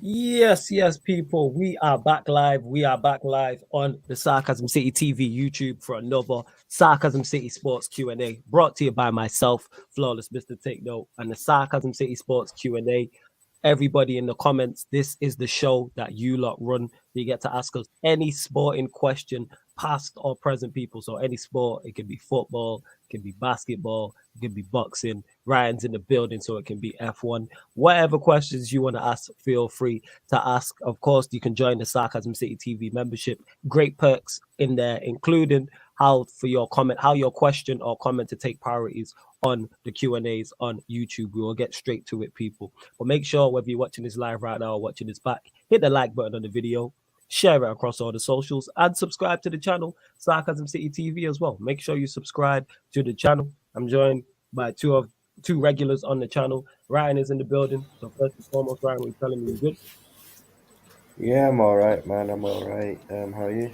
Yes, people. We are back live. We are back live on the Sarcasm City TV YouTube for another Sarcasm City Sports Q&A, brought to you by myself, Flawless Mr. Take Note, and the Sarcasm City Sports Q&A. Everybody in the comments, this is the show that you lot run. You get to ask us any sporting question, past or present, people. So any sport, it can be football, it can be basketball, it can be boxing. Ryan's in the building, so it can be F1. Whatever questions you want to ask, feel free to ask. Of course, you can join the Sarcasm City TV membership. Great perks in there, including how your question or comment to take priorities on the Q&As on YouTube. We will get straight to it, people. But make sure whether you're watching this live right now or watching this back, hit the like button on the video, share it across all the socials, and subscribe to the channel, Sarcasm City TV as well. Make sure you subscribe to the channel. I'm joined by two regulars on the channel. Ryan is in the building. So first and foremost, Ryan, we're telling me you're good. Yeah, I'm all right, man. I'm all right. How are you?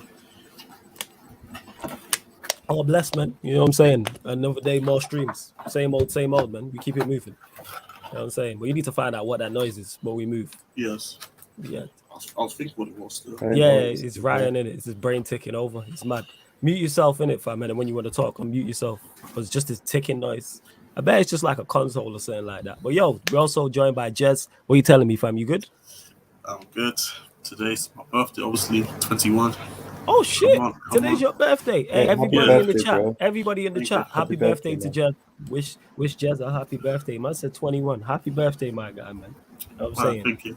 Oh, bless, man. You know what I'm saying? Another day, more streams. Same old, man. We keep it moving. You know what I'm saying? But you need to find out what that noise is when we move. Yes. Yeah. I was thinking what it was still. Yeah, it's Ryan in it. It's his brain ticking over. It's mad. Mute yourself in it for a minute when you want to talk. Unmute yourself. Because just this ticking noise. I bet it's just like a console or something like that. But yo, we're also joined by Jez. What are you telling me, fam? You good? I'm good. Today's my birthday, obviously 21. Oh shit! Today's your birthday. Hey, everybody in the chat. Bro. Everybody in the chat. Happy birthday to Jez. Wish Jez a happy birthday. Man said 21. Happy birthday, my guy, man. I'm saying. Thank you.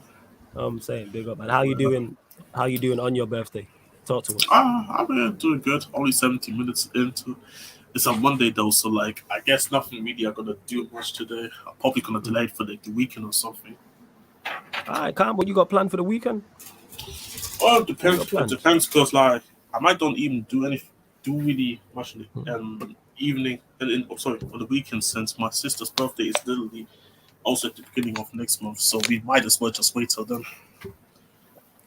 I'm saying, big up, man. How you doing? How you doing on your birthday? Talk to us. I've been doing good. Only 70 minutes into. It's a Monday though, so like I guess nothing really I'm gonna do much today. I'm probably gonna delay it for the weekend or something. All right, Cam, what you got planned for the weekend? Well, it depends. It depends because like I might don't even do really much in the evening. Sorry, for the weekend since my sister's birthday is literally also at the beginning of next month, so we might as well just wait till then.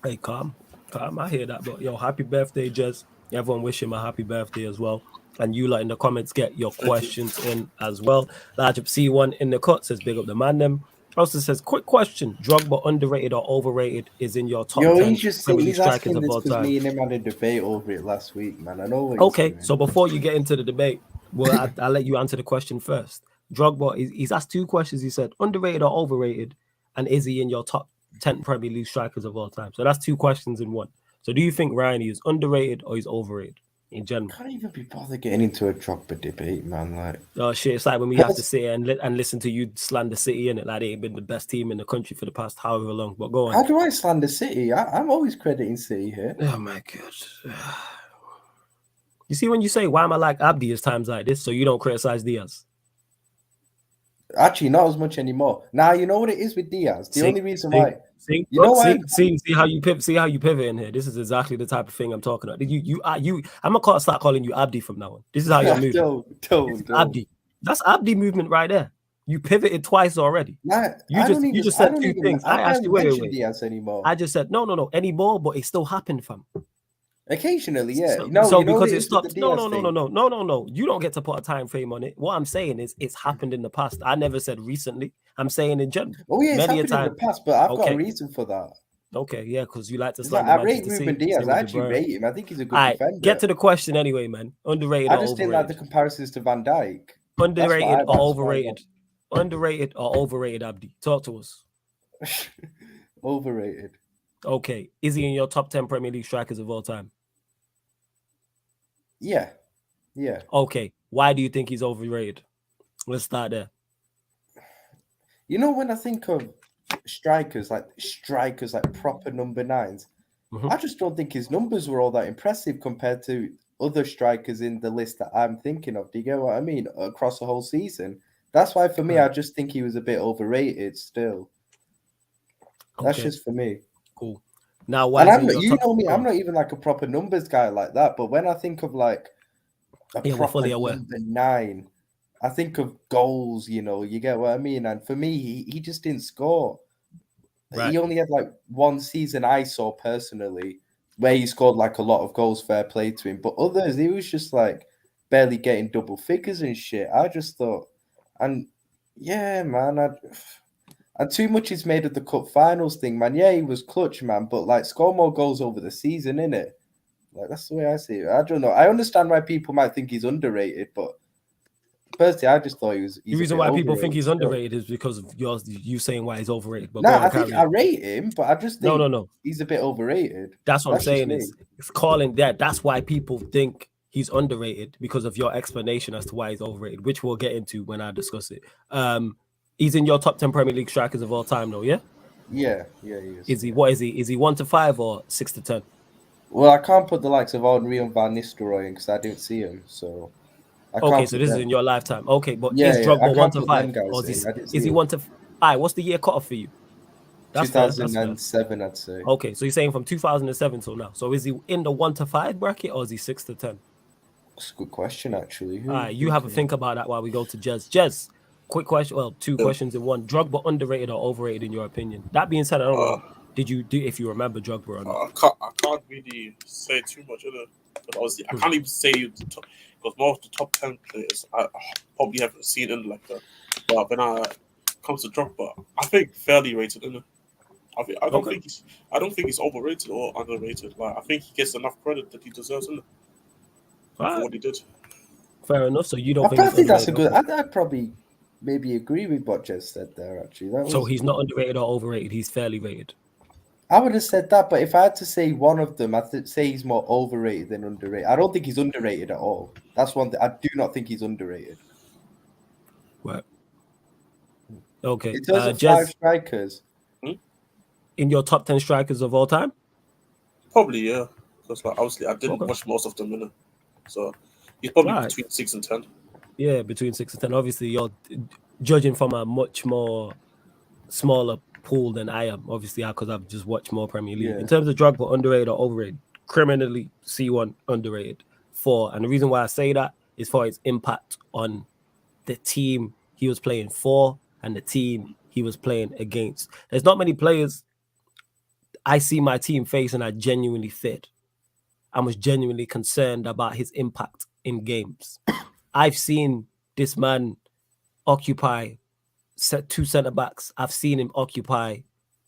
Hey, calm. I hear that, but yo, happy birthday, Jez. Everyone wish him a happy birthday as well. And you lot in the comments get your questions in as well. Large up C1 in the cut says big up the man them. Also says quick question: Drogba underrated or overrated is in your top 10 he's asking this because me and him had a debate over it last week, man. I know what okay, so before you get into the debate, well, I'll let you answer the question first. Drogba, he's asked two questions. He said underrated or overrated, and is he in your top 10 Premier League strikers of all time? So that's two questions in one. So do you think Ryan is underrated or he's overrated in general? I can't even be bothered getting into a Drogba debate, man. Like, oh shit, it's like when we have to sit here and listen to you slander City in it, like they ain't been the best team in the country for the past however long. But go on. How do I slander City? I'm always crediting City here. Oh my god. You see when you say why am I like Abdi as times like this, so you don't criticize Diaz? Actually, not as much anymore. Now you know what it is with Diaz. The only reason why see how you pivot in here. This is exactly the type of thing I'm talking about. I'm gonna start calling you Abdi from now on. This is how you're moving. Don't. Abdi. That's Abdi movement right there. You pivoted twice already. You just said two things. I asked you wait. Diaz anymore. I just said no anymore, but it still happened, fam. Occasionally, yeah. So because it stopped. No. You don't get to put a time frame on it. What I'm saying is it's happened in the past. I never said recently. I'm saying in general. Oh yeah, it's happened in the past, but I've got a reason for that. Okay, yeah, because you like to slander. I rate Ruben Diaz. I actually rate him. I think he's a good defender. Get to the question anyway, man. Underrated or overrated? I just didn't like the comparisons to Van Dijk. Underrated or overrated? Underrated or overrated, Abdi? Talk to us. Overrated. Okay. Is he in your top 10 Premier League strikers of all time? Yeah. Okay. Why do you think he's overrated? Let's start there. You know, when I think of strikers like proper number 9s, I just don't think his numbers were all that impressive compared to other strikers in the list that I'm thinking of. Do you get what I mean? Across the whole season. That's why for me, I just think he was a bit overrated still. That's just for me. Cool. Now, why? And you know me, I'm not even like a proper numbers guy like that. But when I think of like a proper number 9, I think of goals. You know, you get what I mean. And for me, he just didn't score. Right. He only had like one season I saw personally where he scored like a lot of goals. Fair play to him. But others, he was just like barely getting double figures and shit. I just thought, and yeah, man, And too much is made of the cup finals thing, man. Yeah, he was clutch, man, but like score more goals over the season, innit? Like that's the way I see it. I don't know. I understand why people might think he's underrated, but personally, I just thought he's the reason why people think he's underrated is because of you saying why he's overrated. But I think I rate him, but I just think no. He's a bit overrated. That's what I'm saying is it's calling that. That's why people think he's underrated because of your explanation as to why he's overrated, which we'll get into when I discuss it. He's in your top 10 Premier League strikers of all time, though, yeah? Yeah, he is. Is he? What is he? Is he 1 to 5 or 6 to 10? Well, I can't put the likes of Henry and Van Nistelrooy in because I didn't see him, so. Okay, so this is in your lifetime. Okay, but is Drogba 1 to 5? Or is he 1 to 5? All right, what's the year cut off for you? That's 2007, I'd say. Okay, so you're saying from 2007 till now. So is he in the 1 to 5 bracket or is he 6 to 10? That's a good question, actually. All right, you have a think about that while we go to Jez. Jez, quick question. Well, two questions in one. Drogba underrated or overrated in your opinion? That being said, I don't know. Did you do if you remember Drogba or not? I can't really say too much of it. But obviously, I can't even say because most of the top 10 players I probably haven't seen in like that. But when it comes to Drogba, I think fairly rated in it. I don't think he's overrated or underrated. Like I think he gets enough credit that he deserves in it for what he did. Fair enough. So you don't I think that's a good. I'd probably maybe agree with what Jez said there. Actually, so he's not underrated or overrated. He's fairly rated. I would have said that, but if I had to say one of them, I'd say he's more overrated than underrated. I don't think he's underrated at all. That's one thing. I do not think he's underrated. Right. Okay. In terms of Jez, 5 strikers. In your top 10 strikers of all time? Probably, yeah. Because like obviously I didn't watch most of them in it. So he's probably between 6 and 10. Yeah, between 6 and 10. Obviously, you're judging from a much more smaller pool than I am, obviously, because I've just watched more Premier League. Yeah. In terms of Drogba, underrated or overrated, criminally C1 underrated 4. And the reason why I say that is for its impact on the team he was playing for and the team he was playing against. There's not many players I see my team face and I genuinely feared. I was genuinely concerned about his impact in games. I've seen this man occupy 2 centre-backs. I've seen him occupy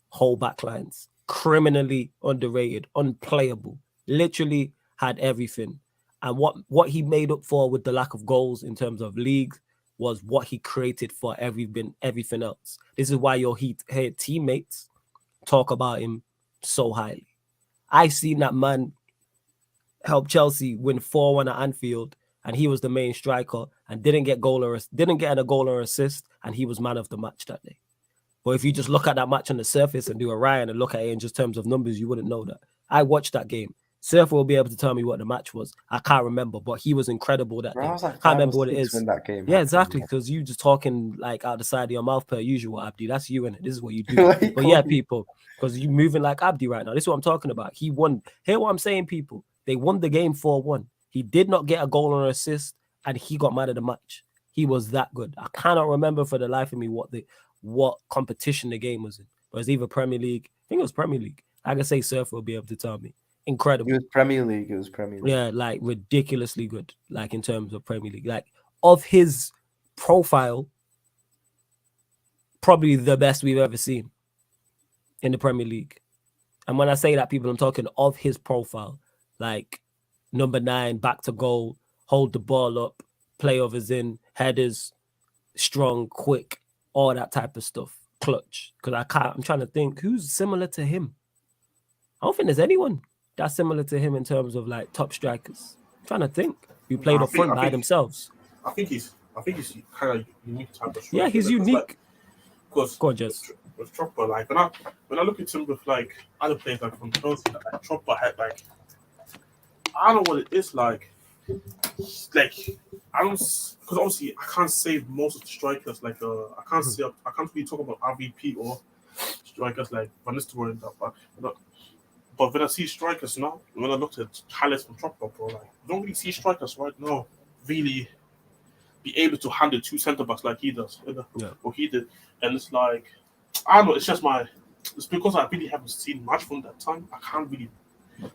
whole backlines. Criminally underrated, unplayable. Literally had everything. And what he made up for with the lack of goals in terms of league was what he created for everything else. This is why your teammates talk about him so highly. I've seen that man help Chelsea win 4-1 at Anfield, and he was the main striker and didn't get a goal or assist, and he was man of the match that day. But if you just look at that match on the surface and do a Ryan and look at it in just terms of numbers, you wouldn't know that. I watched that game. Surfer will be able to tell me what the match was. I can't remember, but he was incredible that day. I can't remember what it is. That game yeah, exactly, because you just talking like out the side of your mouth per usual, Abdi. That's you, innit? This is what you do. But yeah, people, because you moving like Abdi right now. This is what I'm talking about. He won. Hear what I'm saying, people. They won the game 4-1. He did not get a goal or an assist, and he got man of the match. He was that good. I cannot remember for the life of me what competition the game was in. But it was either Premier League. I think it was Premier League. I can say Surfer will be able to tell me. Incredible. It was Premier League. Yeah, like ridiculously good. Like in terms of Premier League. Like of his profile, probably the best we've ever seen in the Premier League. And when I say that, people, I'm talking of his profile. Like number 9, back to goal, hold the ball up, play overs in, headers, strong, quick, all that type of stuff. Clutch. Because I'm trying to think who's similar to him. I don't think there's anyone that's similar to him in terms of like top strikers. I'm trying to think who played up front by themselves. I think he's kind of unique type of striker. Yeah, he's unique. Because with Drogba, like when I look at him with like other players like from Chelsea, like Drogba had like I don't know what it is like I don't, because obviously I can't say most of the strikers like I can't really talk about RVP or strikers like Van Nistelrooy and that, but when I see strikers now, when I looked at highlights from Drogba, bro, like I don't really see strikers right now really be able to handle 2 centre backs like he does, or he did, and it's like I don't know, it's because I really haven't seen much from that time. I can't really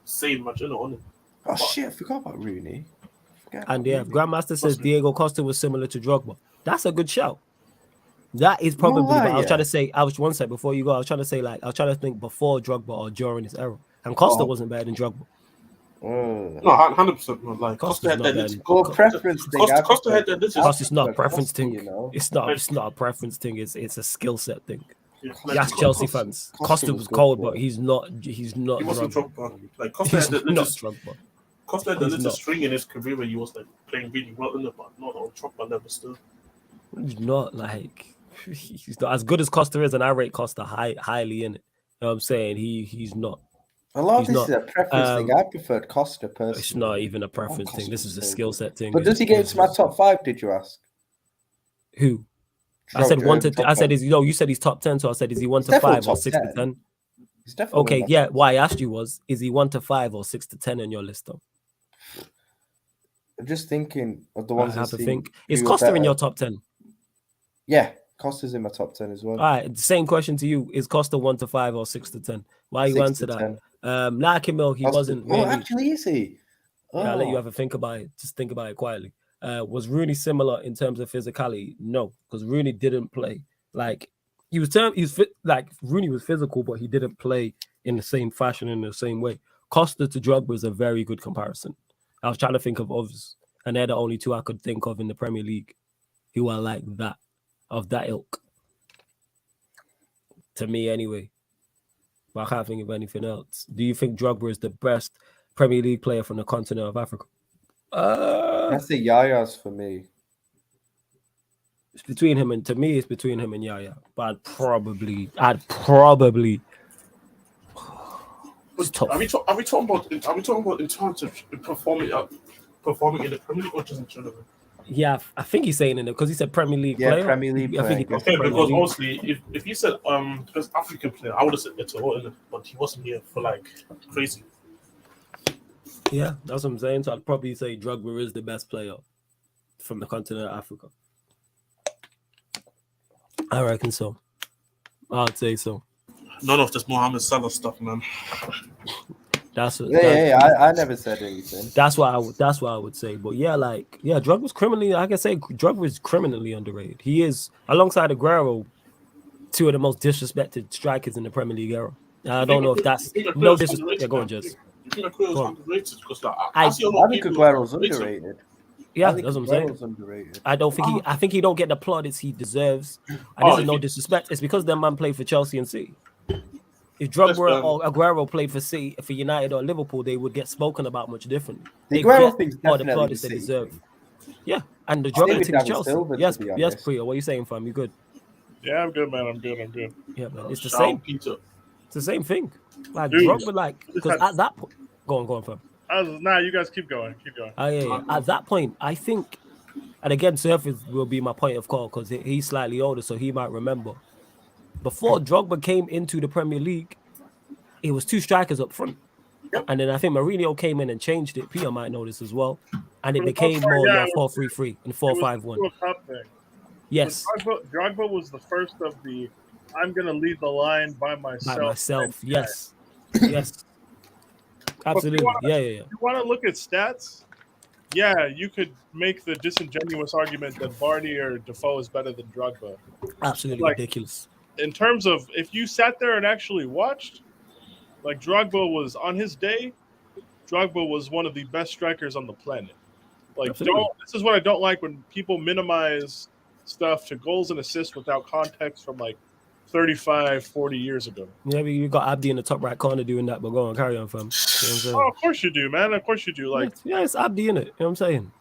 say much on it. Oh shit, I forgot about Rooney. And yeah, Grandmaster says Diego Costa was similar to Drogba. That's a good shout. That is probably. But I was yeah. trying to say. I was one sec before you go. I was trying to say I was trying to think before Drogba or during his era, and Costa wasn't better than Drogba. No, 100%. No, like Costa had that. Preference thing. Costa had that. Costa's not a preference thing. You know? It's not a preference thing. It's a skill set thing. Yeah, that's Chelsea fans. Costa was cold, but he's not. He wasn't Drogba. Like Costa had Drogba. Costa had a little string in his career where he was like playing really well in it, but not on Drogba level still. He's not like he's not as good as Costa is, and I rate Costa highly in it. You know what I'm saying? He's not. A lot of this is a preference thing. I preferred Costa personally. It's not even a preference thing. This is a skill set thing. But does he get into my top 5? Did you ask? Who? I said 1 to. I said you said he's top 10, so I said is he 1 to 5 or 6 to 10? He's definitely okay. Yeah. Why I asked you was is he 1 to 5 or 6 to 10 on your list though? I'm just thinking of the ones I have to think. Is Costa in your top 10? Yeah, Costa's in my top 10 as well. All right. Same question to you: is Costa 1 to 5 or 6 to 10? Why you answer that? Nakimil, he wasn't. Really... Oh, actually, is he? Oh. Yeah, I'll let you have a think about it. Just think about it quietly. Was Rooney similar in terms of physicality? No, because Rooney didn't play like he was fit. Like Rooney was physical, but he didn't play in the same fashion in the same way. Costa to Drogba is a very good comparison. I was trying to think of others, and they're the only two I could think of in the Premier League who are like that, of that ilk. To me, anyway. But I can't think of anything else. Do you think Drogba is the best Premier League player from the continent of Africa? That's the Yaya's for me. It's between him and it's between him and Yaya. But I'd probably. Are we talking about in terms of performing in the Premier League or just in general? Yeah, I think he's saying it because he said Premier League player. Premier League player. I think because obviously, if you said because African player, I would have said Eto'o, but he wasn't here for like crazy. Yeah, that's what I'm saying. So I'd probably say Drogba is the best player from the continent of Africa. I reckon so. I'd say so. None of this Mohamed Salah stuff, man. I never said anything. That's what I would say. But Drogba's criminally. I can say Drogba is criminally underrated. He is alongside Aguero, two of the most disrespected strikers in the Premier League era. I don't know if that's no disrespect. Go on, Jess. You think Aguero's underrated? Because I think Aguero's underrated. Yeah, that's what I'm saying. Underrated. I don't think I think he don't get the plaudits he deserves. And this is no disrespect. It's because that man played for Chelsea and City. If Drogba or Aguero played for City, for United or Liverpool, they would get spoken about much differently. The Aguero thing's all the definitely plaudits they deserve. Yeah, and the Drogba thing's Chelsea. Yes, Priya. What are you saying, fam? You good? Yeah, I'm good, man. I'm good. Yeah, man. It's the same. Peter. It's the same thing. Like Dude, Drogba, because at that point, go on, fam. You guys keep going. Yeah. At that point, I think, and again, Surface will be my point of call because he's slightly older, so he might remember. Before Drogba came into the Premier League, it was two strikers up front. Yep. And then I think Mourinho came in and changed it. Peter might know this as well. And it became more 4-3-3 and 4-5-1. Yes. Drogba was the first of the I'm going to lead the line by myself. Yes. Yes. Absolutely. You want to look at stats? Yeah, you could make the disingenuous argument that Vardy or Defoe is better than Drogba. Absolutely ridiculous. In terms of if you sat there and actually watched, like Drogba was on his day, Drogba was one of the best strikers on the planet. Like, this is what I don't like when people minimize stuff to goals and assists without context from like 35, 40 years ago. Yeah, you got Abdi in the top right corner doing that, but go on, carry on, fam. You know of course you do, man. Of course you do. Like, it's Abdi in it. You know what I'm saying?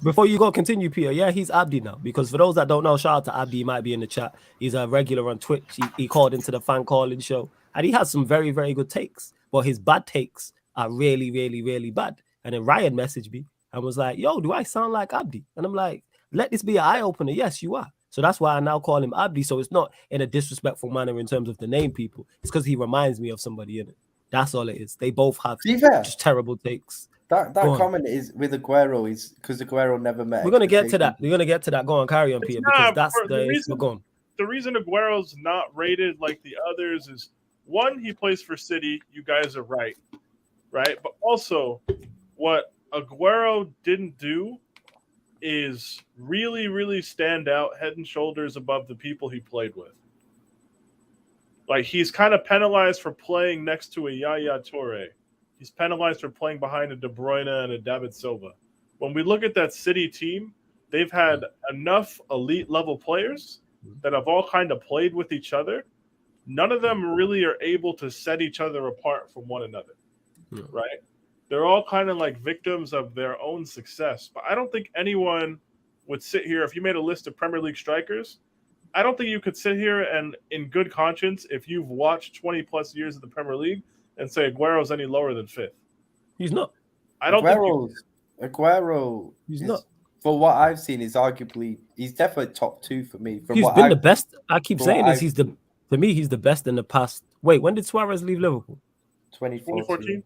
Before you go, continue, Peter. Yeah, he's Abdi now. Because for those that don't know, shout out to Abdi. He might be in the chat. He's a regular on Twitch. He called into the fan calling show, and he has some very, very good takes. But his bad takes are really, really, really bad. And then Ryan messaged me and was like, "Yo, do I sound like Abdi?" And I'm like, "Let this be an eye opener." Yes, you are. So that's why I now call him Abdi. So it's not in a disrespectful manner in terms of the name people. It's because he reminds me of somebody in it. That's all it is. They both have just terrible takes. That comment is with Aguero is because Aguero never met. We're gonna get to that. Go on, carry on, Peter, because that's the reason. We're going. The reason Aguero's not rated like the others is one, he plays for City. You guys are right? But also, what Aguero didn't do is really, really stand out head and shoulders above the people he played with. Like, he's kind of penalized for playing next to a Yaya Toure. He's penalized for playing behind a De Bruyne and a David Silva. When we look at that City team, they've had enough elite level players that have all kind of played with each other. None of them really are able to set each other apart from one another, right? They're all kind of like victims of their own success. But I don't think anyone would sit here, if you made a list of Premier League strikers, I don't think you could sit here and in good conscience, if you've watched 20 plus years of the Premier League, and say Aguero's any lower than 5th. He's not. I don't think Aguero. He's not. For what I've seen, he's definitely top 2 for me. He's been the best. I keep saying this. For me, he's the best in the past. Wait, when did Suarez leave Liverpool? 2014.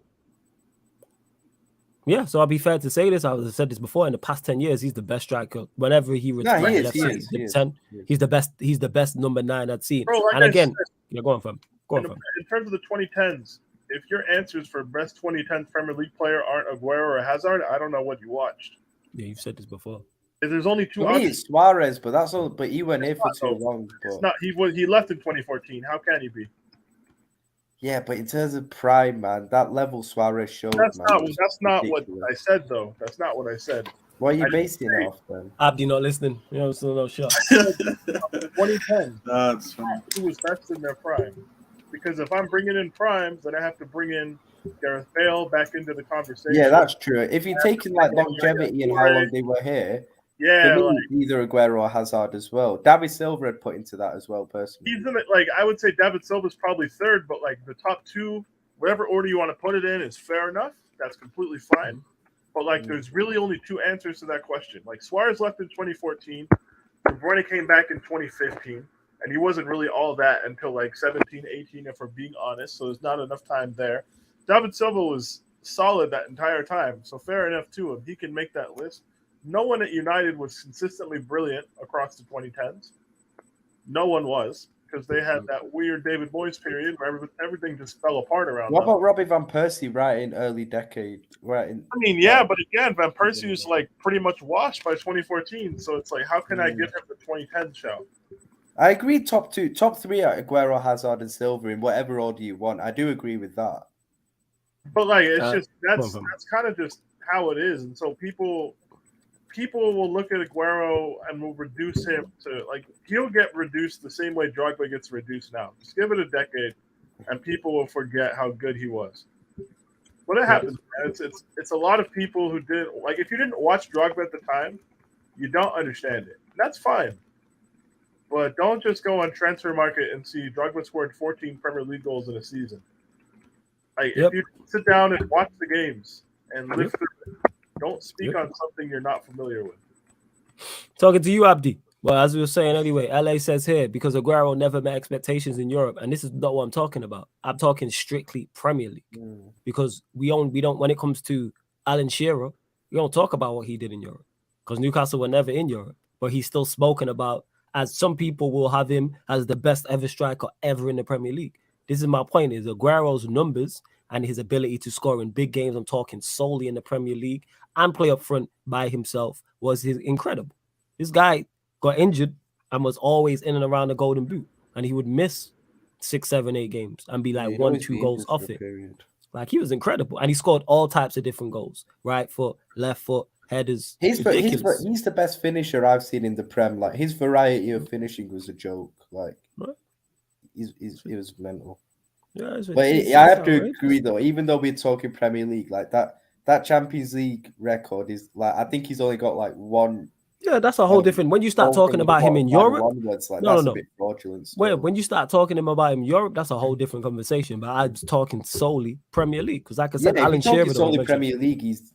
Yeah, so I'll be fair to say this. I've said this before. In the past 10 years, he's the best striker. Whenever he retired, he's the best. He's the best number 9 I've seen. Bro, like and again, go on, fam. In terms of the 2010s, if your answers for best 2010 Premier League player aren't Aguero or Hazard, I don't know what you watched. Yeah, you've said this before. There's only 2 options. It's Suarez, but that's all. But he went here for too long. It's not. He left in 2014. How can he be? Yeah, but in terms of prime, man, that level Suarez showed. That's not what I said, though. That's not what I said. What are you basing it off then? Abdi not listening. You know, so no shot. 2010. That's funny. Who was best in their prime? Because if I'm bringing in primes, then I have to bring in Gareth Bale back into the conversation. Yeah, that's true. If you're taking like longevity and how long they were here, either Aguero or Hazard as well. David Silva had put into that as well, personally. He's in it, like, I would say David Silva's probably 3rd, but like the top 2, whatever order you want to put it in, is fair enough. That's completely fine. But like, there's really only 2 answers to that question. Like, Suarez left in 2014, De Bruyne came back in 2015. And he wasn't really all that until like 17, 18, if we're being honest. So there's not enough time there. David Silva was solid that entire time. So fair enough to him. He can make that list. No one at United was consistently brilliant across the 2010s. No one was, because they had that weird David Moyes period where everything just fell apart around What about Robbie Van Persie right in early decade? But again, Van Persie was like pretty much washed by 2014. So it's like, how can I give him the 2010 show? I agree. Top 3 are Aguero, Hazard, and Silva in whatever order you want. I do agree with that. But like, it's just that's kind of just how it is, and so people will look at Aguero and will reduce him to like he'll get reduced the same way Drogba gets reduced now. Just give it a decade, and people will forget how good he was. But it happens. Man. It's a lot of people who didn't like. If you didn't watch Drogba at the time, you don't understand it. That's fine. But don't just go on Transfer Market and see Drogba scored 14 Premier League goals in a season. Like, if you sit down and watch the games and live through it, don't speak on something you're not familiar with. Talking to you, Abdi. Well, as we were saying anyway, LA says here, because Aguero never met expectations in Europe, and this is not what I'm talking about. I'm talking strictly Premier League. Because we don't, when it comes to Alan Shearer, we don't talk about what he did in Europe. Because Newcastle were never in Europe. But he's still spoken about, as some people will have him as the best ever striker ever in the Premier League. This is my point, is Aguero's numbers and his ability to score in big games, I'm talking solely in the Premier League, and play up front by himself, was incredible. This guy got injured and was always in and around the golden boot. And he would miss 6, 7, 8 games and be like 1, 2 goals off it. Like, he was incredible. And he scored all types of different goals. Right foot, left foot, headers. He's the best finisher I've seen in the Prem. Like, his variety of finishing was a joke. Like, it was mental. Yeah, but I have to agree though. Even though we're talking Premier League, like that Champions League record is like, I think he's only got like 1. Yeah, that's a whole different. When you start talking about him in Europe, a bit fraudulent. When you start talking about him in Europe, that's a whole different conversation. But I'm talking solely Premier League, because like I said, Alan Shearer, solely Premier League, he's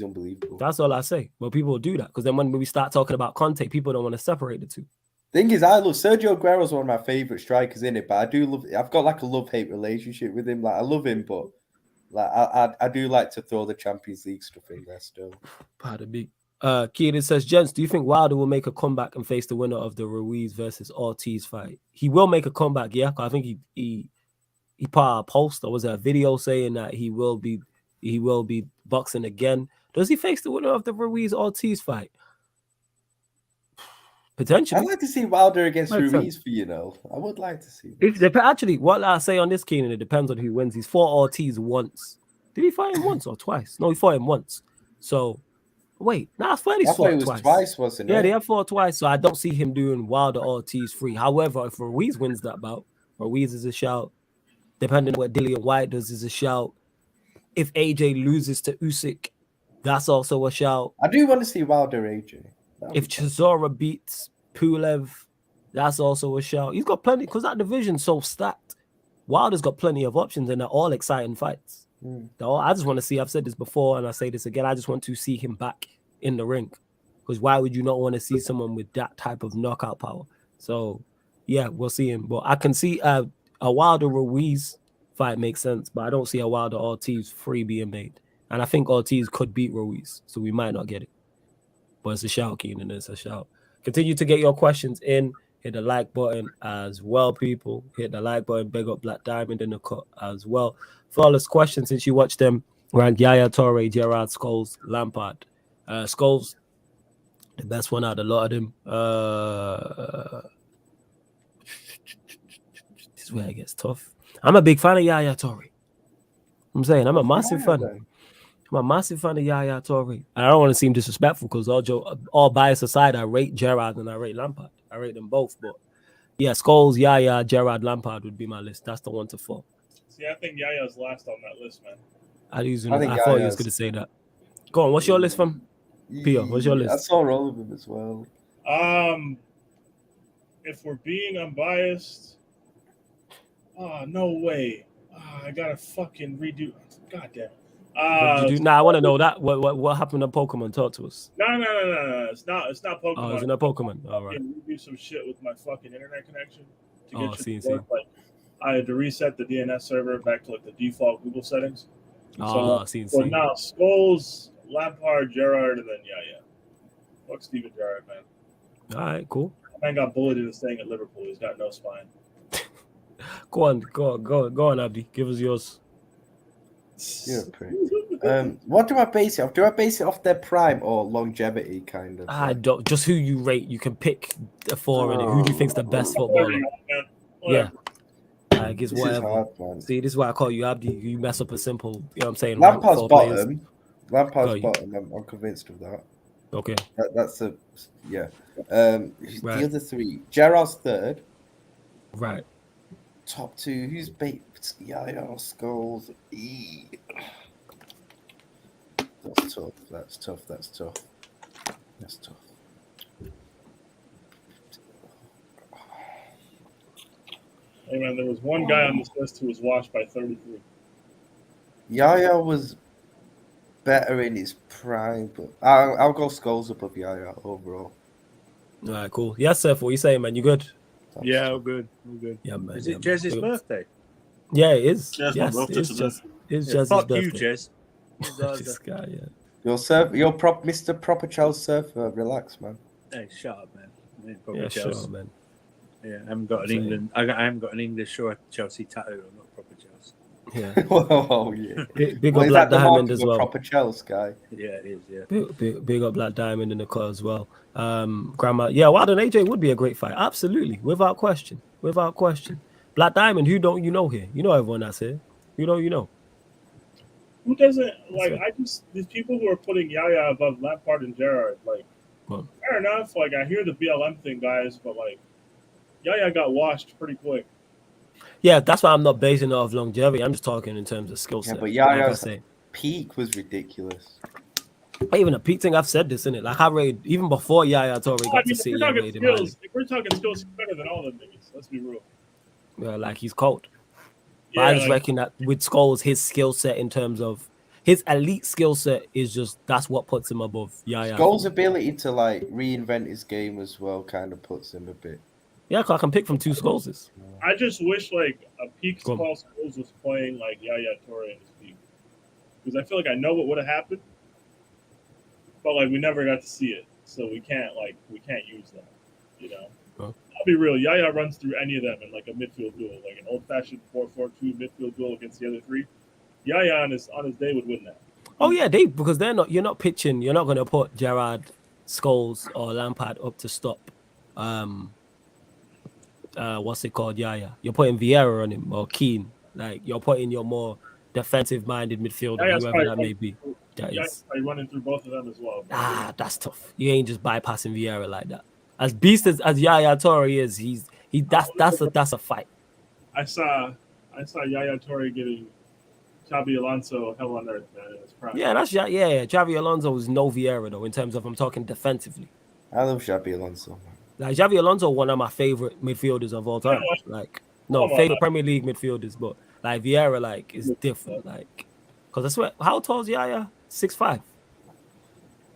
unbelievable. That's all I say. But people will do that, because then when we start talking about Conte, people don't want to separate the two. Thing is, I love Sergio Aguero's one of my favorite strikers in it, but I've got like a love-hate relationship with him. Like, I love him, but like I do like to throw the Champions League stuff in there still. Pardon me. Keenan says, gents, do you think Wilder will make a comeback and face the winner of the Ruiz versus Ortiz fight? He will make a comeback, yeah. I think he put out a post, or was it a video saying that he will be boxing again. Does he face the winner of the Ruiz Ortiz fight? Potentially. I'd like to see Wilder against Makes Ruiz for I would like to see this. Actually, what I say on this, Keenan, it depends on who wins. He's fought Ortiz once. Did he fight him once or twice? No, he fought him once. So, wait. I thought he fought twice, wasn't it? Yeah, they have fought twice. So I don't see him doing Wilder Ortiz 3. However, if Ruiz wins that bout, Ruiz is a shout. Depending on what Dillian White does is a shout. If AJ loses to Usyk, that's also a shout. I do want to see Wilder AJ. If Chisora beats Pulev, that's also a shout. He's got plenty, because that division's so stacked. Wilder's got plenty of options, and they're all exciting fights. I just want to see, I've said this before, and I say this again, I just want to see him back in the ring. Because why would you not want to see someone with that type of knockout power? So, yeah, we'll see him. But I can see a Wilder Ruiz fight makes sense, but I don't see a Wilder Ortiz 3 being made. And I think Ortiz could beat Ruiz, so we might not get it. But it's a shout, Keenan. It's a shout. Continue to get your questions in. Hit the like button as well, people. Hit the like button. Big up Black Diamond in the cut as well. Flawless questions since you watched them. Ranked Yaya Toure, Gerrard, Scholes, Lampard. Scholes, the best one out of a lot of them. This is where it gets tough. I'm a big fan of Yaya Toure. I'm saying I'm a massive fan. I'm a massive fan of Yaya Toure. I don't want to seem disrespectful because all bias aside, I rate Gerrard and I rate Lampard. I rate them both. But yeah, Scholes, Yaya, Gerrard, Lampard would be my list. That's the one to fall. See, I think Yaya's last on that list, man. I thought you was going to say that. Go on, what's your list from? Pio, what's your list? I saw all of them as well. If we're being unbiased, no way. I gotta fucking redo. God damn it. I want to know that. What happened to Pokemon? Talk to us. No. It's not Pokemon. Oh, it's not Pokemon. All right. Redo some shit with my fucking internet connection to get see. Like, I had to reset the DNS server back to like the default Google settings. See. So now Scholes, Lampard, Gerrard, and then Yaya. Fuck Steven Gerrard, man. All right, cool. Man got bulleted and staying at Liverpool. He's got no spine. Go on, Abdi. Give us yours. You're pretty. What do I base it off? Do I base it off their prime or longevity, kind of? I don't. Just who you rate. You can pick a 4 in it. Who do you think's the best footballer? Yeah. Like it's whatever. Hard, see, this is why I call you Abdi. You mess up a simple. You know what I'm saying? Lampard's bottom. Lampard's bottom. I'm convinced of that. Okay. That's a yeah. The other 3. Gerrard's 3rd. Right. Top 2. Who's bait? Yaya, Scholes. That's tough. Hey man, there was one guy on this list who was washed by 33. Yaya was better in his prime, but I'll go Scholes above Yaya overall. All right, cool. Yes, Seth, what you saying, man? You good? Yeah, we're good. Yeah, man. Is it Jez's birthday? Yeah, it is. Jez, yes, it's Jez's fuck birthday. you, Jez. This guy, yeah. You're Mr. Proper Chelsea surfer. Relax, man. Hey, shut up, man. Yeah, sure, man. Yeah, I haven't got an England. I haven't got an English short Chelsea tattoo. I'm not proper Chelsea. Yeah. Oh yeah. Big up Black Diamond as well. Proper Chelsea guy. Yeah, it is. Yeah. Big up Black Diamond in the cut as well. Grandma. Yeah, Wilder and AJ would be a great fight. Absolutely, without question. Black Diamond. Who don't you know here? You know everyone that's here. You know. Who doesn't like? These people who are putting Yaya above Lampard and Gerrard. Like, fair enough. Like, I hear the BLM thing, guys, but like, Yaya got washed pretty quick. Yeah, that's why I'm not basing it off longevity. I'm just talking in terms of skill set. Yeah, but Yaya's peak was ridiculous. Even a peak thing, I've said this, innit? Like, I rated, even before Yaya Toure got to City, I rated him highly. If we're talking skills, he's better than all of them niggas. Let's be real. Yeah, like, he's cold. Yeah, but I just reckon that with Scholes, his skill set in terms of his elite skill set is just, that's what puts him above Yaya. Scholes' ability to, like, reinvent his game as well kind of puts him a bit. Yeah, I can pick from 2 Scholeses. I just wish like a peak Scholes was playing like Yaya Toure in his peak, because I feel like I know what would have happened, but like we never got to see it, so we can't use that, you know. I'll be real. Yaya runs through any of them in like a midfield duel, like an old-fashioned 4-4-2 midfield duel against the other 3. Yaya on his day would win that. Oh yeah, you're not pitching. You're not going to put Gerrard, Scholes, or Lampard up to stop what's it called? You're putting Vieira on him or Keane. Like you're putting your more defensive-minded midfielder, whoever that may be. Running through both of them as well. That's tough. You ain't just bypassing Vieira like that. As beast as Yaya Toure is, that's a fight. I saw Yaya Toure getting Xabi Alonso hell on earth, man. It's proud. Yeah, Xabi Alonso is no Vieira though in terms of I'm talking defensively. I love Xabi Alonso. Like Xabi Alonso, one of my favorite midfielders of all time. Like favorite Premier League midfielders, but like Vieira, like is different. Like, because I swear, how tall is Yaya? 6'5",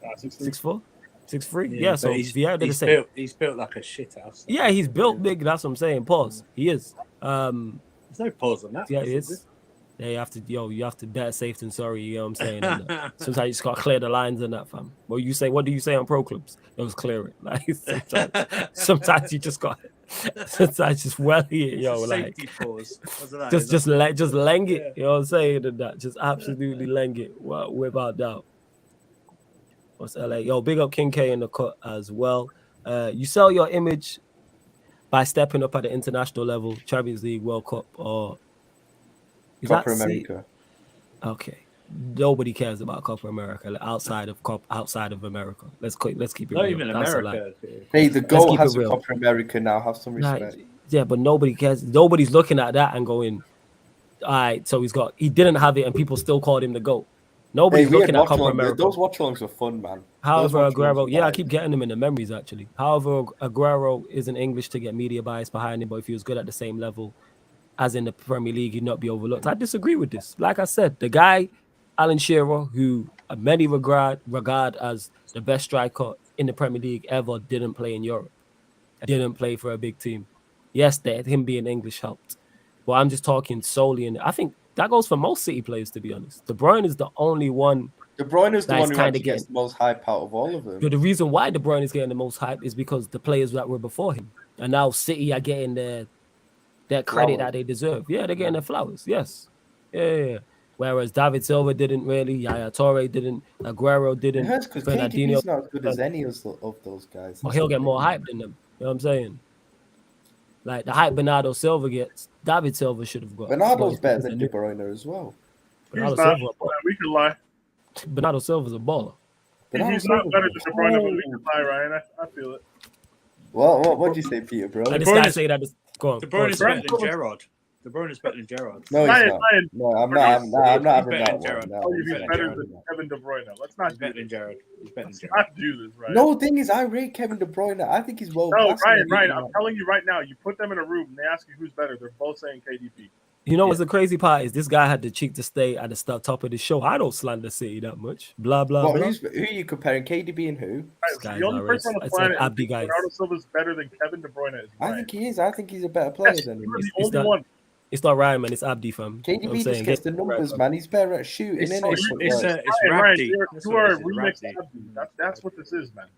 6'4", 6'3". Yeah, so Vieira did the same. He's built like a shit house. Yeah, he's built big. That's what I'm saying. Pause. He is. There's no pause on that. Yeah, it is. Yeah, you have to better safe than sorry. You know what I'm saying? And, sometimes you just got to clear the lines in that, fam. What do you say on pro clubs? It was clear it. Like sometimes you just got. Sometimes just welly it, yo. Like pause. just leng it. You know what I'm saying? And that just absolutely leng it without doubt. What's LA? Yo, big up King K in the cut as well. You sell your image by stepping up at the international level, Champions League, World Cup, or Copa America. Okay. Nobody cares about Copa America outside of America. Let's keep it not real. Even America. Hey, the goal has a Copa America now. Have some respect. Yeah, but nobody cares. Nobody's looking at that and going, all right, so he didn't have it and people still called him the GOAT. Nobody's looking at Copa America. Those watch-alongs were fun, man. However, Aguero, I keep getting them in the memories, actually. However, Aguero isn't English to get media bias behind him, but if he was good at the same level as in the Premier League, he'd not be overlooked. I disagree with this. Like I said, the guy, Alan Shearer, who many regard as the best striker in the Premier League ever, didn't play in Europe. Didn't play for a big team. Yes, him being English helped. But I'm just talking solely, and I think that goes for most City players, to be honest. De Bruyne is the only one. De Bruyne is the one who gets the most hype out of all of them. But the reason why De Bruyne is getting the most hype is because the players that were before him. And now City are getting their credit that they deserve. Yeah, they're getting their flowers. Yes. Yeah. Whereas David Silva didn't really, Yaya Toure didn't, Aguero didn't. It hurts because KDB's not as good as any of those guys. Well, he'll get more hype than them. You know what I'm saying? Like the hype Bernardo Silva gets, David Silva should have got. Bernardo's better than De Bruyne as well. Bernardo Silva, we can lie. Bernardo Silva's a baller. He's not better than De Bruyne, but we can lie, Ryan. I feel it. What did you say, Peter, bro? This guy say that. Go on. De Bruyne is better than Gerrard. De Bruyne is better than Gerrard. No, he's not. No, I'm not having that one. No, he's better than Kevin De Bruyne. Let's not better than Gerrard. He's better than Gerrard. Let's not do this, right? No, the thing is, I rate Kevin De Bruyne. I think he's well. No, Ryan, I'm telling you right now, you put them in a room and they ask you who's better. They're both saying KDB. You know what's the crazy part is this guy had the cheek to stay at the top of the show. I don't slander City that much. Blah blah. Blah. Who are you comparing? KDB and who? The only person on the planet Bernardo Silva's better than Kevin De Bruyne is. I think he is. I think he's a better player than him. The only one. It's not Ryan, man. It's Abdi, fam. KDB just gets the numbers, man. He's better at shooting. It's Rabdi. You are a remix Abdi. That's what this is, man.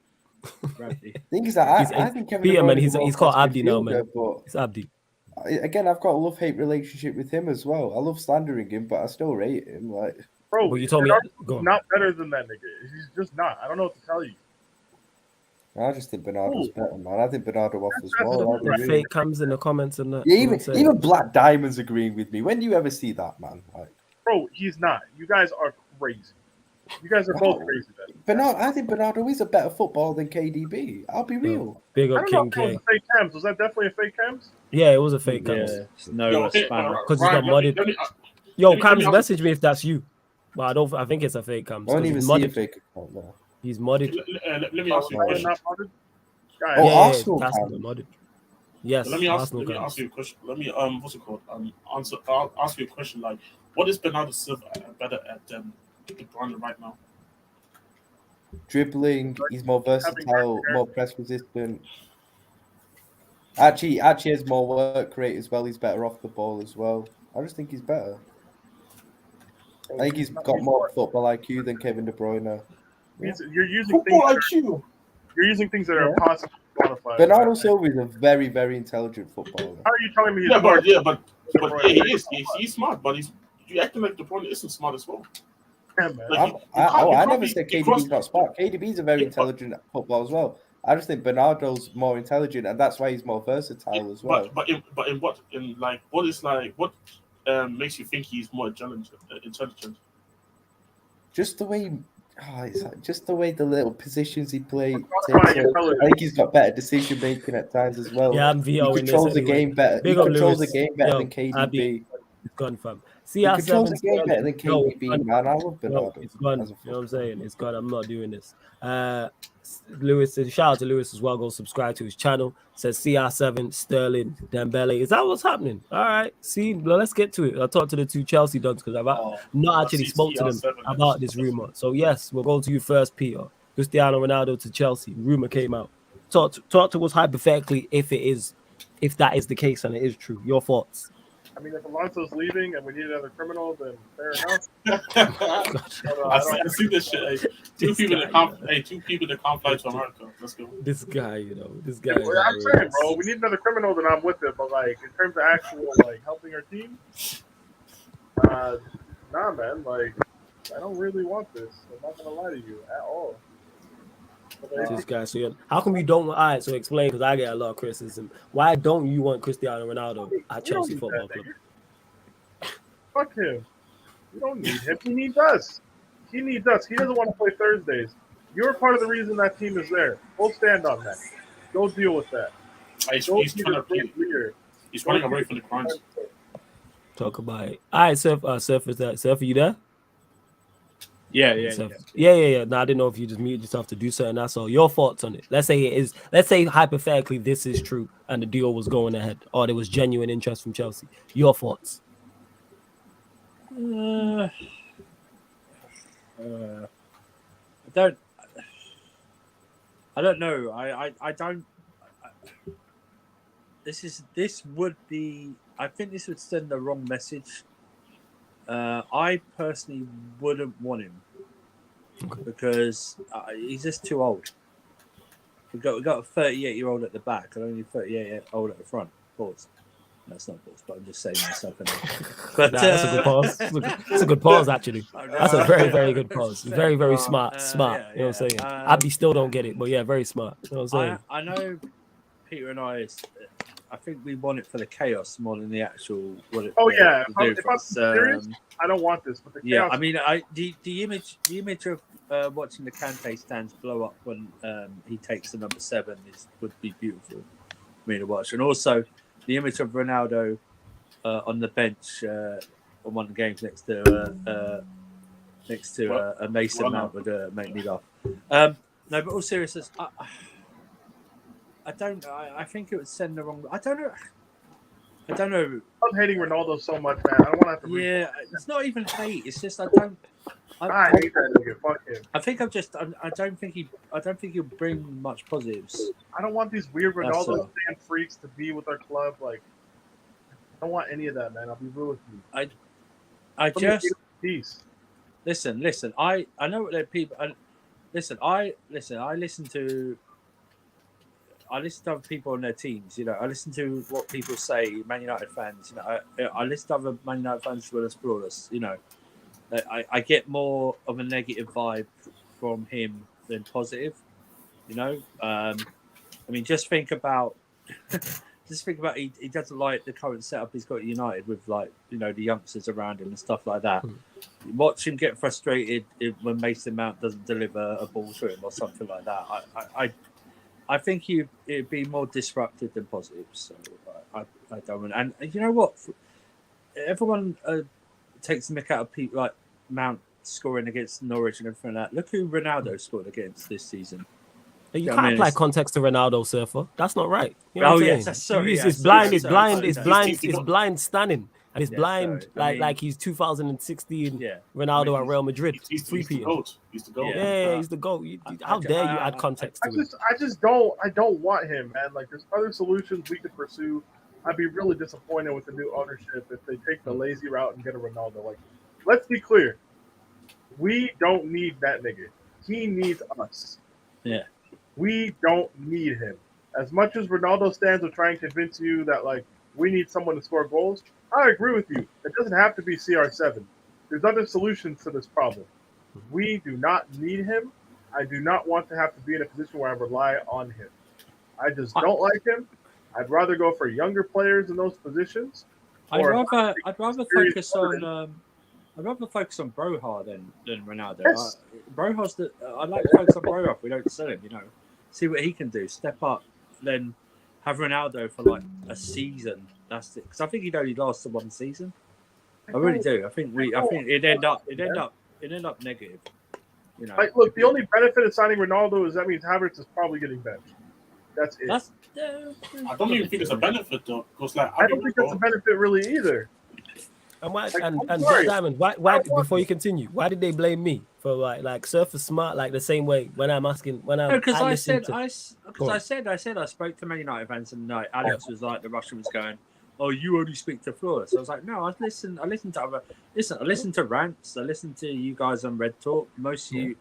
Thing is that I think Kevin De Bruyne, man. He's called Abdi now, man. It's Abdi. Again, I've got a love-hate relationship with him as well. I love slandering him, but I still rate him. Like, bro, well, you told me not better than that nigga. He's just not. I don't know what to tell you. I just think Bernardo's better, man. I think Bernardo offers more. The fake comes in the comments and that. Yeah, even Black Diamond's agreeing with me. When do you ever see that, man? Like, bro, he's not. You guys are crazy. You guys are both crazy. Then. I think Bernardo is a better footballer than KDB. I'll be real. Big up King K. Fake cams. Was that definitely a fake cams? Yeah, it was a fake cams. No spam. Because it's got modded. Yo, Cams, message me if that's you. But I think it's a fake cams. I don't even see a fake account there. He's modded. Let me ask you a question. Arsenal modded. Yes. Let me ask you a question. Let me what's it called? I'll ask you a question. Like, what is Bernardo Silva better at De Bruyne right now? Dribbling. He's more versatile, more press resistant. Actually has more work rate as well. He's better off the ball as well. I just think he's better. I think he's got more football IQ than Kevin De Bruyne. You're using You're using things that are impossible to quantify. Bernardo Silva is a very, very intelligent footballer. How are you telling me? He's smart, but you acting like De Bruyne isn't smart as well. I never said KDB's not smart. KDB's a very intelligent footballer as well. I just think Bernardo's more intelligent, and that's why he's more versatile as well. But what makes you think he's more intelligent? Just the way, it's like just the way the little positions he plays. I think he's got better decision making at times as well. Yeah, I'm VOing. He controls the game better. He controls the game better than KDB. It's gone, fam. He controls the game better than KDB, man. I love Bernardo. It's gone. You know what I'm saying? It's gone. I'm not doing this. Lewis, shout out to Lewis as well. Go subscribe to his channel. Says CR7, Sterling, Dembele. Is that what's happening? All right. See, well, let's get to it. I'll talk to the two Chelsea dons because I've not actually spoke to them about this rumor. So yes, we'll go to you first, Peter. Cristiano Ronaldo to Chelsea. Rumor came out. Talk to us hypothetically if that is the case and it is true. Your thoughts? I mean, if Alonso's leaving and we need another criminal, then fair enough. I see this shit. Two people that can't fly to America. Let's go. This guy. Yeah, I'm saying, bro, we need another criminal, then I'm with it. But like, in terms of actual helping our team, nah, man. Like, I don't really want this. I'm not gonna lie to you at all. This guy, so how come you don't? All right, so explain, because I get a lot of criticism. Why don't you want Cristiano Ronaldo at Chelsea Football Club? Fuck him. We don't need him. He needs us. He needs us. He doesn't want to play Thursdays. You're part of the reason that team is there. We'll stand on that. Go deal with that. He's running away from the crimes. Talk about it. All right, Surf, is that Surf? Are you there? Yeah. No, I didn't know if you just muted yourself to do something. That's all. Your thoughts on it. Let's say hypothetically this is true and the deal was going ahead, or there was genuine interest from Chelsea. Your thoughts? I don't know. I don't. This would be. I think this would send the wrong message. I personally wouldn't want him because he's just too old. We got a 38-year-old at the back and only 38-year-old at the front. Pause. That's not pause, but I'm just saying myself. But that's a good pause. That's a good pause, actually. That's a very, very good pause. Very, very smart. You know what I'm saying? Abby still don't get it, but yeah, very smart. You know what I'm saying? I know Peter and I think we want it for the chaos more than the actual what it. Oh yeah, if I'm serious, I don't want this. But the chaos. I mean, the image of watching the Kante stands blow up when he takes the number 7 would be beautiful for me to watch, and also the image of Ronaldo on the bench on one of the games next to a Mason Mount would make me laugh. No, but all seriousness. I think it would send the wrong. I don't know. I'm hating Ronaldo so much, man. I don't want to have to. Yeah, it's not even hate. It's just I hate that nigga. Fuck him. I don't think he'll bring much positives. I don't want these weird Ronaldo fan freaks to be with our club. Like, I don't want any of that, man. I'll be real with you. I just peace. Listen. I know what they're people. I listen to other people on their teams. You know, I listen to what people say. Man United fans. You know, I listen to other Man United fans as well as Flawless. You know, I get more of a negative vibe from him than positive. You know, I mean, just think about he doesn't like the current setup he's got at United with, like, you know, the youngsters around him and stuff like that. Watch him get frustrated when Mason Mount doesn't deliver a ball to him or something like that. I think it'd be more disruptive than positive. So I don't want. And you know what? Everyone takes the mick out of people like Mount scoring against Norwich and everything like that. Look who Ronaldo scored against this season. You can't apply context to Ronaldo, Surfer. That's not right. You know yes, sorry. It's blind stunning. And it's blind, like he's 2016 Ronaldo at Real Madrid. He's the GOAT. He's the GOAT. Yeah, he's the GOAT. How dare you add context to it? I don't want him, man. Like, there's other solutions we could pursue. I'd be really disappointed with the new ownership if they take the lazy route and get a Ronaldo. Like, let's be clear. We don't need that nigga. He needs us. Yeah. We don't need him. As much as Ronaldo stands will try and convince you that, like, we need someone to score goals, I agree with you. It doesn't have to be CR7. There's other solutions to this problem. We do not need him. I do not want to have to be in a position where I rely on him. I just don't like him. I'd rather go for younger players in those positions. I'd rather focus on Broha than Ronaldo. Yes. I like to focus on Broha if we don't sell him, see what he can do, step up, then have Ronaldo for like a season. That's it. Because I think he'd only last the one season. I really do. I think it'd end up negative. Like, look, the only benefit of signing Ronaldo is that means Havertz is probably getting benched. That's it. I don't even think it's a benefit though, because like I don't think that's a benefit really either. And why? Like, and sorry. Diamond, why? Before you continue, why did they blame me for like Surfer's smart like the same way when I'm asking because I said I spoke to Man United fans and Alex was like the Russian was going, oh, you only speak to Flores. So I was like, no, I listen to rants. I listen to you guys on Red Talk. Most of you,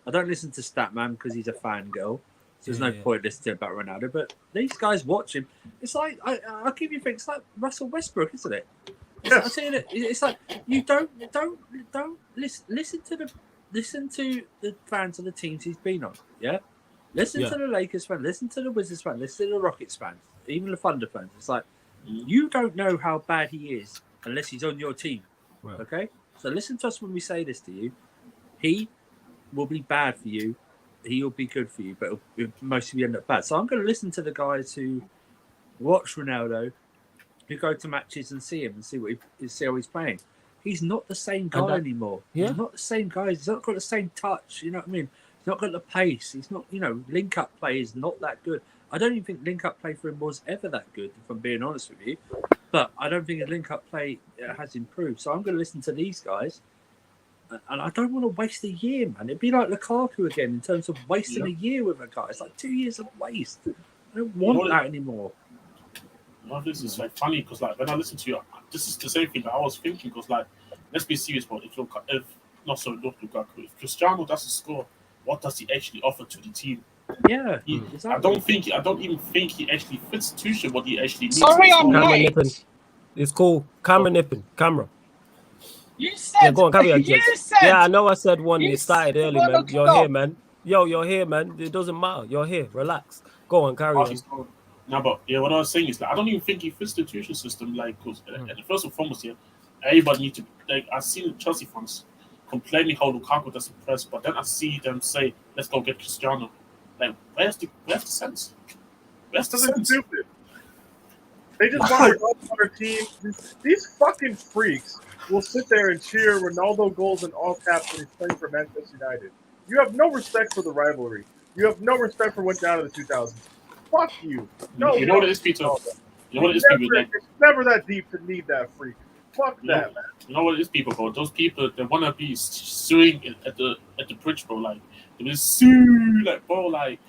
I don't listen to Statman because he's a fan girl. So there's no point listening about Ronaldo. But these guys watch him. It's like I'll give you things like Russell Westbrook, isn't it? I'm saying it's like you don't listen to the fans of the teams he's been on. Yeah, listen to the Lakers fans, listen to the Wizards fans, listen to the Rockets fans, even the Thunder fans. It's like you don't know how bad he is unless he's on your team. Right. Okay, so listen to us when we say this to you. He will be bad for you. He will be good for you, but most of you end up bad. So I'm going to listen to the guys who watch Ronaldo, who go to matches and see him and see how he's playing. He's not the same guy anymore. Yeah. He's not the same guy. He's not got the same touch. You know what I mean? He's not got the pace. He's not, link-up play is not that good. I don't even think link-up play for him was ever that good, if I'm being honest with you. But I don't think his link-up play has improved. So I'm going to listen to these guys. And I don't want to waste a year, man. It'd be like Lukaku again in terms of wasting a year with a guy. It's like 2 years of waste. I don't want that anymore. No, this is like funny because like when I listen to you, this is the same thing that I was thinking. Because like, let's be serious, but if Cristiano doesn't score, what does he actually offer to the team? Yeah, exactly. I don't even think he actually fits Tuchel what he actually needs. Sorry, I'm late. It's cool. Camera nipping. Camera. You said. Go on, carry on, you Jess. said. Yeah, I know I said one. You It started early, said man. You're here, man. You're here, man. It doesn't matter. You're here. Relax. Go on, carry on. No, but what I was saying is that I don't even think he fits the Tuchel system. Like, because first and foremost, everybody needs to. Like, I've seen Chelsea fans complaining how Lukaku doesn't press, but then I see them say, "Let's go get Cristiano." Like, where's the sense? Where's the sense? Stupid. They just want Ronaldo on their team. These fucking freaks will sit there and cheer Ronaldo goals in all caps when he's playing for Manchester United. You have no respect for the rivalry. You have no respect for what down in the 2000s. Fuck you. No, you know what it is, Peter? You know what it is, people? Like, it's never that deep to need that freak. Fuck that, man. You know what it is, people, bro? Those people, they want to be suing at the bridge, bro. Like, they will sue, like, bro, like,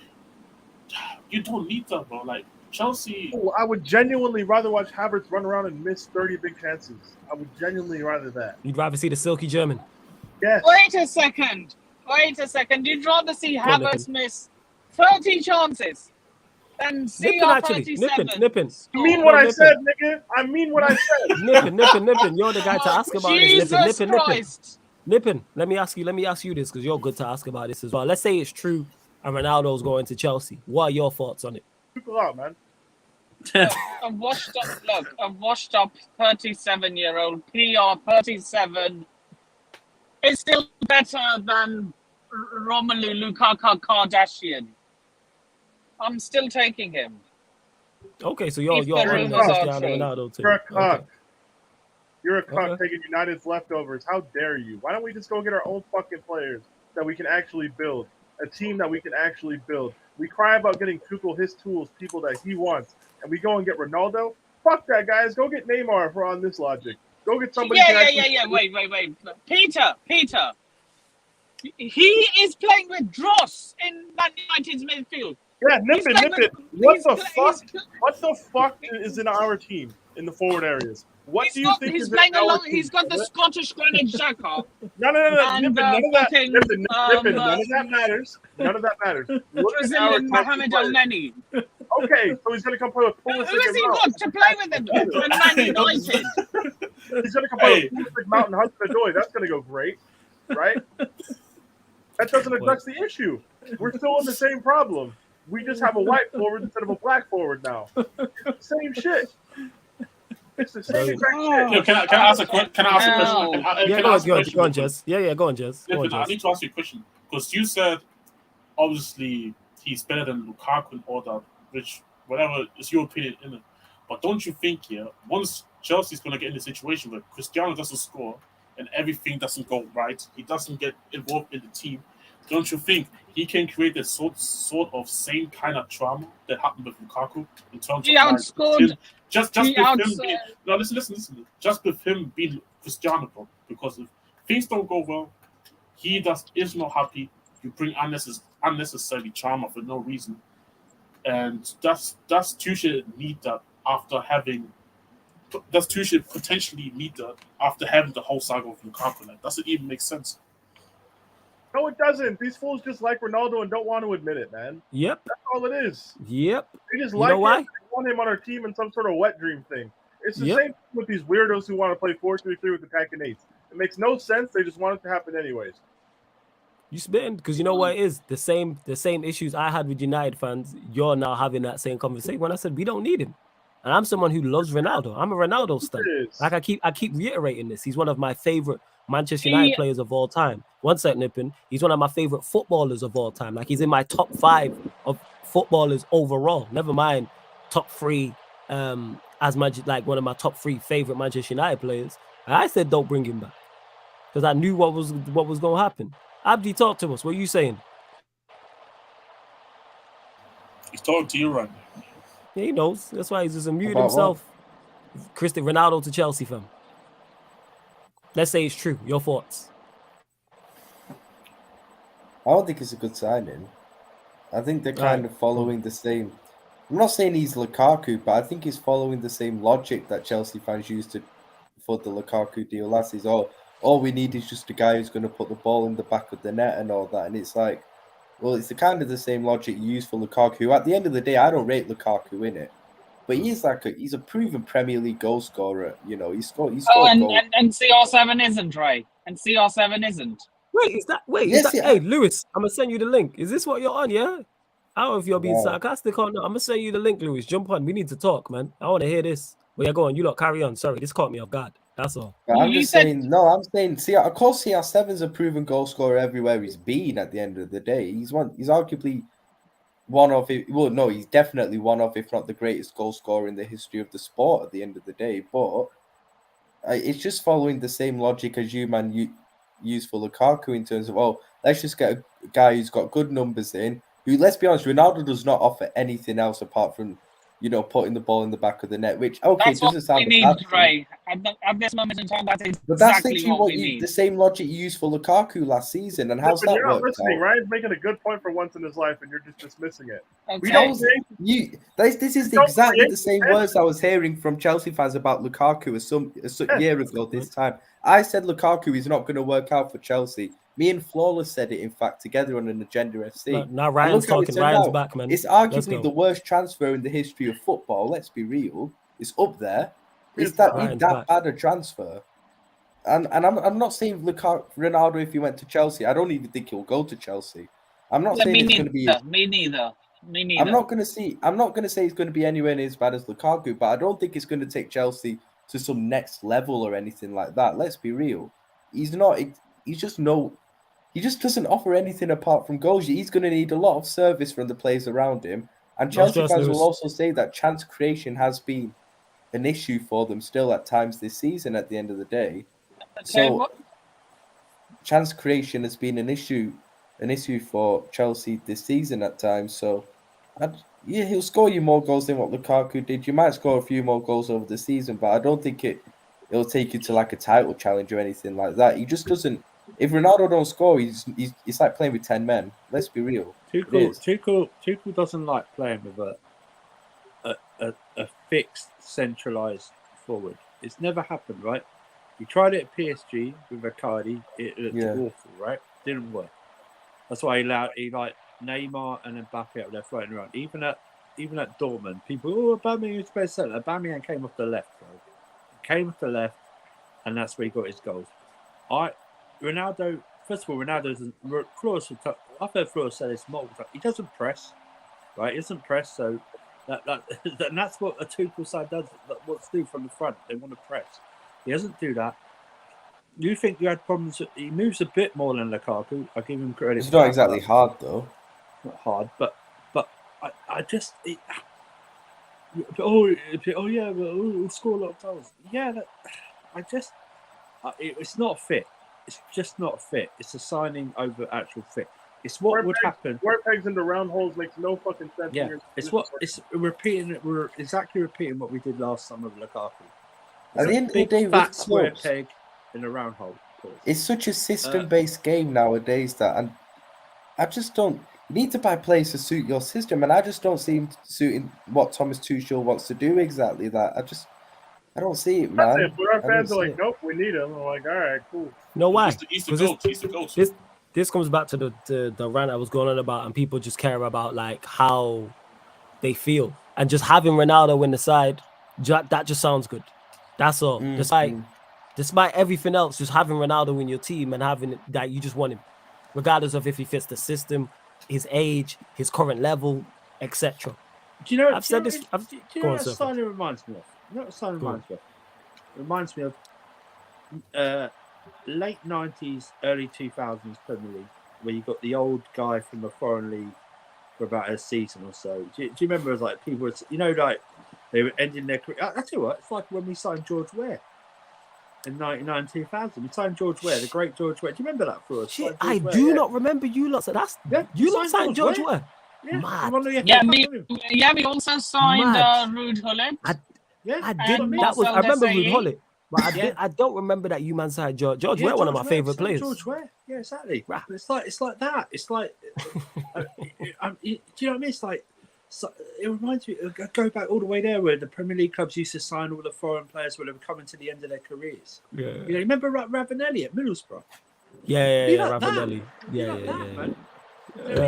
you don't need that, bro. Like, Chelsea. Oh, I would genuinely rather watch Havertz run around and miss 30 big chances. I would genuinely rather that. You'd rather see the silky German? Yes. Wait a second. You'd rather see Havertz miss 30 chances than see our 37. Nipping. I mean what I said, nigga. I mean what I said. Nipping. You're the guy to ask about this. Nipping. Let me ask you this because you're good to ask about this as well. Let's say it's true and Ronaldo's going to Chelsea. What are your thoughts on it? People out, man. I've washed up 37-year-old PR 37 is still better than Romelu Lukaku Kardashian. I'm still taking him. Okay, so you're on the Cristiano Ronaldo team. You're a cuck. You're a cuck taking United's leftovers. How dare you? Why don't we just go get our own fucking players that we can actually build? A team that we can actually build. We cry about getting Tuchel his tools, people that he wants, and we go and get Ronaldo. Fuck that, guys. Go get Neymar if we're on this logic. Go get somebody. Yeah. Wait. Peter. He is playing with Dross in Man United's midfield. Yeah, nip it. What the fuck is in our team in the forward areas? What do you think he's is playing in our along? team? He's got the Scottish Granit Xhaka. No. None of that matters. Look at our Mohamed El-Neni. Okay, so he's going to come play with Pulisic. Who has he got to play with him? Man United. He's going to come play with Pulisic, Mountain Hudson-Odoi. That's going to go great, right? That doesn't address the issue. We're still in the same problem. We just have a white forward instead of a black forward now. It's the same shit. It's the same exact shit. Yo, can I ask a question? Can I ask a question? Yeah, go on, Jez. Yeah, go on, Jez. I need to ask you a question because you said obviously he's better than Lukaku and all that, which whatever is your opinion in it. But don't you think once Chelsea's going to get in a situation where Cristiano doesn't score and everything doesn't go right, he doesn't get involved in the team, don't you think he can create the sort of same kind of trauma that happened with Lukaku in terms he of outscored. just with him being, no, listen. Just with him being Cristiano, bro, because if things don't go well, he is not happy. You bring unnecessary trauma for no reason, and that's Tuchel need that after having. Does Tuchel potentially need that after having the whole saga of Lukaku? Like, does it even make sense? No, it doesn't. These fools just like Ronaldo and don't want to admit it, man. Yep. That's all it is. Yep. They just You like know why? him. They want him on our team in some sort of wet dream thing. It's the Yep. same with these weirdos who want to play 4-3-3 with attacking eights. It makes no sense. They just want it to happen anyways. You spitting because you know what it is the same issues I had with United fans. You're now having that same conversation when I said we don't need him, and I'm someone who loves Ronaldo. I'm a Ronaldo stan. Like I keep reiterating this. He's one of my favorite Manchester United players of all time. One second, Nippin. He's one of my favorite footballers of all time. Like he's in my top 5 of footballers overall. Never mind top 3 as much like one of my top 3 favorite Manchester United players. And I said don't bring him back because I knew what was going to happen. Abdi, talk to us. What are you saying? He's talking to you right now. Yeah, he knows. That's why he's just muted himself. Cristiano Ronaldo to Chelsea, fam. Let's say it's true. Your thoughts? I don't think it's a good signing. I think they're kind of following the same. I'm not saying he's Lukaku, but I think he's following the same logic that Chelsea fans used for the Lukaku deal last season. All we need is just a guy who's going to put the ball in the back of the net and all that. And it's like, well, it's kind of the same logic you use for Lukaku. At the end of the day, I don't rate Lukaku in it, but he's a proven Premier League goal scorer. You know, he scored goals. And CR7 isn't, right? And CR7 isn't. Hey, Lewis, I'm gonna send you the link. Is this what you're on? Yeah. I don't know if you're being sarcastic or not. I'm gonna send you the link, Lewis. Jump on. We need to talk, man. I want to hear this. Well, yeah, go on. You lot carry on. Sorry, this caught me off guard. That's all. I'm saying, of course, CR7's a proven goal scorer everywhere he's been. At the end of the day, he's arguably one of it. Well, no, he's definitely one of, if not the greatest goal scorer in the history of the sport. At the end of the day, but it's just following the same logic as you use for Lukaku in terms of let's just get a guy who's got good numbers in. Who, let's be honest, Ronaldo does not offer anything else apart from, putting the ball in the back of the net, which, that's doesn't sound we need, right? At this moment in time, that's exactly but that's literally what we need. The same logic you used for Lukaku last season, and how's that You're not worked listening. out? Ryan's making a good point for once in his life, and you're just dismissing it. Okay. We don't This is exactly the same words I was hearing from Chelsea fans about Lukaku a year ago this time. I said Lukaku is not going to work out for Chelsea. Me and Flawless said it, in fact, together on an Agenda FC. Now Ryan's talking. Ryan's back, man. It's arguably the worst transfer in the history of football. Let's be real. It's up there. It's that bad a transfer. And I'm not saying Ronaldo, if he went to Chelsea, I don't even think he'll go to Chelsea. I'm not saying it's going to be. Me neither. I'm not going to say it's going to be anywhere near as bad as Lukaku, but I don't think it's going to take Chelsea to some next level or anything like that. Let's be real. He just doesn't offer anything apart from goals. He's going to need a lot of service from the players around him. And Chelsea fans will also say that chance creation has been an issue for them still at times this season at the end of the day. So chance creation has been an issue for Chelsea this season at times. So he'll score you more goals than what Lukaku did. You might score a few more goals over the season, but I don't think it'll take you to like a title challenge or anything like that. He just doesn't. If Ronaldo don't score, it's like playing with 10 men. Let's be real. Tuchel doesn't like playing with a fixed, centralised forward. It's never happened, right? He tried it at PSG with Icardi. It looked awful, right? Didn't work. That's why he liked Neymar and Mbappe up there floating around. Even at Dortmund, people, Aubameyang is better centre. Aubameyang came off the left, bro. Came off the left, and that's where he got his goals. Ronaldo first of all, Ronaldo doesn't. Flores, I've heard Flores say this multiple times. He doesn't press, right? He doesn't press, so and that's what a Tuchel side does. What's do from the front? They want to press. He doesn't do that. You think you had problems? He moves a bit more than Lukaku. I give him credit. It's not exactly hard though. Not hard, but I just. We'll score a lot of goals. Yeah, it's not fit. It's just not fit. It's a signing over actual fit. It's what would happen. Square pegs into round holes makes no fucking sense. Yeah, it's repeating. We're exactly repeating what we did last summer with Lukaku. At the end of the day, fat with square clubs, peg in a round hole. it's such a system-based game nowadays that, and I just don't. You need to buy players to suit your system, and I just don't see him suiting what Thomas Tuchel wants to do exactly that. I don't see it, man. But our fans are like, nope, we need him. I'm like, all right, cool. You know why? He's the GOAT. This comes back to the rant I was going on about, and people just care about like how they feel, and just having Ronaldo in the side, that just sounds good. That's all. Despite everything else, just having Ronaldo in your team and having that, you just want him, regardless of if he fits the system, his age, his current level, etc. Do you know? I've said this. Do you know what signing reminds me of? You know what signing reminds me of? It reminds me of late 90s, early 2000s Premier League, where you got the old guy from the foreign league for about a season or so. Do you remember? It was like people, like they were ending their career. I tell you what, it's like when we signed George Weah in 99, 2000. We signed George Weah, the great George Weah. Do you remember that for us? Shit, I do not remember you lot. So that's you lot signed George Weah. Yeah, we also signed Ruud Gullit. I did. I remember Ruud Gullit, but I don't remember that you man signed George Weah, one of my favorite players. George Weah, yeah, exactly. Right. It's like that. It's like, do you know what I mean? It's like. So it reminds me. Go back all the way there, where the Premier League clubs used to sign all the foreign players when they were coming to the end of their careers. Yeah, remember Ravanelli at Middlesbrough? Yeah, Ravanelli. Yeah.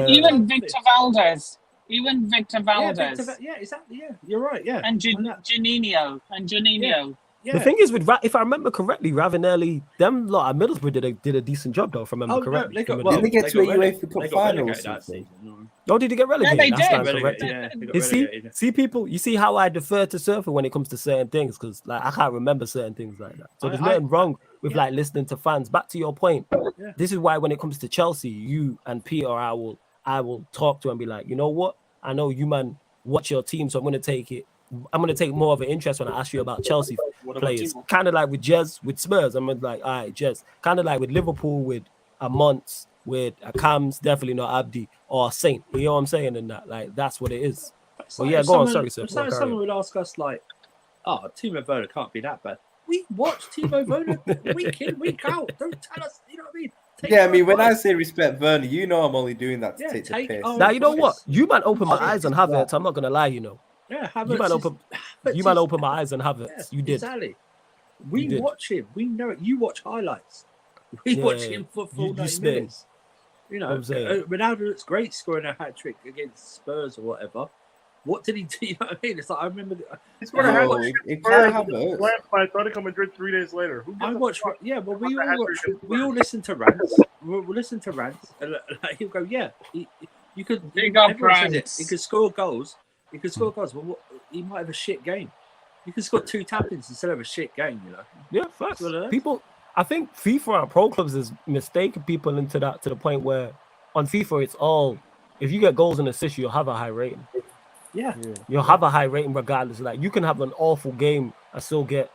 Even Victor Valdez. Yeah, exactly. Yeah, you're right. Yeah, and Juninho. Yeah. The thing is, if I remember correctly, Ravanelli, them lot at Middlesbrough did a decent job though. If I remember correctly, did they get to a UEFA Cup final or something? Oh, did they get relegated? Yeah, they did. See, people, you see how I defer to Surfer when it comes to certain things, because like I can't remember certain things like that. So there's nothing wrong with like listening to fans. Back to your point, this is why when it comes to Chelsea, you and Peter, I will talk to and be like, you know what? I know you man watch your team, so I'm going to take more of an interest when I ask you about Chelsea players. Kind of like with Jez, with Spurs. I'm like, all right, Jez. Kind of like with Liverpool, with a Monts, with a Cams, definitely not Abdi or Saint. You know what I'm saying? And that, like, that's what it is. Well, yeah, go on. Sorry, sir. Someone would ask us like, "Oh, Timo Werner can't be that bad." We watch Timo Werner week in, week out. Don't tell us. You know what I mean? I mean, when I say respect Werner, you know I'm only doing that to take the piss. Now, you know what? You might open my eyes on Havertz. I'm not going to lie, you know. Yeah, you might open my eyes on Havertz. Yeah, you did. Exactly. We watch him. We know it. You watch highlights. We watch him for full 90 minutes. You know, Ronaldo looks great scoring a hat trick against Spurs or whatever. What did he do? You know what I mean? It's like I remember. He scored a hat trick. I thought it come Madrid 3 days later. I watched. Yeah, well, we all listen to rants. We'll listen to rants, and he'll go, "Yeah, you could." Big up rants. He could score goals. He could score goals, but he might have a shit game. You could score 2 tap-ins instead of a shit game, you know. Yeah, facts. People, I think FIFA and pro clubs is mistaking people into that to the point where on FIFA it's all if you get goals and assists, you'll have a high rating. Yeah. You'll have a high rating regardless. Like you can have an awful game and still get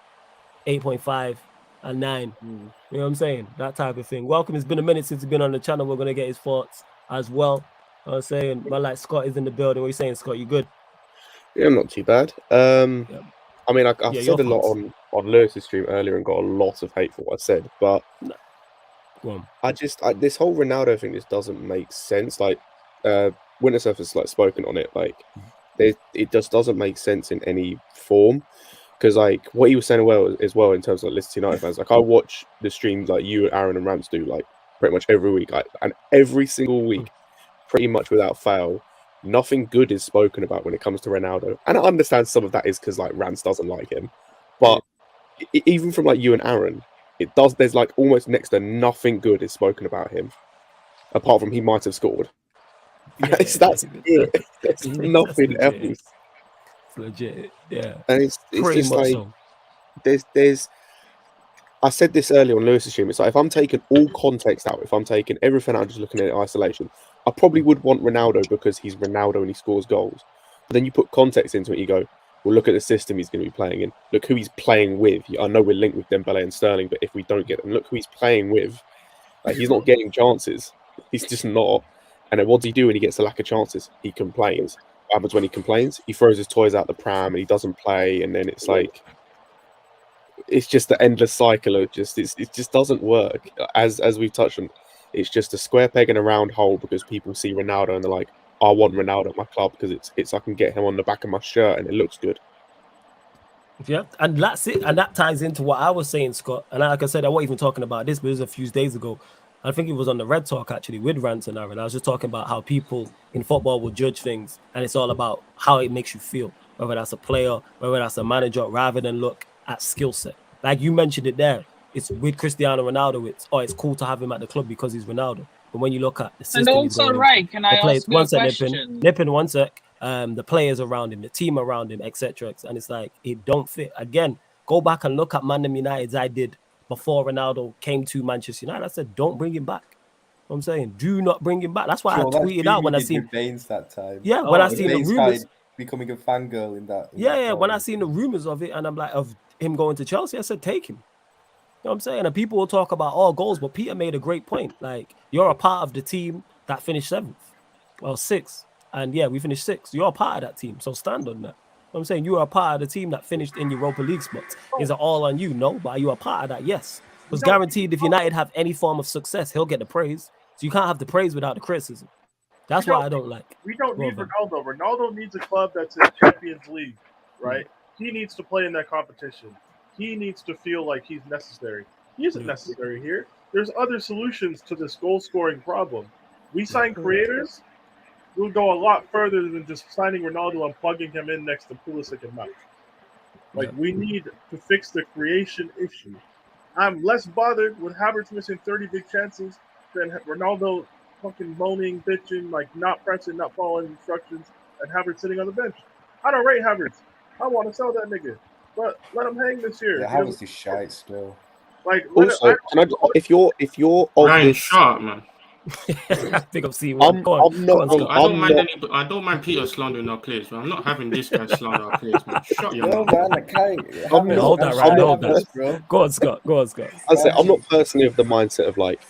8.5 and 9. You know what I'm saying? That type of thing. Welcome. It's been a minute since he's been on the channel. We're gonna get his thoughts as well. I was saying, but like Scott is in the building. What are you saying, Scott? You good? Yeah, I'm not too bad. I mean, I said a lot on Lewis's stream earlier and got a lot of hate for what I said, but this whole Ronaldo thing just doesn't make sense. Like, Wintersurf has like spoken on it. Like, it just doesn't make sense in any form. Because like what he was saying as well in terms of like, listening to United fans. Like, I watch the streams like you, Aaron, and Rams do like pretty much every week, and every single week, pretty much without fail. Nothing good is spoken about when it comes to Ronaldo. And I understand some of that is because like Rance doesn't like him. But even from like you and Aaron, it does. There's like almost next to nothing good is spoken about him, apart from he might have scored. Yeah, that's it. There's nothing legit. else. It's legit, yeah. And it's Pretty just much like so. there's. I said this earlier on Lewis's stream. It's like if I'm taking all context out, if I'm taking everything out, just looking at it in isolation, I probably would want Ronaldo because he's Ronaldo and he scores goals. But then you put context into it, you go, well, look at the system he's going to be playing in. Look who he's playing with. I know we're linked with Dembele and Sterling, but if we don't get them, look who he's playing with. Like, he's not getting chances. He's just not. And then what does he do when he gets a lack of chances? He complains. What happens when he complains? He throws his toys out the pram and he doesn't play. And then it's like, it's just the endless cycle of just, it just doesn't work. As we've touched on, it's just a square peg in a round hole because people see Ronaldo and they're like, I want Ronaldo at my club because it's I can get him on the back of my shirt and it looks good. Yeah, and that's it. And that ties into what I was saying, Scott. And like I said, I wasn't even talking about this, but it was a few days ago. I think it was on the Red Talk actually with Rant and Aaron. I was just talking about how people in football will judge things, and it's all about how it makes you feel, whether that's a player, whether that's a manager, rather than look at skill set. Like you mentioned it there, it's with Cristiano Ronaldo. It's cool to have him at the club because he's Ronaldo. But when you look at the system, and also, right? Can I ask you a question? Nipping, one sec. The players around him, the team around him, etc. And it's like it don't fit. Again, go back and look at Man United's I did before Ronaldo came to Manchester United. I said, don't bring him back. You know what I'm saying, do not bring him back. That's why I tweeted out when I seen Baines that time. Yeah, when I seen the rumors becoming a fangirl in that. When I seen the rumors of it, and I'm like, of him going to Chelsea, I said, take him. You know what I'm saying? And people will talk about all goals, but Peter made a great point. Like, you're a part of the team that finished 7th, well, 6th. And yeah, we finished 6th. You're a part of that team, so stand on that. You know what I'm saying? You are a part of the team that finished in Europa League spots. Is it all on you? No, but are you a part of that? Yes. It was guaranteed if United have any form of success, he'll get the praise. So you can't have the praise without the criticism. That's why I don't like. We don't need Ronaldo. Ronaldo needs a club that's in Champions League, right? He needs to play in that competition. He needs to feel like he's necessary. He isn't necessary here. There's other solutions to this goal-scoring problem. We sign creators. We'll go a lot further than just signing Ronaldo and plugging him in next to Pulisic and Mount. We need to fix the creation issue. I'm less bothered with Havertz missing 30 big chances than Ronaldo fucking moaning, bitching, like not pressing, not following instructions, and Havertz sitting on the bench. I don't rate Havertz. I want to sell that nigga. But let him hang this year. Yeah, Havertz is shite still. Like, also, if you're Ryan Sharp, man. I think I've seen one. I don't mind Peter slandering our players, but I'm not having this guy slander our players, man. Shut your mouth. Hold that, right? Hold that. Go on, Scott. I say I'm not personally of the mindset of like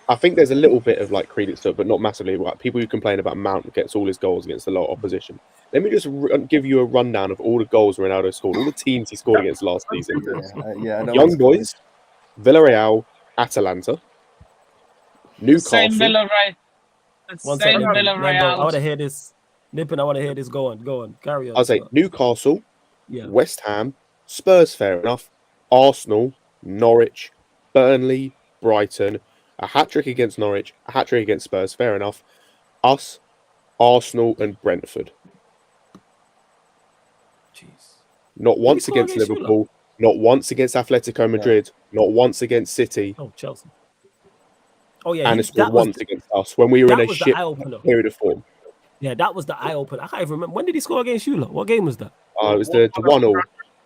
I think there's a little bit of like credence to it, but not massively. Like, people who complain about Mount gets all his goals against a lot of opposition. Let me just give you a rundown of all the goals Ronaldo scored, all the teams he scored against last season. Young Boys, Villarreal, Atalanta, Newcastle. Same Villarreal. I want to hear this. Nippin, I want to hear this. Go on. Carry on. I'll say Newcastle, West Ham, Spurs, fair enough, Arsenal, Norwich, Burnley, Brighton, a hat-trick against Norwich, a hat-trick against Spurs, fair enough, us, Arsenal and Brentford. Jeez. Not once against Liverpool, not once against Atletico Madrid, not once against City. Oh, Chelsea. Oh, yeah. And it's once against us when we were in a shit period of form. Yeah, that was the eye-opener. I can't even remember. When did he score against Shula? What game was that? It was the 1-1.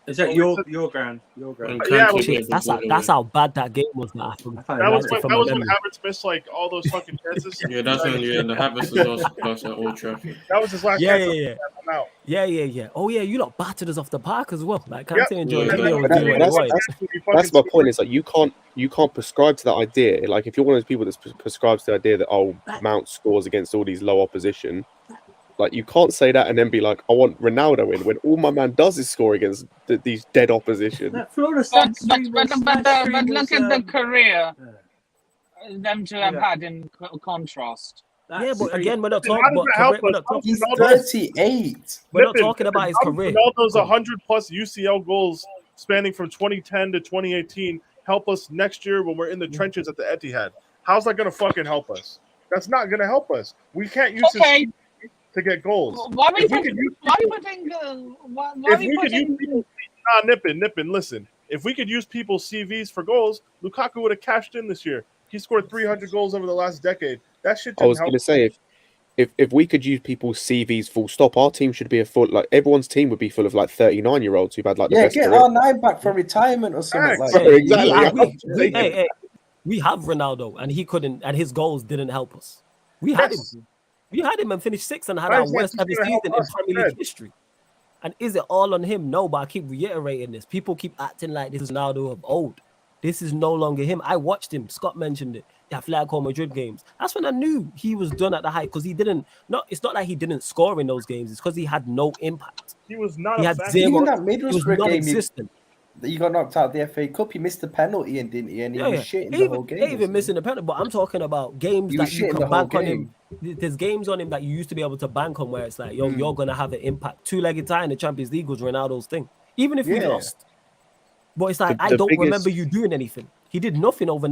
Is that your ground? Yeah, that's how bad that game was. That was when Havertz missed like all those fucking chances. Yeah, that's when the Havertz was also close at Old Trafford. That was his last. Yeah. Oh yeah, you lot battered us off the park as well. Like Kante and Jorginho. That's my point. Is like you can't prescribe to that idea. Like if you're one of those people that prescribes to the idea that Mount scores against all these low opposition. Like, you can't say that and then be like, I want Ronaldo in, when all my man does is score against these dead opposition. But look at the career them two have had in contrast. Yeah, but again, we're not talking about... He's 38. We're not talking about his career. Ronaldo's 100-plus UCL goals spanning from 2010 to 2018 help us next year when we're in the trenches at the Etihad. How's that going to fucking help us? That's not going to help us. We can't use his... to get goals. Why are we putting? Nippin, listen. if we could use people's CVs for goals, Lukaku would have cashed in this year. He scored 300 goals over the last decade. That shit didn't I was help. going to say, if we could use people's CVs full stop, our team should be everyone's team would be full of like 39-year-olds who've had like the best get career. R9 back from retirement or something like that. Exactly. We have Ronaldo, and he couldn't, and his goals didn't help us. We had him. We had him and finished 6th and had our worst ever season in Premier League history. And is it all on him? No, but I keep reiterating this. People keep acting like this is Ronaldo of old. This is no longer him. I watched him. Scott mentioned it. The Atletico Madrid games. That's when I knew he was done at the height because he didn't. It's not like he didn't score in those games. It's because he had no impact. He was not. He had zero. Even that Middlesbrough game, non-existent. You got knocked out of the FA Cup. He missed the penalty and didn't he? And he was shitting the whole game. Even missing the penalty. But I'm talking about games that you can bank on him. There's games on him that you used to be able to bank on where it's like, yo, you're gonna have an impact. Two-legged tie in the Champions League was Ronaldo's thing. Even if we lost. But it's like I don't remember you doing anything. He did nothing over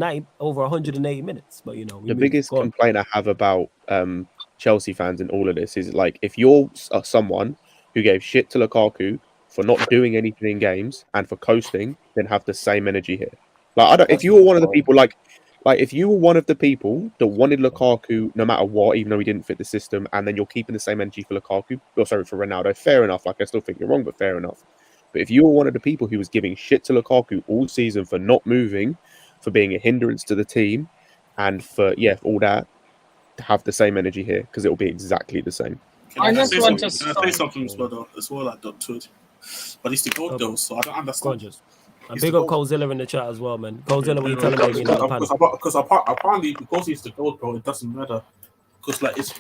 180 minutes. But you know, the biggest complaint I have about Chelsea fans in all of this is like if you're someone who gave shit to Lukaku for not doing anything in games and for coasting, then have the same energy here. Like I don't. If you were one of the people like if you were one of the people that wanted Lukaku no matter what, even though he didn't fit the system, and then you're keeping the same energy for Lukaku, for Ronaldo, fair enough. Like I still think you're wrong, but fair enough. But if you were one of the people who was giving shit to Lukaku all season for not moving, for being a hindrance to the team, and for all that, to have the same energy here because it will be exactly the same. Can I say something as well, like that to it? But it's the goat though, so I don't understand. And big up Colzilla in the chat as well, man. Colzilla, what you telling me? Because apparently, because he's the goat, bro, it doesn't matter. Because like it's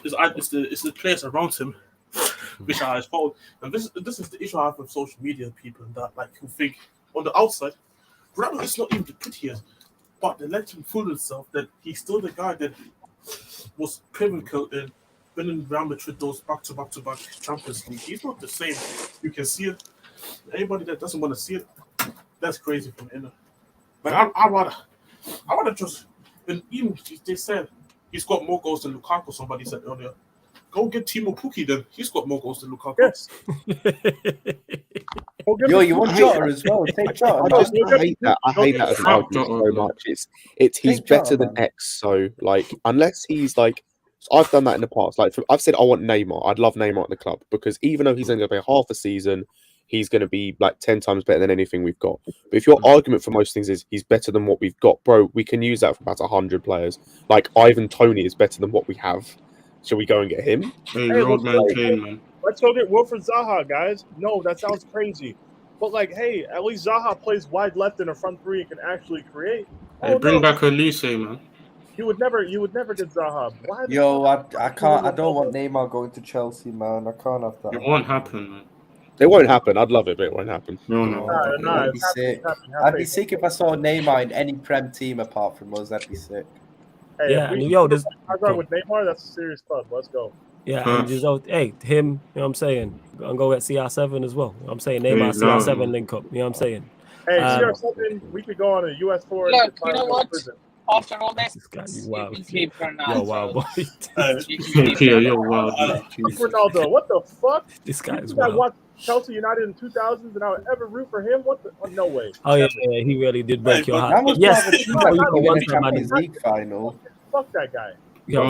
the players around him which are his fault. And this is the issue I have with social media people that like who think on the outside, Ronaldo is not even the prettiest, but they let him fool himself that he's still the guy that was pivotal in winning Real Madrid those back-to-back Champions League. He's not the same. You can see it. Anybody that doesn't want to see it, that's crazy from inner. Like I rather just. And even they said he's got more goals than Lukaku. Somebody said earlier. Go get Timo Pukki then. He's got more goals than Lukaku. Yes. Yo, you want Jota as well? Take Jota. I hate that. I hate that as an argument so much. He's better than X. So like, unless he's like, I've done that in the past. Like I've said, I want Neymar. I'd love Neymar at the club because even though he's only going to play half a season, he's going to be like 10 times better than anything we've got. But if your argument for most things is he's better than what we've got, bro, we can use that for about 100 players. Like Ivan Toney is better than what we have. Shall we go and get him? Hey, man. Let's go get Wilfred Zaha, guys. No, that sounds crazy. But like, hey, at least Zaha plays wide left in a front three and can actually create. Hey, bring back Elise, man. You would never get Zaha. Why Yo, I can't. I don't want Neymar going to Chelsea, man. I can't have that. It won't happen, man. It won't happen. I'd love it, but it won't happen. No. I'd be sick. I'd be sick if I saw Neymar in any Prem team apart from us. I'd be sick. Hey, there's with Neymar. That's a serious club. Let's go. Yeah, and just hey, him. You know what I'm saying? I'm go at CR7 as well. I'm saying Neymar CR7 link up. You know what I'm saying? Hey, CR7, we could go on a US4. Look, you know what? After all this wow. you can keep Ronaldo. Yo, wow, boy. You're wild. Ronaldo, what the fuck? This guy is I wild. watched Chelsea United in 2000s and I would ever root for him? What the? Oh, no way. Oh, yeah, he really did break your heart. That Yes. was the Champions League final. Fuck that guy. Yo,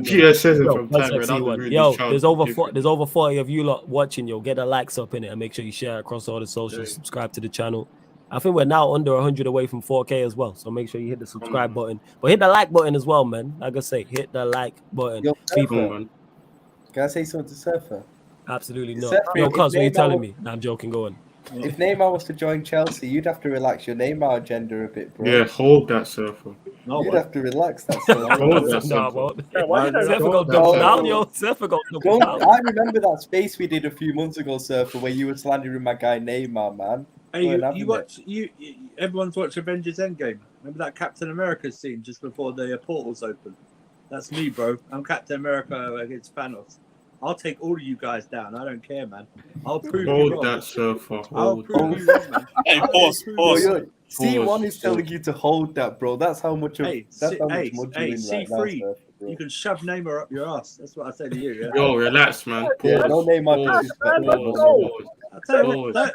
Peter says it from time. Yo, there's over 40 of you lot watching. Yo, get the likes up in it and make sure you share across all the socials. Subscribe to the channel. I think we're now under 100 away from 4K as well. So make sure you hit the subscribe button. But hit the like button as well, man. Like I say, hit the like button. Yo, people, man. Can I say something to Surfer? Absolutely not. Yo, cuz, what are you telling me? Nah, I'm joking. Go on. If Neymar was to join Chelsea, you'd have to relax your Neymar agenda a bit, bro. Yeah, hold that, Surfer. You'd have to relax that. Surfer. I remember that space we did a few months ago, Surfer, where you were slandering my guy Neymar, man. Hey, everyone's watched Avengers Endgame. Remember that Captain America scene just before the portals open? That's me, bro. I'm Captain America against Thanos. I'll take all of you guys down. I don't care, man. I'll prove you wrong. That, Surfer. I'll prove you wrong, man. Hey, pause. C1 is telling you to hold that, bro. That's how much of that's how much more you C3, right now, Surfer, you can shove Neymar up your ass. That's what I say to you. Yeah? Yo, relax, man. Yeah, no Neymar disrespect. I'll tell you Forward. what,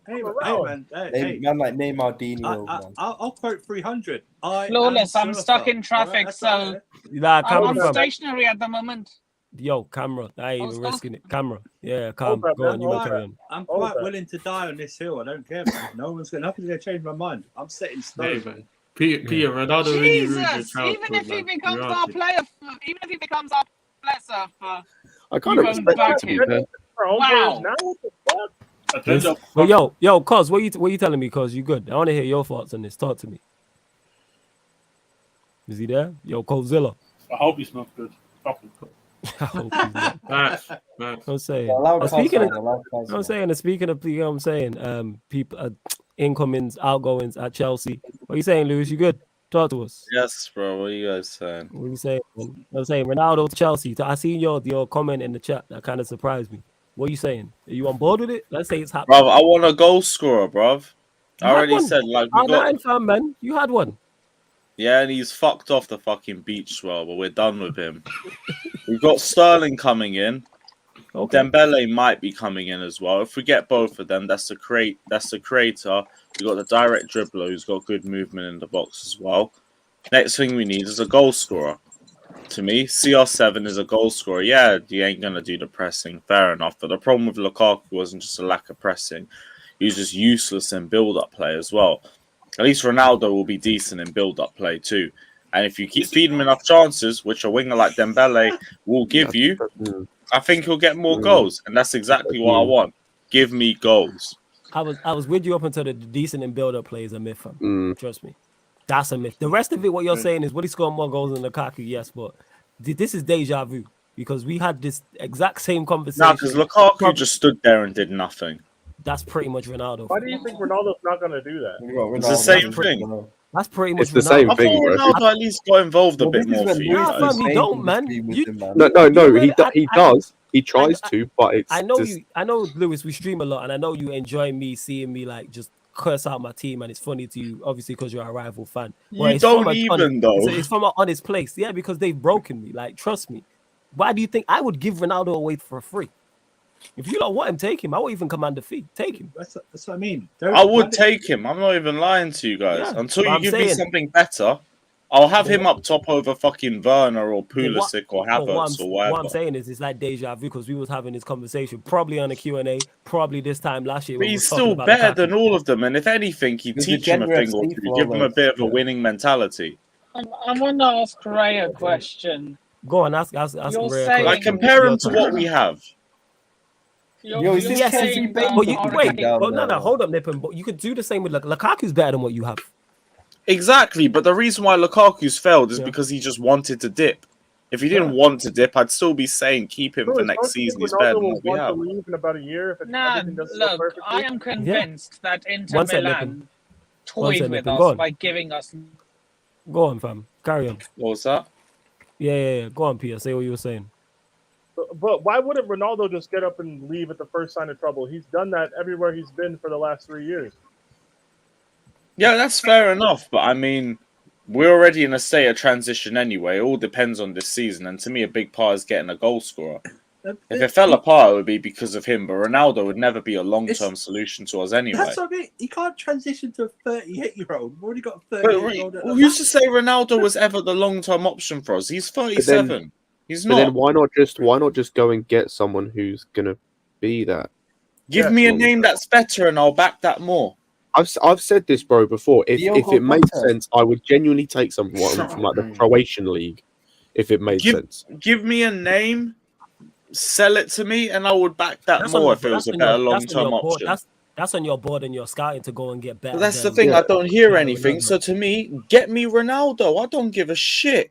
hey, man, Man like Neymar, man. I'll quote 300. Flawless, I'm stuck in traffic, so Nah, I'm camera, fam. stationary at the moment. Yo, camera. I ain't even risking it. Camera. Yeah, Hold calm. up, Go on, man. you man carry on. I'm Hold quite that. willing to die on this hill. I don't care, man. Nothing's gonna change my mind. I'm set in Hey, stone. man. Peter Ronaldo really ruined your Jesus, even childhood, if he man. becomes You're our out it. player, even if he becomes our player, sir, I kind of won't respect back it, to be him. fair. Our own Wow. players now? What the fuck? Agenda. Well, yo, Cos, what you telling me? Cos, you good? I want to hear your thoughts on this. Talk to me. Is he there? Yo, Colzilla. I hope he's not good. Fuck him. I hope he's not. Facts. I'm saying. Allow Speaking of, Cosmo, I'm saying, speaking of, you know what I'm saying, people, incomings, outgoings at Chelsea. What are you saying, Lewis? You good? Talk to us. Yes, bro. What are you guys saying? What are you saying? Man? I'm saying Ronaldo to Chelsea. I seen your comment in the chat. That kind of surprised me. What are you saying? Are you on board with it? Let's say it's happening. Bruv, I want a goal scorer, bruv. You I had already one. said, like, we got... R9 fan, man. You had one. Yeah, and he's fucked off the fucking beach swell, but we're done with him. We've got Sterling coming in. Okay. Dembele might be coming in as well. If we get both of them, that's the creator. We got the direct dribbler who's got good movement in the box as well. Next thing we need is a goal scorer. To me, CR7 is a goal scorer. Yeah, he ain't gonna do the pressing, fair enough. But the problem with Lukaku wasn't just a lack of pressing; he was just useless in build-up play as well. At least Ronaldo will be decent in build-up play too. And if you keep feeding him enough chances, which a winger like Dembele will give you, I think he'll get more goals. And that's exactly what I want. Give me goals. I was with you up until the decent and build-up play is a myth, fam. Trust me. That's a myth. The rest of it, what you're saying is, would he score more goals than Lukaku? Yes, but this is deja vu because we had this exact same conversation. No, because Lukaku just stood there and did nothing. That's pretty much Ronaldo. Why do you think Ronaldo's not going to do that? It's the same thing. That's pretty much It's the Ronaldo. same I thing, thought bro. Ronaldo at least got involved a Well, bit this is more when for you Luis Nah, guys. fam, he don't, man. No, he he tries to, but it's I know just... I know, Lewis, we stream a lot, and I know you enjoy me seeing me like just curse out my team, and it's funny to you, obviously, because you're a rival fan. But You it's from don't a- even, though. It's from an honest place, yeah, because they've broken me. Like, trust me. Why do you think I would give Ronaldo away for free? If you don't want him, take him. I won't even command the fee. Take him. That's what I mean. I would take him. I'm not even lying to you guys. Yeah, Until but you I'm give me saying- something better, I'll have him up top over fucking Werner or Pulisic or But Havertz or whatever. what I'm saying is, it's like deja vu because we was having this conversation probably on a Q&A, probably this time last year. But when we he's was talking still about better Lukaku. than all of them. And if anything, you He's a teach him a generous thing or two. people, Give him a bit of a yeah. winning mentality. I want to ask Ray a question. Go on, ask You're Ray a saying- question. Like, compare him Your to turn. what we have. Yo, is this Yes, saying but you down wait. there? But no, hold up, Nippon. But you could do the same with Lukaku's better than what you have. Exactly. But the reason why Lukaku's failed is Yeah. because he just wanted to dip. If he didn't want to dip, I'd still be saying keep him for Don't next you think season. He's better Ronaldo than will what we want have. to leave in about a year if Nah, everything doesn't go look, perfectly? I am convinced that Inter One sec, Milan Nippon. toyed with Nippon. us Go on. by giving us. Go on, fam. Carry on. What was that? Yeah. Go on, Peter. Say what you were saying. But why wouldn't Ronaldo just get up and leave at the first sign of trouble? He's done that everywhere he's been for the last 3 years. Yeah, that's fair enough. But I mean, we're already in a state of transition anyway. It all depends on this season. And to me, a big part is getting a goal scorer. If it fell apart, it would be because of him. But Ronaldo would never be a long-term solution to us anyway. That's what I mean. He can't transition to a 38-year-old. We've already got a But 38-year-old. who's to say Ronaldo was ever the long-term option for us? He's 37. He's But not. then why not just go and get someone who's gonna be that? Give me a name that's better, and I'll back that more. I've said this, bro, before. If Diogo it made Jota. sense, I would genuinely take someone from like the Croatian league. If it made sense. Give me a name, sell it to me, and I would back that more if it was a better long-term option. That's on your board and you're scouting to go and get better. But that's the than- thing. I don't hear Yeah, anything. Ronaldo. So to me, get me Ronaldo. I don't give a shit.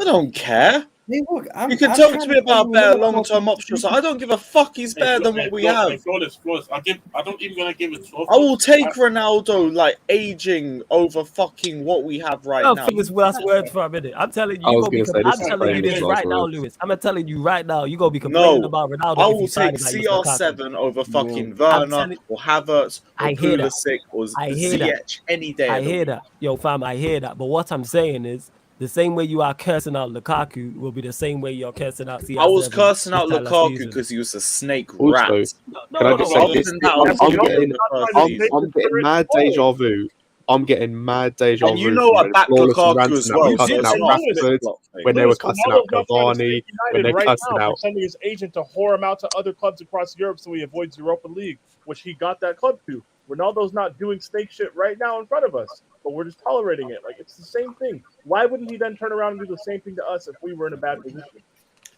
I don't care. Hey, look, You can talk to me about better long-term options. I don't give a fuck. He's better than what we have. Flawless. I don't even gonna give it 12. I will take Ronaldo like aging over fucking what we have right I now. think it's last word for a minute. I'm telling you, I you was gonna be, gonna say, I'm this is telling you famous this last right now, words. Lewis. I'm telling you right now, you're gonna be complaining about Ronaldo. I if will you sign take him like Lukaku. CR7 over fucking I'm Werner telling- or Havertz or I hear that. Pulisic or I hear that. Ziyech any day. I of the hear week. that, yo, fam. I hear that. But what I'm saying is the same way you are cursing out Lukaku will be the same way you're cursing out CR7. I was cursing out this time last Lukaku season. because he was a snake Also, rat. Can I just say Other this? than that, I was I'm giving him getting the first I'm season. getting mad deja vu. I'm getting mad deja And vu. you know I from back Flawless and Lukaku as ranting well. that So were it's cussing not out Rashford, when they were cussing out Ronaldo's not trying to stay Cavani, when United they're right cussing now, out. for sending his agent to whore him out to other clubs across Europe so he avoids Europa League, which he got that club to. Ronaldo's not doing snake shit right now in front of us, but we're just tolerating it. Like, it's the same thing. Why wouldn't he then turn around and do the same thing to us if we were in a bad position?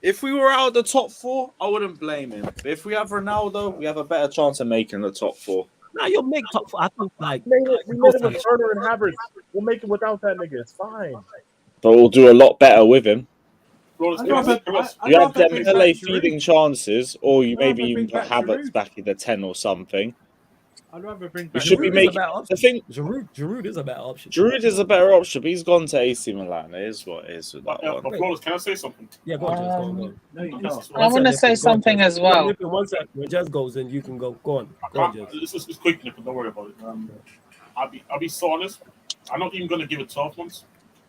If we were out of the top 4, I wouldn't blame him. But if we have Ronaldo, we have a better chance of making the top 4. Now you'll make top 4. I think like We made it with Turner and Havertz. We'll make it without that nigga. It's fine. But we'll do a lot better with him. Flawless, I'd rather- You have rather bring back Dembele Giroud. feeding chances, or you I'd maybe rather even bring put back Havertz Giroud. back in the 10 or something. I'd rather bring We back should be Giroud is a making better the option. thing. Giroud is a better option. Giroud is a better option, but he's gone to AC Milan. It is what it is with that But one. Flawless, can I say something? Yeah, go on, Jez, go on, go on. No, you This can't. is I what- want to say something as well. Nip in 1 second. When Jez goes in, you can go. Go on, Jez. This is quick, Nick, don't worry about it. I'll be so honest. I'm not even going to give it 12 months.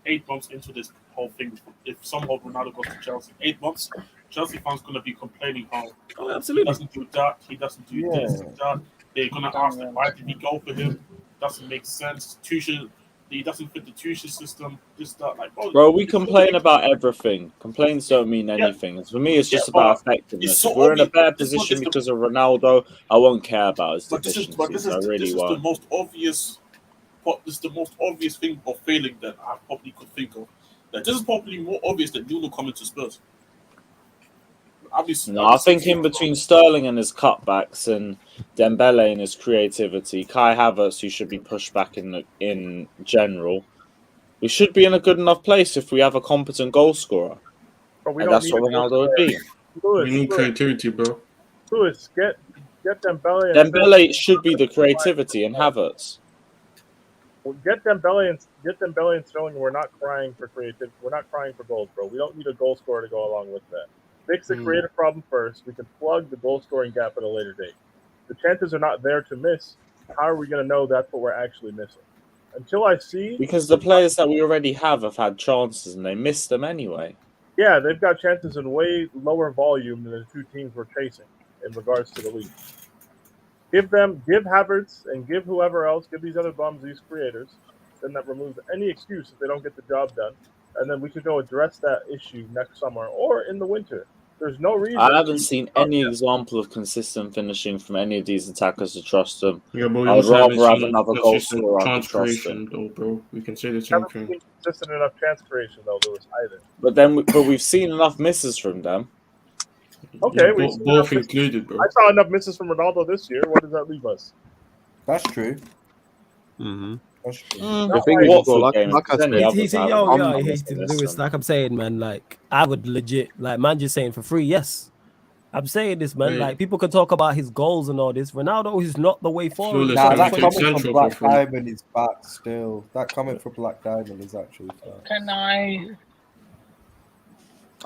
8 months into this whole thing, if somehow Ronaldo goes to Chelsea, 8 months, Chelsea fans going to be complaining how Oh, he absolutely. doesn't do that, he doesn't do this, that. They're going to ask him, why did he go for him? Doesn't make sense. Tuchel, he doesn't fit the Tuchel system. This, that, like, Bro, we complain about everything. Complaints don't mean anything. For me, it's just about effectiveness. so If we're in a obvious. bad This is what position is the- because of Ronaldo, I won't care about his But this is deficiencies. I really this is the won't. most obvious. This is the most obvious thing of failing that I probably could think of. That this is probably more obvious than Nuno coming to Spurs. No, I think in between Sterling and his cutbacks and Dembele and his creativity, Kai Havertz, who should be pushed back in general, we should be in a good enough place if we have a competent goal scorer. But we And don't that's need what a goal Ronaldo would be. Lewis, We need creativity, bro. Lewis, get Dembele. And Dembele should be the creativity and Havertz. Get Dembele and Sterling. We're not crying for creativity. We're not crying for goals, bro. We don't need a goal scorer to go along with that. Fix the creative problem first. We can plug the goal scoring gap at a later date. The chances are not there to miss. How are we going to know that's what we're actually missing? Until I see... Because the players that we already have had chances and they missed them anyway. Yeah, they've got chances in way lower volume than the two teams we're chasing in regards to the league. Give Havertz and give whoever else, give these other bums, these creators, then that removes any excuse if they don't get the job done. And then we could go address that issue next summer or in the winter. There's no reason. I haven't seen any example of consistent finishing from any of these attackers to trust them. Yeah, but we I would also haven't rather have seen another goal consistent scorer I chance could trust creation, them. though, bro. We can say the We same haven't thing. seen consistent enough chance creation, though, Lewis, either. But we've seen enough misses from them. Okay, Yeah, both included, bro. I saw enough misses from Ronaldo this year. Where does that leave us? That's true. Mm-hmm. That's true. The thing is, Watford well, game, like I said, Lewis, like I'm saying, man, like I would legit, like man, just saying for free, yes. I'm saying this, man. Wait. Like people can talk about his goals and all this. Ronaldo is not the way forward. Flawless. Nah, Can that we take comment Central from Black for free? Diamond is back still. That comment from Black Diamond is actually fair. Can I?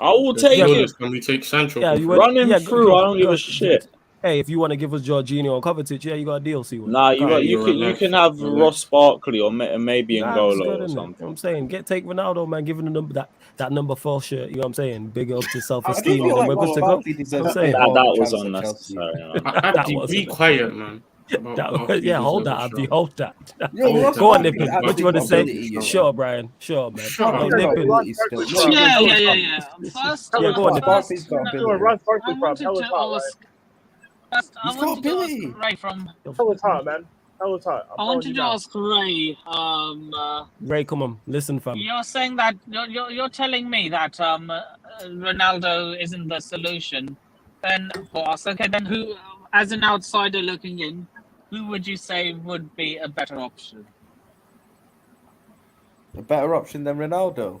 I will take Flawless, it. can we take Central Yeah, for you free? went- Run him yeah, through. I don't give a shit. Hey, if you want to give us Jorginho or Kovacic, yeah, you got a deal. See what? Nah, you relax, can have relax. Ross Barkley or maybe Nah, N'Golo it's good, or innit? You know something. what I'm saying, take Ronaldo, man. Give him the number that number 4 shirt. You know what I'm saying? Big up to I do self-esteem, feel and then like we're good Ross to go. Barkley You know deserves what I'm a saying? bit That more of a was chance at Chelsea. unnecessary. Man. Abdi, was be a- quiet, man. About Yeah, Abdi hold that, deserves a Abdi. shot. Hold that. Yo, Ross Go on, Barkley Nippin. actually What do you want to got say? ability, you know. Sure, Brian. Sure, man. Barkley's No, got Nippin. ability still. Yeah. First, Yeah, go on, first, Barkley's got I ability. Ross Barkley wanted problem. Hell to is hot, right? ask. First, I He's got wanted to ask ability. Ray from. Hell is hot, man. Hell is hot. I wanted to ask Ray. Ray, come on, listen, fam. You're saying that you're telling me that Ronaldo isn't the solution. Then for us, okay. Then who, as an outsider looking in, who would you say would be a better option? A better option than Ronaldo.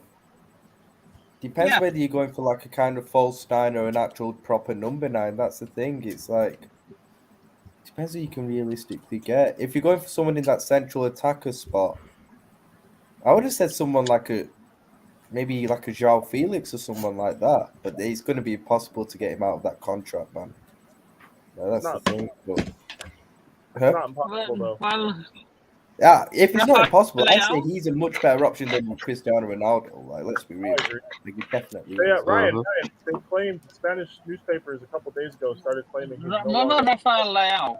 Depends Yeah. whether you're going for like a kind of false 9 or an actual proper number 9. That's the thing. It's like depends who you can realistically get. If you're going for someone in that central attacker spot, I would have said someone like maybe like a João Felix or someone like that. But it's going to be impossible to get him out of that contract, man. No, that's the thing. But, It's not impossible, though. Well, Yeah, if it's not Rafael impossible, I say Leao? he's a much better option than Cristiano Ronaldo. Like, let's be real. I agree. Like, he definitely Yeah, is. Ryan, they claimed Spanish newspapers a couple days ago started claiming he's no No, longer. Rafael Leao.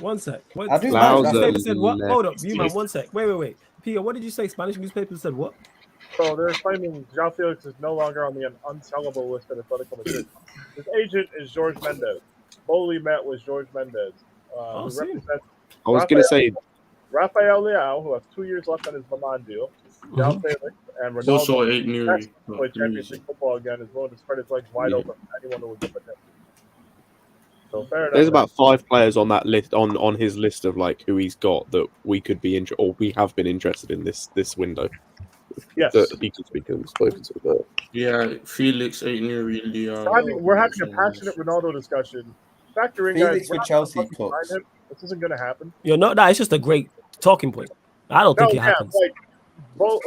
One sec. What? I do Spanish like newspaper that. said what? Hold up, you man. One sec. Wait. Peter, what did you say? Spanish newspaper said what? So they're claiming João Felix is no longer on the unsellable list at Atletico Madrid. His agent is Jorge Mendes. Boli met with Jorge Mendes, who represents. I was going to say Rafael Leao, who has 2 years left on his Milan deal. João Felix and Ronaldo. Also 8 new. Play Champions League football again, is willing to spread his legs wide open for anyone who would give a him. So fair enough. there's about 5 players on that list on his list of like who he's got that we could be or we have been interested in this window. Yes. That he could be spoken to. But Yeah, Felix 8 new really. We're having a passionate Ronaldo discussion. Factor in, Felix guys. for Chelsea cooks. This isn't going to happen. It's just a great talking point. I don't think it happens. But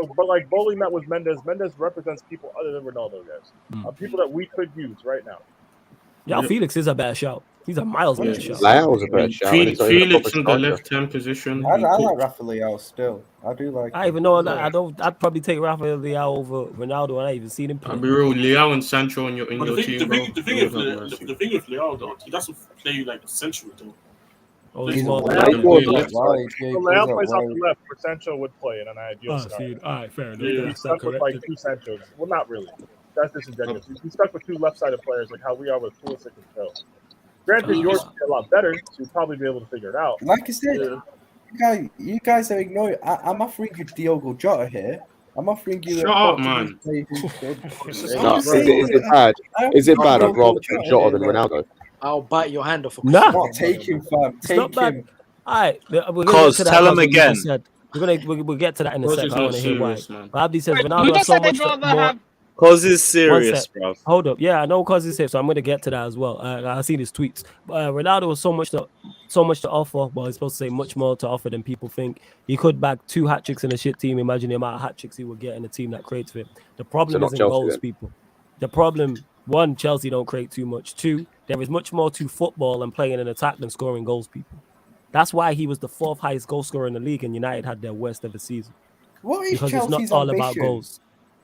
Boli met with Mendes. Mendes represents people other than Ronaldo, guys. People that we could use right now. Yeah, Felix is a bad shout. He's a miles better shout. Leao's a better shout. Felix in the left-hand position. I like Rafa Leao still. I do like. I even know I'd probably take Rafael Leao over Ronaldo, and I even seen him play. I'll be real, Leao and Sancho in your team, bro. The thing with Leao, though, he doesn't play like central, though. Oh, he's more Leao plays off the left, where Sancho would play in an ideal scenario. All right, fair enough. He's stuck with like 2 Sanchos. Well, not really. That's disingenuous. He's stuck with 2 left-sided players, like how we are with Pulisic and Joe. Granted, yours would be a lot better, so you'd probably be able to figure it out. Like I said, you guys are ignoring. I'm offering you Diogo Jota here. I'm offering you. Shut up, man. Is it bad? Is it bad? I'd rather take Jota than Ronaldo. I'll bite your hand off. Nah, take him, fam. Take him. All right, Cause tell him again. We'll get to that in a second. I want to hear why. Abdi says Who Ronaldo has just so said they'd much rather more. have? Cause is serious, bro. Hold up, yeah, I know Cause is safe, so I'm going to get to that as well. I see his tweets. Ronaldo has so much to offer. Well, he's supposed to say much more to offer than people think. He could back 2 hat tricks in a shit team. Imagine the amount of hat tricks he would get in a team that creates for him. The problem isn't goals, people. The problem, 1, Chelsea don't create too much. 2, there is much more to football and playing an attack than scoring goals, people. That's why he was the 4th highest goal scorer in the league, and United had their worst ever season. What is because Chelsea's it's not all ambition? about goals.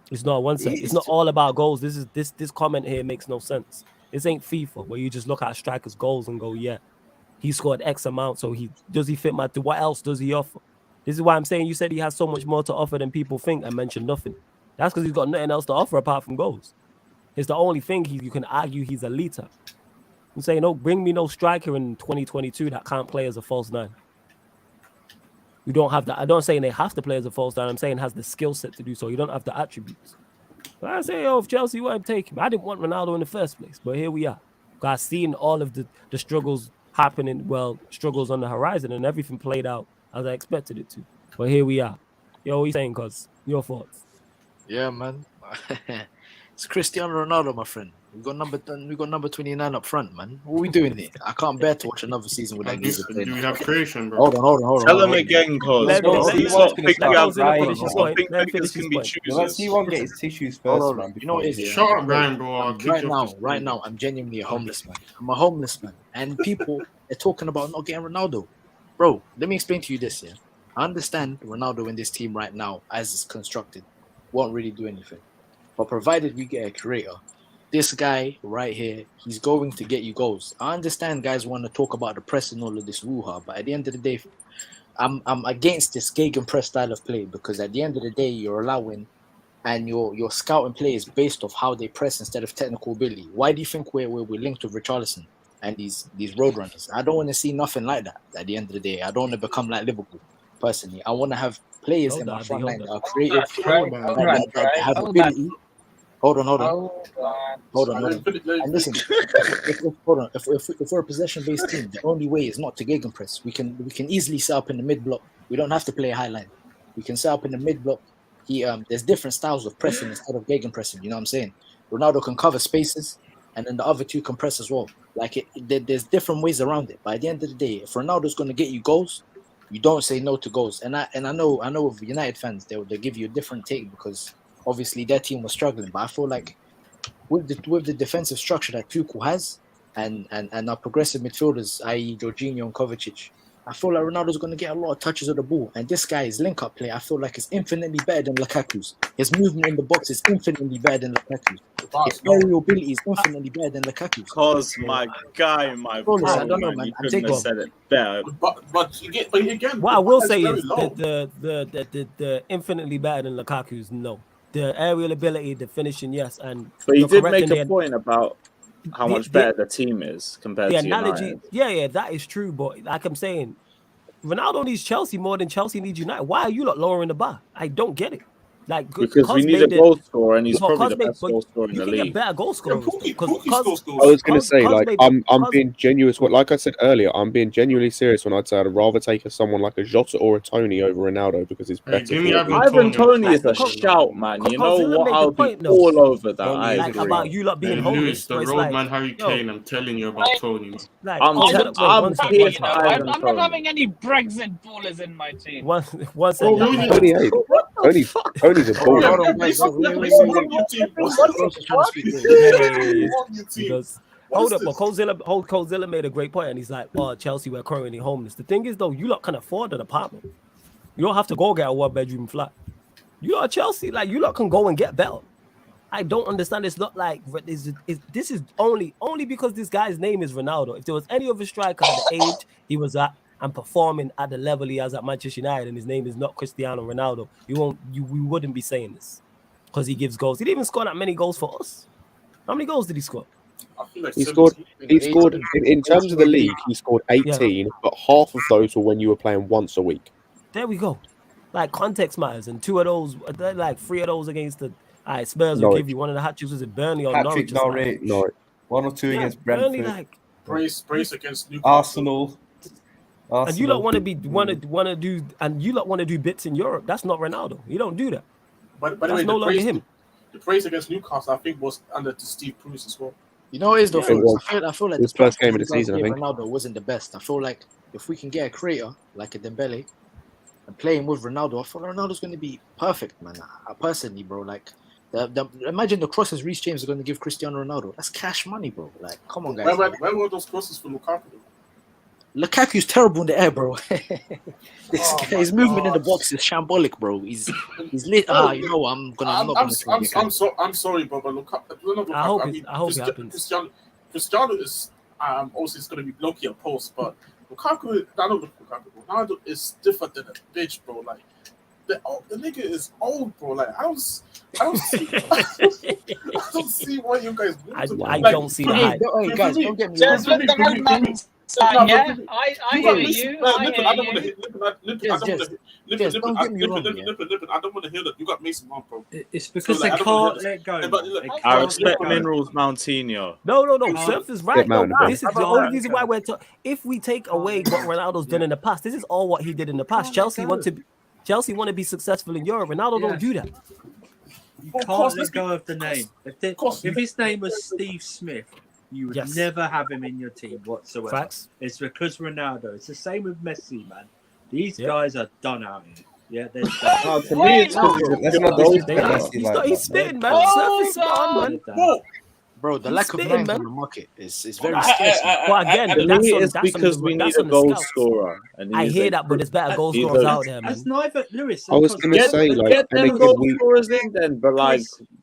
It's not one second. It's not all about goals. This comment here makes no sense. This ain't FIFA where you just look at strikers' goals and go, yeah, he scored X amount, so does he fit my? What else does he offer? This is why I'm saying you said he has so much more to offer than people think. I mentioned nothing. That's because he's got nothing else to offer apart from goals. It's the only thing you can argue he's a leader. I'm saying, no, bring me no striker in 2022 that can't play as a false 9. You don't have that. I don't say they have to play as a false 9. I'm saying has the skill set to do so. You don't have the attributes. But I say, if Chelsea won't take him, I didn't want Ronaldo in the first place. But here we are. I've seen all of the struggles happening. Well, struggles on the horizon, and everything played out as I expected it to. But here we are. Yo, what are you saying, Cuz? Your thoughts? Yeah, man. It's Cristiano Ronaldo, my friend. We got number 29 up front, man. What are we doing here? I can't bear to watch another season without Do we have creation, bro? Hold on. Tell him again, Cause. Let's see one get his tissues first, man. You know what it is? Shut up, Ryan, bro. Right now, I'm genuinely a homeless man. I'm a homeless man. And people are talking about not getting Ronaldo. Bro, let me explain to you this, yeah? I understand Ronaldo in this team right now, as it's constructed, won't really do anything. But provided we get a creator, this guy right here, he's going to get you goals. I understand guys want to talk about the press and all of this woo-ha, but at the end of the day, I'm against this gegenpress style of play, because at the end of the day, you're allowing and your scouting play is based off how they press instead of technical ability. Why do you think we're linked with Richarlison and these roadrunners? I don't want to see nothing like that at the end of the day. I don't want to become like Liverpool, personally. I want to have players in my front line that are creative, that have ability. Hold on. And listen, if we're a possession-based team, the only way is not to gegenpress. We can easily set up in the mid-block. We don't have to play a high line. We can set up in the mid-block. There's different styles of pressing instead of gegenpressing. You know what I'm saying? Ronaldo can cover spaces, and then the other two can press as well. There's different ways around it. But at the end of the day, if Ronaldo's going to get you goals, you don't say no to goals. And I know with United fans, they'll give you a different take because obviously their team was struggling. But I feel like with the defensive structure that Tuchel has and our progressive midfielders, i.e. Jorginho and Kovacic, I feel like Ronaldo's going to get a lot of touches of the ball. And this guy's link-up play, I feel like, is infinitely better than Lukaku's. His movement in the box is infinitely better than Lukaku's. His aerial ability is infinitely better than Lukaku's. Because my guy, my bro, I don't know, man. you I'm couldn't taking have said it better. But again, what I will say is the infinitely better than Lukaku's, no. The aerial ability, the finishing, yes. And But you did correct make in a point about how much better the team is compared the to analogy. United. Yeah, that is true. But like I'm saying, Ronaldo needs Chelsea more than Chelsea needs United. Why are you not lowering the bar? I don't get it. Like because we need a goal scorer, and he's probably the best goal scorer in the league. You can get better goal scorers. I was going to say, like, I'm being genuine. Like I said earlier, I'm being genuinely serious when I'd say I'd rather take someone like a Jota or a Tony over Ronaldo because it's better. Ivan Tony is a shout, man. You know what? I'll be all over that. I like agree. about you lot being homeless. The roadman Harry Kane, I'm telling you about Tony. Like, I'm not having any Brexit ballers in my team. Tony's a baller. Hold up, but Colzilla made a great point, and he's like, "Oh, Chelsea, we're currently homeless." The thing is, though, you lot can afford an apartment. You don't have to go get a 1-bedroom flat. You lot are Chelsea, like you lot can go and get better. I don't understand. It's not like this is only because this guy's name is Ronaldo. If there was any other striker at the age he was at and performing at the level he has at Manchester United, and his name is not Cristiano Ronaldo, we wouldn't be saying this because he gives goals. He didn't even score that many goals for us. How many goals did he score? He scored in terms of the league. He scored 18, but half of those were when you were playing once a week. There we go. Like context matters, and 2 of those, like 3 of those against the Spurs will give you one of the hat tricks. Was it Burnley or Norwich? Norwich. 1 or 2 against Brentford. Burnley, like brace against Newcastle. Arsenal. And you lot want to do, and you lot want to do bits in Europe. That's not Ronaldo. You don't do that. But that's no longer him. The praise against Newcastle, I think, was under Steve Bruce as well. You know, it is though. I feel like his first game of the season. I think Ronaldo wasn't the best. I feel like if we can get a creator like a Dembele and play him with Ronaldo, I feel like Ronaldo's going to be perfect, man. I personally, bro, like. Imagine the crosses Reece James is going to give Cristiano Ronaldo. That's cash money, bro. Like, come on, guys. Where were those crosses for Lukaku? Lukaku's terrible in the air, bro. His movement in the box is shambolic, bro. He's lit. You know what? I'm sorry, bro, but Lukaku. I hope it happens. Cristiano is also going to be low-key a post, but Ronaldo is different than a bitch, bro. Like the nigga is old, bro. Like I don't see why you guys. I don't see the hype. Guys, don't get me wrong. Yeah, I hear you. I don't want to hear. I don't want to hear that you got Mason Mount, bro. It's because they can't let go. I respect Minerals Moutinho. No. Surf is right. This is the only reason why we're talking. If we take away what Ronaldo's done in the past, this is all what he did in the past. Chelsea want to be successful in Europe. Ronaldo don't do that. You can't let go of the name. If his name was Steve Smith, you would never have him in your team whatsoever. Facts. It's because Ronaldo. It's the same with Messi, man. These guys are done out here. Yeah, they're done. To me, he's spitting, man. Surf is man. Bro, the lack of names on the market is very scarce. But again, it's because we need a goal scorer. I hear that, but there's better goal scorers out there, man. That's neither Lewis. I was going to say, like, get them goal scorers in then, but like,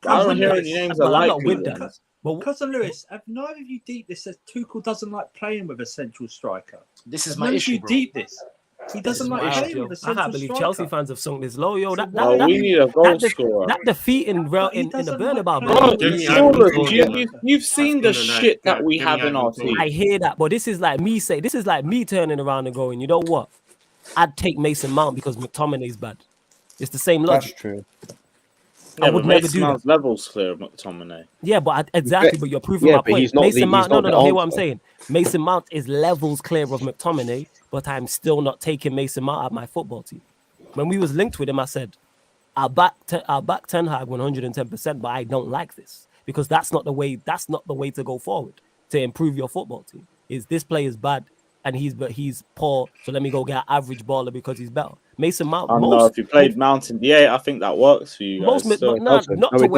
I don't hear any names I like with them. But because of Lewis, have neither of you deep this says Tuchel doesn't like playing with a central striker. This is my issue, bro. Deep this. He doesn't like playing with a central striker. I can't believe Chelsea fans have sunk this low, yo. We need a goal scorer. That defeat in the Bernabeu, bro. You've seen the shit that we have in our team. I hear that, but this is like me turning around and going, you know what? I'd take Mason Mount because McTominay's bad. It's the same logic. That's true. Yeah, I would never do that. Levels clear of McTominay. Yeah, but exactly. But you're proving my point. Mason Mount. No. Hear what I'm saying. Mason Mount is levels clear of McTominay, but I'm still not taking Mason Mount out of my football team. When we was linked with him, I said, I'll back Ten Hag 110%, but I don't like this because that's not the way. That's not the way to go forward to improve your football team. Is this player's bad and he's poor, so let me go get an average baller because he's better. Mason Mount. I know if you played Mount in the 8, I think that works for you guys. Not to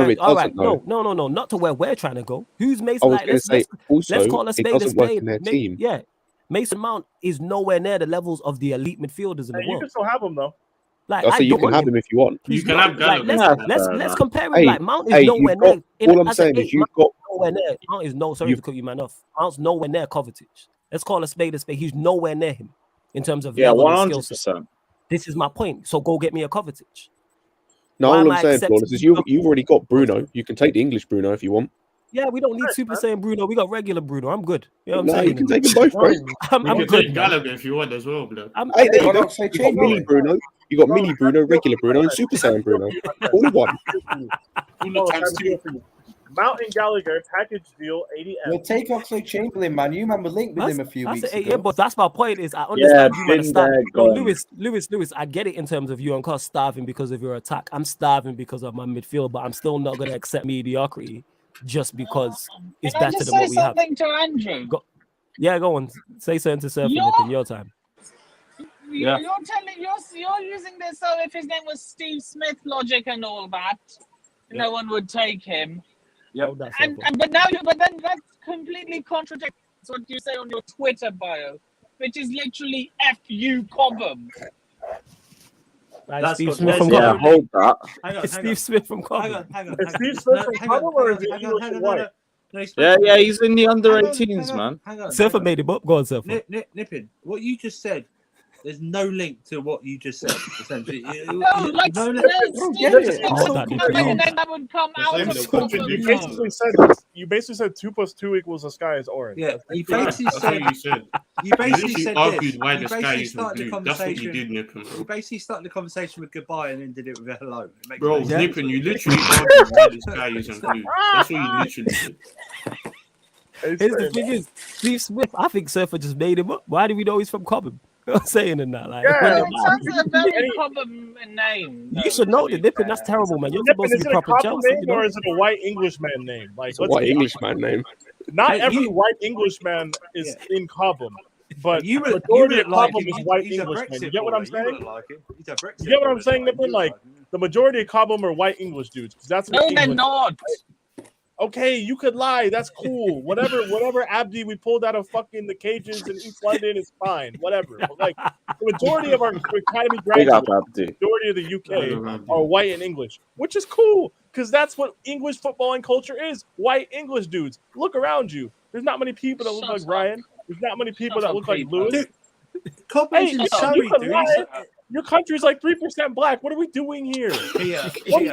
where we're trying to go. Who's Mason? Let's call a spade a spade. Yeah, Mason Mount is nowhere near the levels of the elite midfielders in the You world. can still have him though. Like, I say you don't can want have him if you want. You He's can not. have Like, Gallagher. let's compare him. Hey, Like Mount is hey, nowhere you've got- near. all I'm saying is you've got nowhere near. Mount is no. Sorry to cut you man off. Mount's nowhere near Kovacic. Let's call a spade a spade. He's nowhere near him in terms of level and skill set. 100%. This is my point. So go get me a Kovacic. No, Why all am I'm I saying, accepting Flawless, is you've already got Bruno. You can take the English Bruno if you want. Yeah, we don't need Super Saiyan Bruno. We got regular Bruno. I'm good. You know what I'm No, saying? you can take them both, bro. I'm You can good. take Gallagher if you want as well, blood. Hey, there you Why go. not say You got mini Bruno, you got mini Bruno, regular Bruno, and Super Saiyan Bruno. All in one. Mount and Gallagher package deal 80M. We'll take Oxlade-Chamberlain, man. You remember linked with him a few weeks ago. Yeah, but that's my point. Is I understand you want to been start. there, No, gone. Lewis, I get it in terms of you and Cos starving because of your attack. I'm starving because of my midfield, but I'm still not going to accept mediocrity just because it's Can I better just than say what we have. something to Andrew? Go on. Say something to Surfer You're- in your time. You're using this. So if his name was Steve Smith logic and all that, no one would take him. Yeah, But then that completely contradicts what you say on your Twitter bio, which is literally "F you, Cobham." Right, Steve got- Smith from Yeah, Cobham. hold that. Hang on, It's hang Steve on. Smith from Cobham. Hang on. Is Steve Smith from Cobham or is it English and white? Yeah, he's in the under 18s, man. Hang on. Surfer made him up. Go on, Surfer. Nipping. What you just said, there's no link to what you just said. Essentially, No, like no link. Steve Smith Hold from that, Cobham, Nippy, and then that would come out of Cobham. You basically said 2 + 2 equals the sky is orange. Yeah, you That's basically what said. you said. You basically You said argued this. why You the sky basically is started the blue. That's what you conversation. did, Nippon. You basically started the conversation with goodbye and ended it with a hello. It makes Bro, no sense. Nippon, you literally argued why the sky isn't blue. That's what you literally did. Here's the thing is, Steve Smith, I think Surfer just made him up. Why do we know he's from Cobham? I'm saying in that. Like, Yeah, That's a very Cobham name. you should know the Nippon. That's terrible, man. You're supposed to Is be it a proper Cobham Chelsea. name or is it a white Englishman name? Like, It's a white Englishman name. Not Hey, every you- white Englishman is in Cobham, but You would majority of like Cobham him. is white He's a Englishmen. Brexit You get what I'm boy. You saying? would like him. He's a Brexit You get what I'm boy. saying, Nippon? Like, the majority of Cobham are white English dudes. 'Cause that's what No, they're England- not. Okay, you could lie. That's cool. Whatever Abdi we pulled out of fucking the cages in East London is fine. Whatever. But like the majority of our academy Big up, graduates, Abdi. majority of the UK are white and English, which is cool because that's what English football and culture is. White English dudes. Look around you. There's not many people that look Shut like up. Ryan. There's not many people Shut that up, look like people. Lewis. Cobham's in you Surrey, could dude. lie. Your country's like 3% black. What are we doing here?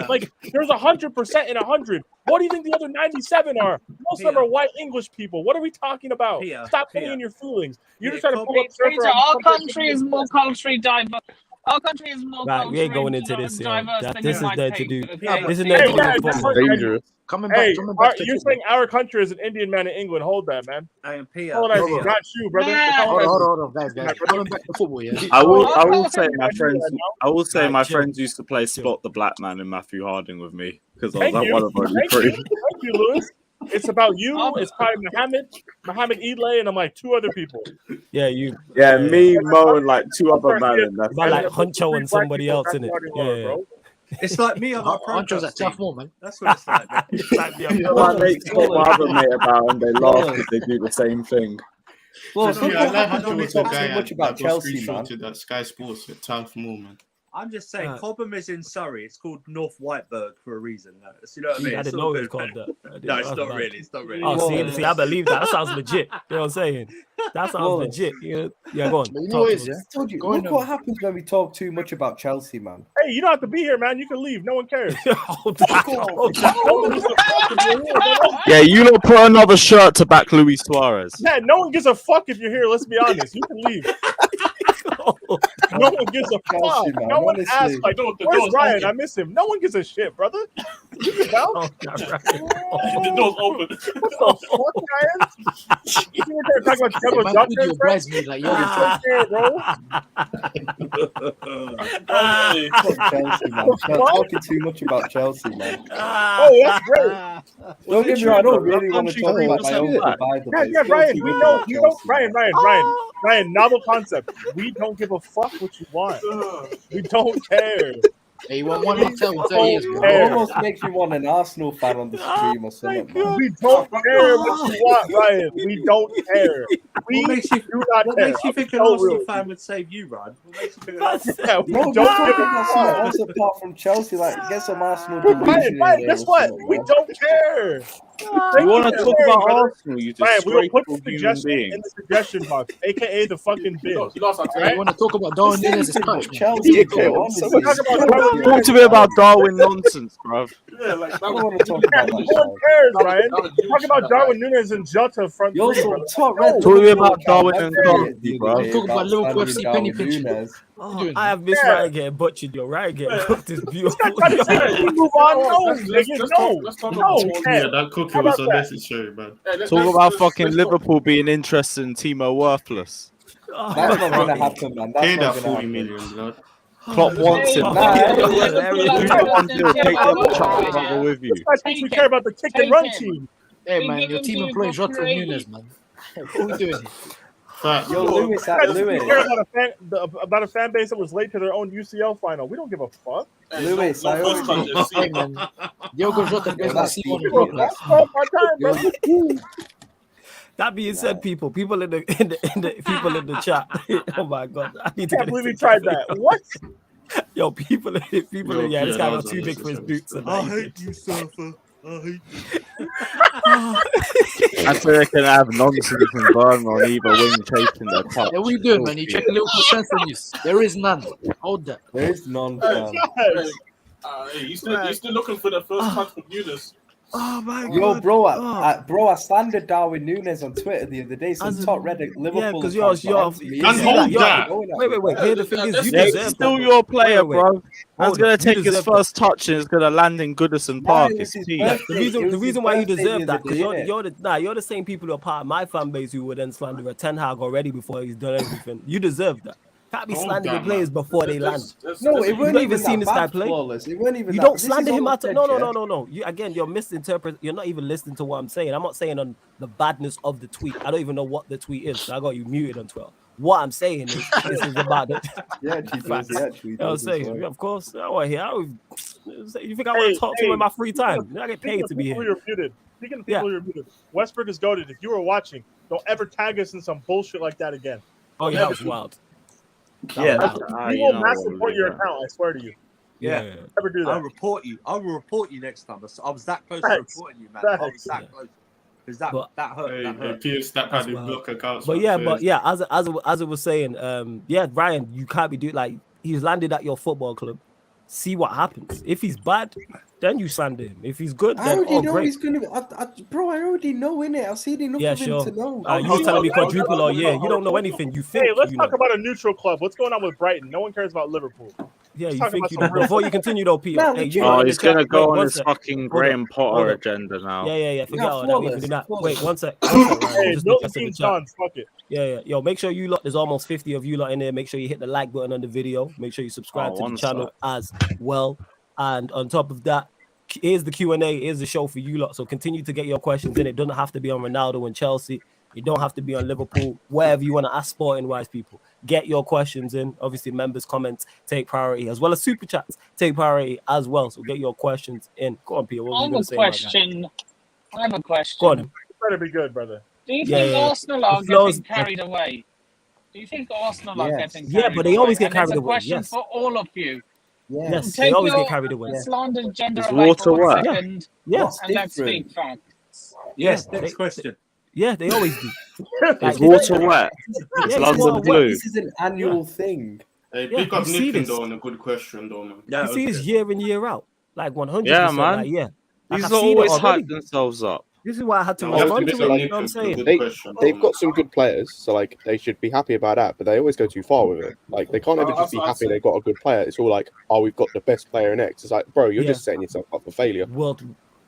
Like there's 100% and 100. What do you think the other 97 are? Most of them are white English people. What are we talking about? Stop putting in your feelings. You're just trying to pull up Peter, our country is more culturally diverse. Our country is more Right, we ain't going into culturally this. Yeah, diverse That- than this you is might there to think. do. Okay? This is there to do yeah, with that's football. Dangerous. Coming Hey, back to you're saying our country is an Indian man in England. Hold that, man. And Peter, Hold on, not you, brother. Yeah. Hold on, guys. Coming back to football, yeah. I will say my friends. I will say Right, my chill. friends used to play Spot the Black Man in Matthew Harding with me because I was Thank like you. one of only Thank three. you, Lewis. It's about you. It's probably Muhammad Idlay, and I'm like 2 other people. Yeah, you. Yeah, me, Mo, and like 2 other men. And that's About like it. Huncho and somebody else in it. Yeah. it's like me on my Ancho's at team. Tough More, man. That's what it's like. Man. It's like the Yeah, my mates got my other mate about and they laugh because they do the same thing. Well, Yeah, football I like happens how when we we talk talk too much about Chelsea, man. to that Sky Sports at Tough More, man. I'm just saying, Right. Cobham is in Surrey. It's called North Whiteburg for a reason. You know what I mean? I It's didn't all know it was good, called man. that. I didn't No, know it's that. not really. It's not really. Oh, see, I believe that. That sounds legit. You know what I'm saying? That sounds Well, legit. Yeah, go on. But you know Talk what to it is, us. yeah? Told you, Going look on. what happens when we talk too much about Chelsea, man. Hey, you don't have to be here, man. You can leave. No one cares. Hold that, hold that. No one gives a fuck if you're here, man. Yeah, you don't put another shirt to back Luis Suarez. Yeah, no one gives a fuck if you're here. Let's be honest. You can leave. No one gives a Chelsea, fuck. man, No one honestly. asks, like, The where's door's Ryan? open. I miss him. No one gives a shit, brother. You can bounce. Oh, yeah, right. The door's open. What the fuck, Ryan? You were trying to talk about Trevor Man, Duncan, with your bro? bridesmaid, like, yo, Fuck there, bro. Hey. Fuck Chelsea, man. Stop talking too much about Chelsea, man. Oh, that's great. Don't get me wrong, I don't really want to talk about my own goodbye. Yeah, Ryan, we don't, you don't, Ryan, novel concept. We don't give a fuck what you want. We don't care. Hey, you want one more time in 30 years, It bro? almost makes me want an Arsenal fan on the stream or something, man. We don't care what you want, Ryan. We don't care. We What makes you do not What care. makes you I'm think an so Arsenal real. fan would save you, Ryan? What makes you think an Arsenal Yeah, we No, don't just give talking a about something fuck. else apart from Chelsea. Like, get some Arsenal Ryan, delusion in Ryan, there guess or what? something, We man. don't care. You want to talk about Arsenal, you Ryan, we will put disgraceful the human suggestion in being. the suggestion box, aka the fucking bin. Hey, you want to talk about Darwin It's Nunes' anything touch, but man? Chelsea, bro. Kevin, Honestly, someone- Talk about Chelsea, Talk to me about Darwin nonsense, bruv. Yeah, like I that don't was want to talk about that. No one Man. cares, Ryan. Talk about Darwin Nunes and Jota front You're three, so brother. top red. Talk to me Liverpool about account Darwin went and through it Cardi, the bruv. other day Talk about Liverpool slandering FC Darwin penny pinch. Nunes. What you doing, I man? have missed Yeah. Ryan getting butchered. Yo, Ryan getting cooked is beautiful. Just gotta say it, we move on. No, nigga, no. Let's talk No, about we yeah, can't. that cookie How was about that? unnecessary, man. Talk about fucking Liverpool being interested in Timo Worthless. Oh, That's not gonna Fucking happen, man. That's Pay not that gonna 40 happen. million, blood. Klopp wants him. Nah, Nah, Liverpool hilarious. are If you better want than to take Timo them Werner, chuck yeah? brother with you. This guy thinks we Take care him. about the kick and Take run him. team. Hey, We man, give your him team to employs Jota Ukraine. Nunes, man. What are we doing here? Facts. Yo, Yo, Lewis, You guys Lewis, care about a fan base that was late to their own UCL final. We don't give a fuck. Lewis, I first already. touch Hey, FC. man. Diogo Jota Yo, plays that's like deep, C1 bro. Drogba. That's Oh my time, bro. That being said, people in the people in the chat. Oh my god, I need to Can't get believe into he tried that. What? Yo, people in Yo, yeah, this yeah, guy that got was too big for his unnecessary boots. And stuff. that you, surfer. I hate you. I feel they can have nonsense and burn on either wing chasing their touch. Yeah, what you doing, man? You check Liverpool transfer news. There is none. Hold that. There is none, fam. Yes. Hey, you still looking for the first touch from Eunice. Oh my god. Yo, bro, Oh. I slandered Darwin Nunes on Twitter the other day. Some As a- top Reddit Liverpool. 'cause accounts you're- were on to me. you And see hold you're- that. Wait. Here the thing is, you Yeah, he's deserve still that. your player, Wait. bro. Man's Hold gonna on, you take his deserve first touch and it's gonna land in Goodison Nah, Park. it It's was his peak. birthday. The It was his reason why you birthday deserve the that other because day, you're the same people who are part of my fan base who would then slander a Ten Hag already before he's done everything. You deserve that. Can't be Hold slandering that, players man. before they land. No, it weren't not even even seen that this guy bad, play. Flawless. It weren't even You that. don't This is slander him all at all. said, No. yeah? You're misinterpreting. You're not even listening to what I'm saying. I'm not saying on the badness of the tweet. I don't even know what the tweet is. I got you muted on Twitter. What I'm saying is this is about the Yeah, actually does. facts. He actually You know what I'm does. as saying? well. Of course. I want to hear. You think I want to talk to him in my free time? I get paid to be here. You're muted. Speaking of people, you're muted. Westbrook is goated. If you were watching, don't ever tag us in some bullshit like that again. Oh yeah, that was wild. Yeah, We will mass report your account. I swear to you. Yeah. Never do I'll that. report you. I will report you next time. I was that close to Facts. reporting you, man. Facts. I was that close. Because that hurt. That hurt. Pierce that That's had his wild. block accounts. But yeah, as I was saying, Ryan, you can't be doing like he's landed at your football club. See what happens. If he's bad, then you slander him. If he's good, I then already know great. he's gonna. Bro, I already know innit. I've seen enough of him to know. You was telling me quadruple all year. You don't know anything. You think. Hey, let's you talk know. about a neutral club. What's going on with Brighton? No one cares about Liverpool. Yeah, Let's you talk think about you some do. real Before you continue though, Peter. Nah, Hey, legit. you lot in the he's chat. gonna go Wait, on one his sec. fucking Hold Graham on. Potter agenda now. Yeah. Forget all that. We can do that. flawless. Wait, one sec. Ryan. Hey, Just Milton address in the Keynes chat. done. Fuck it. Yeah. Yo, make sure you lot. There's almost 50 of you lot in there. Make sure you hit the like button on the video. Make sure you subscribe to the one channel as well. And on top of that, here's the Q&A. Here's the show for you lot. So continue to get your questions in. It doesn't have to be on Ronaldo and Chelsea. It don't have to be on Liverpool. Wherever you want to ask sporting wise, people, get your questions in. Obviously, members' comments take priority as well as super chats take priority as well. So get your questions in. Go on, Peter. What were you going to say? I have a question. Go on. You better be good, brother. Do you think Arsenal are getting carried away? Do you think Arsenal are getting carried away? Yeah, but they always get And carried it's a away. question Yes. for all of you. Yes, Take they always your get carried away. slandered gender Is away water for 1 wet? second, Yes. and let's speak facts. Yes, next question. Yeah, they always do. Is water wet? Is Yeah, London it's blue? This is an annual thing. Hey, Yeah, pick up you see Nick this. on a good question, though, man. You see this year in, year out. Like 100%. Yeah, man. Like, yeah. Like, These I've are seen it always already. hyped themselves up. This is why I had to No, we have to respond pick to up it. You Nick know what I'm for the saying? good question, They've though, got some good players, so like they should be happy about that. But they always go too far with it. Like they can't ever just be happy they've got a good player. It's all like, oh, we've got the best player in X. It's like, bro, you're just setting yourself up for failure.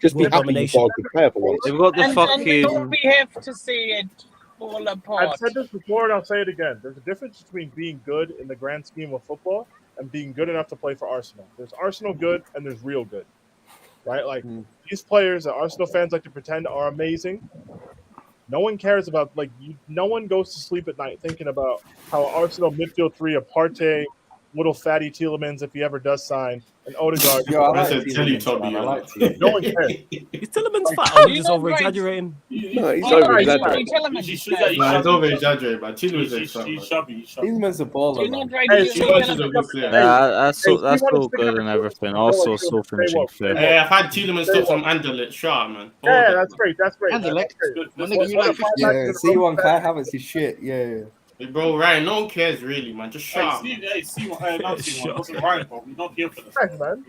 Just be world happy domination. you've got a good player for once. They've got the And we will fucking. be here to see it fall apart. I've said this before and I'll say it again. There's a difference between being good in the grand scheme of football and being good enough to play for Arsenal. There's Arsenal good and there's real good, right? Like these players that Arsenal fans like to pretend are amazing. No one cares about no one goes to sleep at night thinking about how Arsenal midfield three of Partey, little fatty Tielemans if he ever does sign, and Odegaard. Yo, I That's like a Tielemans, Teletubby, man. I yo. like Tielemans. No one cares. Is Tillerman's fat or we just You know, over exaggerating? No, he's Oh, over right, exaggerating. Tielemans. No, it's over exaggerated, but Tielemans is fat, man. He's chubby. Tielemans a Do baller, you man. not rate Hey, you Tielemans is a Tielemans? good player. That's all. Hey, That's he wanted all to good get and out. everything. Go Also, on, still stay finishing woke. fifth. I've had Tielemans stop from Anderlecht, shut man. Yeah, that's great. That's great. Anderlecht. That's great. My nigga, you like Yeah, C1 Kai Havertz is shit. Yeah. Hey, bro, Ryan, no one cares really, man. Just shut up. Man. Not C1. It wasn't Ryan, bro. We don't here for this. Right, man.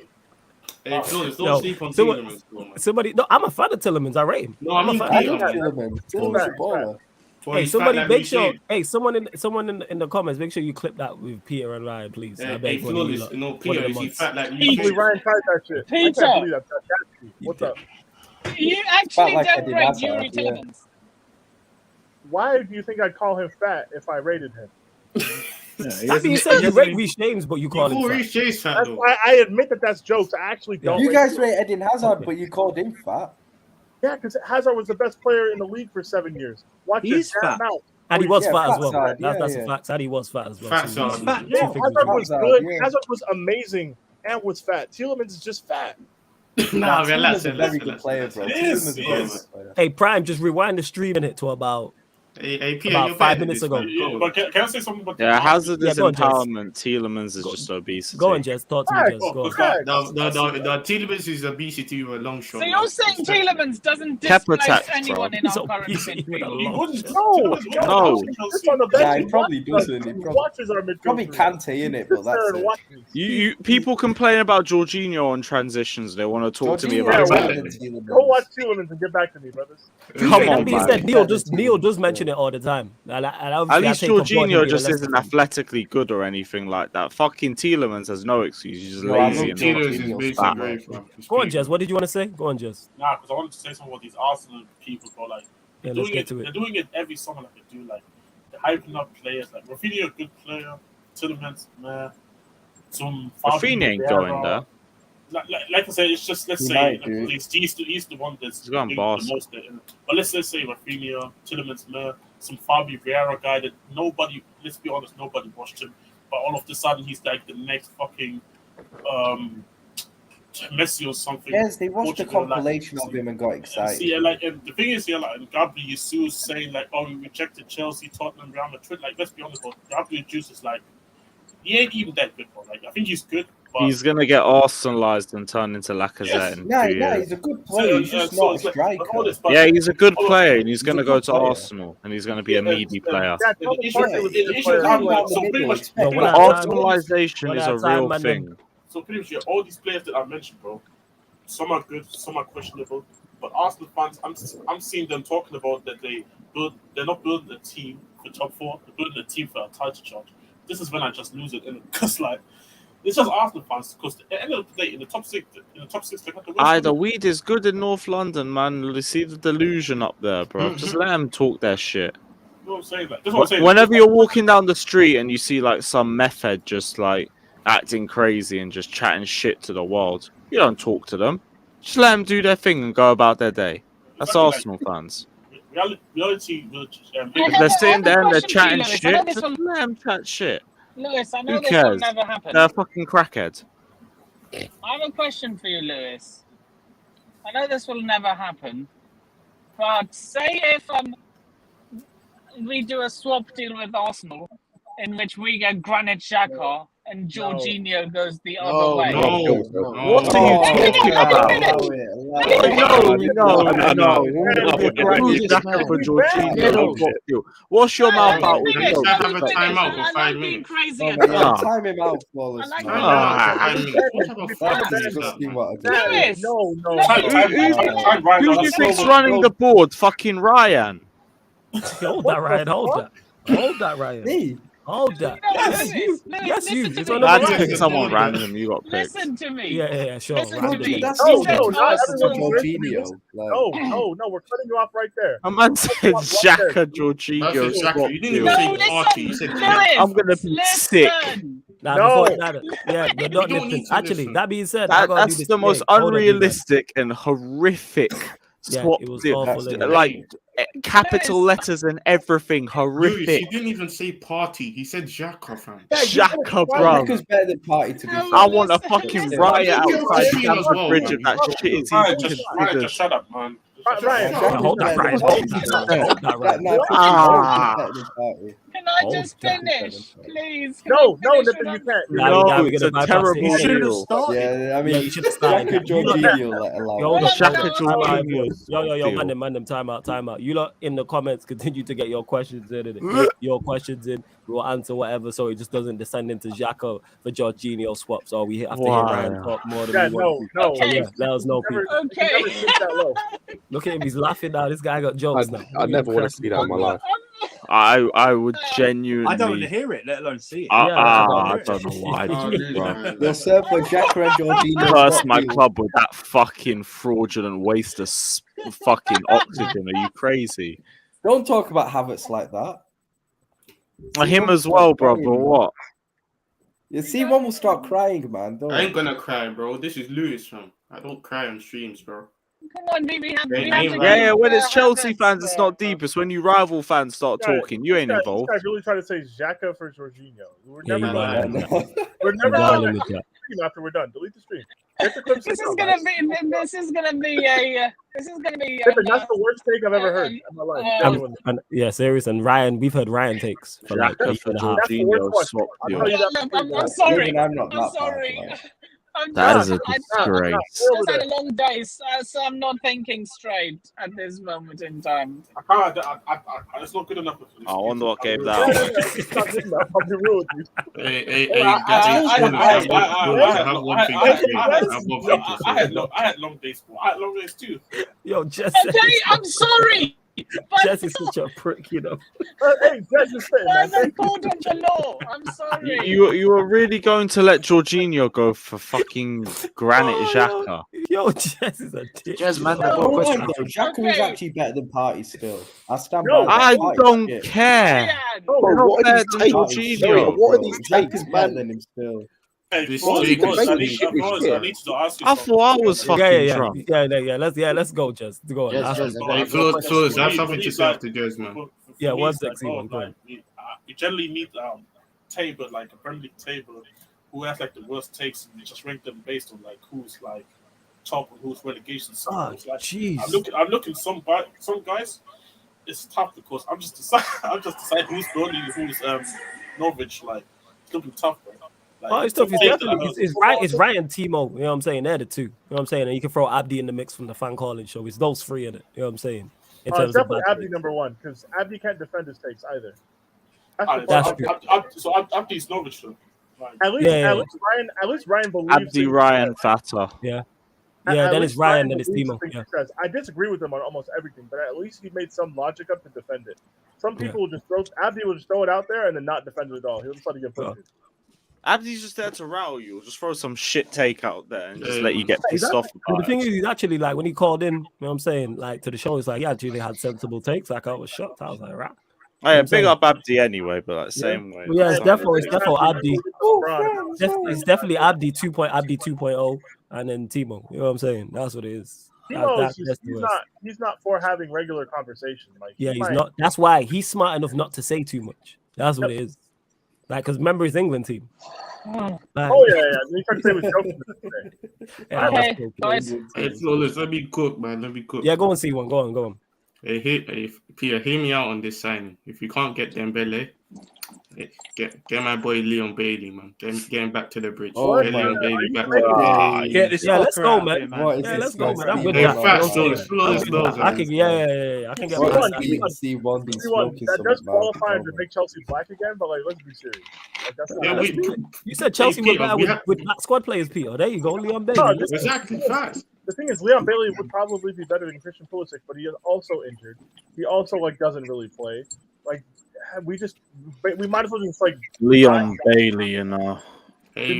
Hey, Flores, Yo, don't sleep on someone- Tielemans, bro, man. Somebody, no, I'm a fan of Tillerman's. I rate him. No, I mean I Peter, love man. Tielemans. Tielemans a baller. Boy, Hey, he's somebody fat like make me, sure. shit. Hey, someone in the comments, make sure you clip that with Peter and Ryan, please. I Hey, beg one of you Flores, lot. no, One of Peter, the is he months. fat like I me? believe Ryan tried that shit. I Peter. can't believe that. What's up? You actually like don't Eddie rate Hazard, Yuri yeah. Tielemans. Why do you think I'd call him fat if I rated him? That being said, you rate Reece James, but you call him fat. Reece James fat, That's though. why I admit that that's jokes. I actually don't. You rate guys him. rate Eden Hazard, Okay. but you called him fat. Yeah, because Hazard was the best player in the league for 7 years. Watch He's this damn fat. mouth. And he was Yeah, fat as fat well. side, That's yeah. a fact. And he was fat as well. Fat So side. two Fat. Yeah, figures Hazard wrong. was Hazard, good. yeah. Hazard was amazing and was fat. Tielemans is just fat. Nah, Tielemans relax, is a very good relax, player, relax, bro. relax. Tielemans is a very Yes. good player. Hey, Prime, just rewind the stream in it to about Hey, Peter, About you're 5 better than minutes this, ago. man. Yeah, but can I say something about Yeah, Hazard Yeah, is go on, Jez. empowerment. Tielemans is just obesity. Go on, Jez. Talk to me, Facts. Jez. Go on. Facts. The Tielemans is obesity with a long shot. So man. you're saying Tielemans doesn't Kepa displace tax, anyone bro. in He's our current obesity with a midfield? He long wouldn't. shot. No, No. Just on the bench. Nah, he He probably watches doesn't. us. He He probably- watches our midfield. Probably Kante in it, but Sits there that's and it. watches. You people complain about Jorginho on transitions. They want to talk to me Jorginho about is Yeah, better Tielemans. than Tielemans. Go watch Tielemans and get back to me, brothers. Come That on, being man. said, Neil does Yeah. mention it all the time. And At obviously, least I take on board him Jorginho being a just Leicester isn't fan. athletically good or anything like that. Fucking Tielemans has no excuse. He's just No, I lazy love and Jorginho. Tielemans is basically fat. great, man. Go on, Jez. What did you want to say? Go on, Jez. Nah, because I wanted to say something about these Arsenal people, bro. Like, Yeah, they're let's doing get it. to They're it. doing it every summer, like they do. Like, they're hyping up players. Like Rafinha, a good player. Tielemans, man. Some Rafinha ain't Vieira. going there. Like I said, it's just let's He say might like, do. he's the one that's He's going doing boss. the most. But let's say Rafinha, Tielemans, man, some Fabio Vieira guy that nobody. Let's be honest, nobody watched him. But all of a sudden, he's like the next fucking Messi or something. Yes, they watched the Portugal, like, compilation of him and got excited. See, like, and the thing is, like, and Gabriel Jesus saying, like, oh, we rejected Chelsea, Tottenham, Real Madrid. Like, let's be honest, bro. Gabriel Jesus is like, he ain't even that good, bro. Like, I think he's good, but He's gonna get Arsenalized and turn into Lacazette Yes. in Nah, 2 nah, years. he's a good player. He's just so not a it's like, striker. all this, but- Yeah, he's a good all of- player, and he's He's gonna a go good to player. Arsenal, and he's gonna be a meaty player. Yeah, The Tony issue- Partey was a the good issue player. is I'm like, down the so middle, pretty much, expect No, it. when I- time- Arsenalization when is I a time, real man, thing. so pretty much, yeah, all these players that I mentioned, bro, some are good, some are questionable. But Arsenal fans, I'm seeing them talking about that they're not building a team for top four, they're building a team for a title charge. This is when I just lose it, because like it's just Arsenal fans. Because at the end of the day, in the top six, they got the West Aye, the Ham. weed is good in North London, man. You see the delusion up there, bro. Just let them talk their shit. You know what I'm saying? Like, that's what I'm saying. Whenever you're walking down the street and you see like some meth head just like acting crazy and just chatting shit to the world, you don't talk to them. Just let them do their thing and go about their day. That's Exactly, like, Arsenal fans. reality will. If they're sitting there and they're question for you, chatting Lewis. I know shit, this just will- let them chat shit. Lewis, I know Who this will cares? never happen. They're a fucking crackhead. I have a question for you, Lewis. I know this will never happen, but say if we do a swap deal with Arsenal, in which we get Granit Xhaka and Jorginho goes the other way. No. What are you talking about? Wash your mouth out with Let's milk. have a timeout for 5 being minutes. crazy Oh, at man, Ah. time him out, flawless. I like man. Ah. 5 minutes. What type of That's fuck is that, disgusting man? what I just said. Lewis, No. Who do you think's running the board? Fucking Ryan. Hold that, Ryan. Hold that. Hold that, Ryan. Me? Hold that. No, Yes, you. Lewis, Yes, you. listen to It's me. on the I had to Ryan. pick someone random. You got picked. Listen to me. Yeah, sure. Listen Ryan. to me. That's No, He said no, not Arsenal. everyone. Jorginho. Like, No, we're cutting you off right there. A man said Xhaka, Jorginho, That's exactly. swap You didn't deal. even No, say party. You listen, said Lewis. I'm gonna be sick. Listen. Nah, No. before that, yeah, you're not You don't listening. need to Actually, listen. that being said, I gotta do That's this the most today. Hold on, you guys. unrealistic and horrific Yeah, swap it was deal. awful, innit? Like capital letters and everything. Lewis, Horrific. he didn't even say party. He said Xhaka, fam. Xhaka, bro. Xhaka's better than party, to be fair. I want a fucking riot Listen. outside Listen. Stamford Listen. Bridge if that shit is Ryan, even just considered. shut up, man. Ryan, Hold that, Ryan. Hold that, Ryan. Can I just finish, please? Can No, I finish Nippon, what you I'm- can't. No, we're it's gonna a bypass terrible it. deal. Yeah, I mean, you should have started. Xhaka Jorginho let alone. Yo, the Xhaka Xhaka Jorginho is Yo, deal. man them, time out. You lot in the comments continue to get your questions in. Your questions in. We'll answer whatever, so it just doesn't descend into Xhaka for Jorginho swaps, or we have to hear Ryan talk more than we want. No. So, yeah, let us know, people. Okay. Look at him, he's laughing now. This guy got jokes now. I never want to see that in my life. I would genuinely. I don't want to hear it, let alone see it. I don't know why. They'll serve for Xhaka and Jorginho. Curse my club with that fucking fraudulent waste of fucking oxygen. Are you crazy? Don't talk about Havertz like that. Him as well, bro. But what? You see, one will start crying, man. Don't. I ain't gonna cry, bro. This is Lewis, fam. I don't cry on streams, bro. Come on, we have to Yeah, when it's get Chelsea Havertz, fans, it's not deep. It's when you rival fans start talking. You ain't involved. This guy's really trying to say Xhaka for Jorginho. We're Yeah, never you done. lying. We're never Lying done. with that. After we're done, delete the stream. Get the clips. This is gonna be a. That's the worst take I've ever heard in my life. Yeah, serious. And Ryan, we've heard Ryan takes for like a week and a half. I'm sorry. Even I'm not I'm that sorry. bad, like. That is a disgrace. Just had a long day, so I'm not thinking straight at this moment in time. It's not good enough. I wonder what gave that. It's not good enough. I'll be real with you. I had long days, bro. I had long days too. Yo, Jess. Okay, I'm sorry. Jess is such a prick, you know. Hey, Jess is saying, I'm a court of the law. I'm sorry. You were really going to let Jorginho go for fucking Granite Xhaka? Yo, Jess is a dick. Jess, man, Xhaka was actually better than Party still. I stand by that. I Party's don't shit. care. What are these takes? Jorginho. What are these takes, Xhaka's better man? than him still. Hey, This Boz, week Boz, is I shit. need to ask you I thought I was fucking drunk. Let's go, Jess. Go on. Yes, Ask Jess, me. Hey, Flores, have something to say after Jez, man. Yeah, me, one it's sexy one, go on. you generally meet table, like a Premier League table, who has like the worst takes, and you just rank them based on like who's like top and who's relegation. Oh, like, jeez. I'm looking some guys. It's tough because I'm just deciding who's Burnley, who's Norwich. Like it's looking tough, bro. Like, It's tough. It's Ryan, Timo. You know what I'm saying? They're the two. You know what I'm saying? And you can throw Abdi in the mix from the fan calling show. It's those three in it. You know what I'm saying? It's definitely Abdi number one because Abdi can't defend his takes either. So Abdi's Norwich though. At least Ryan believes. Abdi, Ryan, Fata. Yeah. Yeah, then it's Ryan, then it's Timo. Yeah. I disagree with him on almost everything, but at least he made some logic up to defend it. Some people will just Abdi will just throw it out there and then not defend it at all. He'll just let it get pushed. Abdi's just there to rattle you. Just throw some shit take out there and just let you get pissed off. The thing is, he's actually like when he called in, you know what I'm saying, like to the show, he's like, yeah, actually had sensible takes. Like I was shocked. I was like, right. Oh, yeah, big up Abdi anyway, but like same way. Yeah, it's definitely Abdi. It's definitely Abdi 2.0 and then Timo. You know what I'm saying? That's what it is. He's not for having regular conversation. Like he's not. That's why he's smart enough not to say too much. That's what it is. Like, because remember his England team. Like, He tried to say it was joking. Okay, guys. Hey, Flawless, let me cook, man. Let me cook. Yeah, go and see one. Go on. Hey, Peter, hear me out on this signing. If you can't get Dembele, get my boy Leon Bailey, man. Get him back to the bridge. Get Leon Bailey back. Get this let's go, man. Let's go, man. I'm good. I can get that does qualify to make Chelsea black again, but like, let's be serious. You said Chelsea were better with black squad players, Peter. There you go, Leon Bailey. No, exactly, facts. The thing is, Leon Bailey would probably be better than Christian Pulisic, but he is also injured. He also doesn't really play. Like we might as well just Leon Bailey, you know. Hey,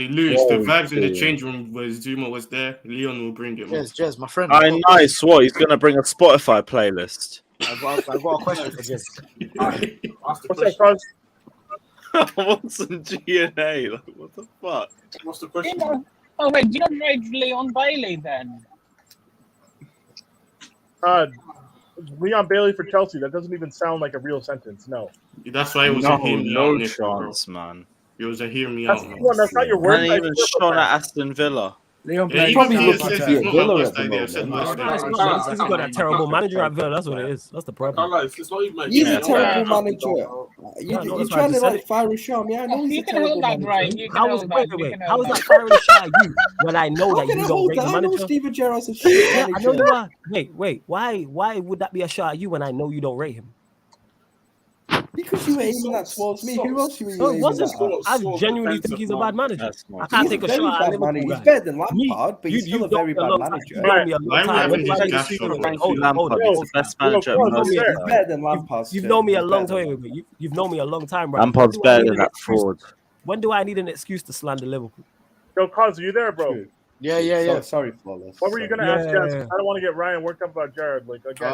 Lewis, the vibes in the change room where Zuma was there. Leon will bring it. Jez, my friend. Nice. What? He's gonna bring a Spotify playlist. I got a question for Jez. What's that, cause? I want some G&A. Like, what the fuck? What's the question? Oh wait, do you not rate Leon Bailey then? Leon Bailey for Chelsea. That doesn't even sound like a real sentence. No. That's why it was a hear me out. No chance, man. It was a hear me That's, out. that's not your word. And even Sean at Aston Villa. Leon Yeah, Bailey probably even looking says to be a it's not Villa my at worst the idea. I said moment. worst idea. Because he's got a terrible manager at Villa. That's what it is. That's the problem. It's not even. He's Yeah, a terrible yeah. manager. Yeah, no, You're that's why I trying to just said like it. fire a shot. Yeah, I know he's You a can terrible hold that, manager. Brian. You can How is hold wait, that. wait, You wait? can How hold is that. that firing a shot at you when I know How that can you I don't hold rate that? the I know manager? Steven Gerrard's a shit Yeah, I know manager. you are. Wait. Why would that be a shot at you when I know you don't rate him? Because you were aiming that towards me. Who else were you No, it aiming wasn't. that at? I genuinely think he's a bad manager. That's I not. can't He's take a a very shot at bad Liverpool manager. guy. He's better than Me, Lampard, but he's still a know very me a bad long manager. You know me a long Why time. would When you did I think get that's to so you? bad? Hold Lampard on. is the best manager at most. He's time. better than Lampard. You've still. known me a He's long better than time. You've known me a long time, right? Lampard's better than that fraud. When do I need an excuse to slander Liverpool? Yo, Cos, are you there, bro? True. Yeah. Sorry, Flawless. What were you Sorry. gonna ask Jess? Yeah. I don't want to get Ryan worked up about Jared. Like again.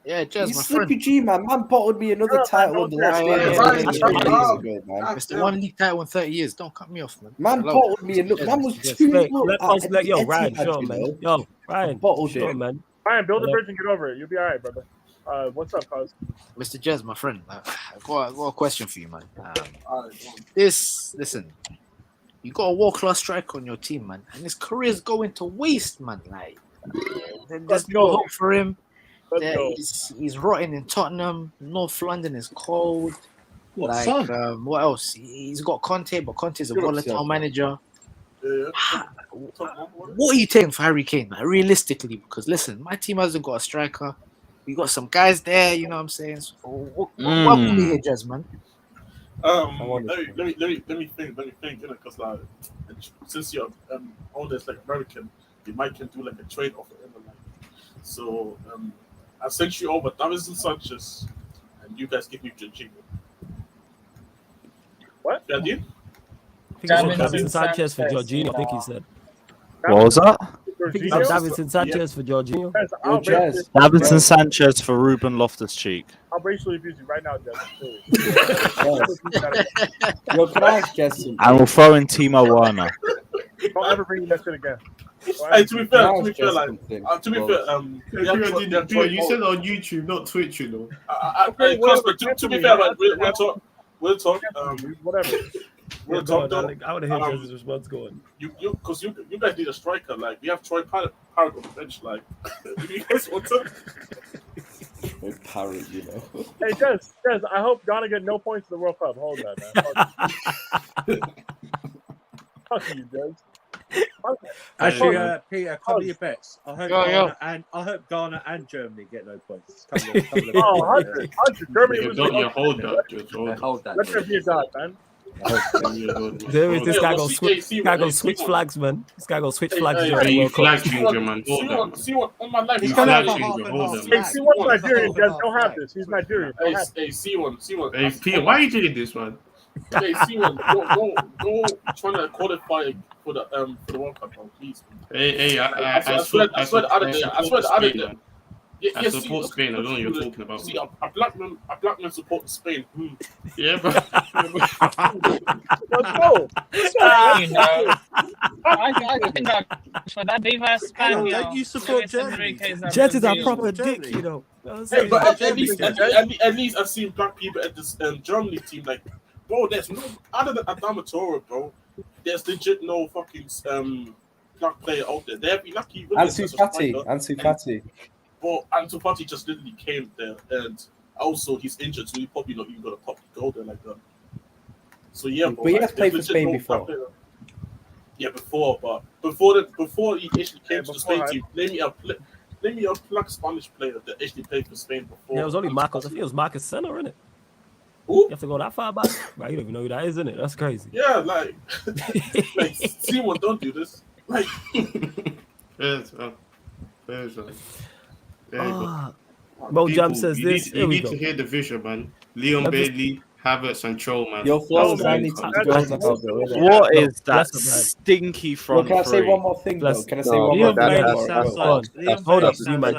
Yeah, Jez, He's my Slippy friend. G, man. Man bottled me another Yeah, title in the last yeah, game. yeah, of yeah, 30 yeah. years ago, man. It's the one league title in 30 years. Don't cut me off, man. Man Hello. bottled me another. Man was Yes. two. Wait, Look, let at us let the Ryan, Etihad, sure, you man. know. Yo, Ryan, Bottled sure, it. man. Ryan, build a Hello. bridge and get over it. You'll be all right, brother. What's up, Cos? Mr. Jez, my friend. I got a question for you, man. Alright, Listen, you got a world-class striker on your team, man, and his career's going to waste, man. Like, there's no hope for him. He's rotting in Tottenham. North London is cold. What else? He's got Conte, but Conte's a volatile manager. What are you taking for Harry Kane, like, realistically? Because listen, my team hasn't got a striker. We got some guys there, you know what I'm saying? So, what can we hear, Jez, man? let me think, because like since you're oldest like American, you might can do like a trade offer in the like. So I sent you over Davinson Sanchez, and you guys give me Jorginho. What? Yeah, dude? I think he said Davinson Sanchez for Jorginho. I think he said. What was that? I think he said Davinson Sanchez for Jorginho. Davinson Sanchez for Ruben Loftus-Cheek. I'll racially abuse you right now, Jez. Yo, can I ask Jess something? And we'll throw in Timo Werner. Don't ever bring that shit again. Hey, to be fair, Can I ask Jess something? You said on YouTube, not Twitch, you know. To be fair, like, we'll talk. Whatever. We'll talk. I want to hear Jez's response going. Because you guys need a striker. Like we have Troy Parrott on the bench. Like, you guys want to? Parrot, you know. Hey, Jez, I hope Ghana get no points in the World Cup. Hold that, man. Fuck you, Jez. Actually, Peter, cover your bets. I hope Ghana and Germany get no points. Hunter, Germany was Hold that. Let there be a God, man. This guy goes switch flags, man. This guy goes switch flags during the World Cup. See what on my life. Hey, C1's Nigerian, Jez. Don't have this. He's Nigerian. Hey, C1. Hey, Peter, why are you doing this, man? Hey, C1, go trying to qualify for the World Cup, bro, please. Hey, I swear the other day. I support Spain. I don't know what you're talking about. See, a black man supporting Spain. Yeah, bro. Let's go. You know, I think that for that Viva España. Don't you support Germany? Jez is a proper dick, you know. Hey, but at least I've seen black people at this Germany team. Like, bro, there's no other than Adama Traore, bro. There's legit no fucking black player out there. They'd be lucky. Ansu Fati. But Ansu Fati just literally came there, and also he's injured, so he's probably not even gonna pop the goal there like that. So yeah, but he has played for Spain before. Yeah, before he actually came to the Spain team, name me a black Spanish player that actually played for Spain before. Yeah, it was only Marcos. I think it was Marcus Senna, innit? Who? You have to go that far back. Right, you don't even know who that is, innit? That's crazy. Yeah, like C1, don't do this. Like, Mo Jam says this. You need to hear the vision, man. Leon Bailey, Havertz, and Cho, man. Yo, I need to go. What is that stinky front Can I say three? one more thing, though? Can I say one more thing? Hold up, you man.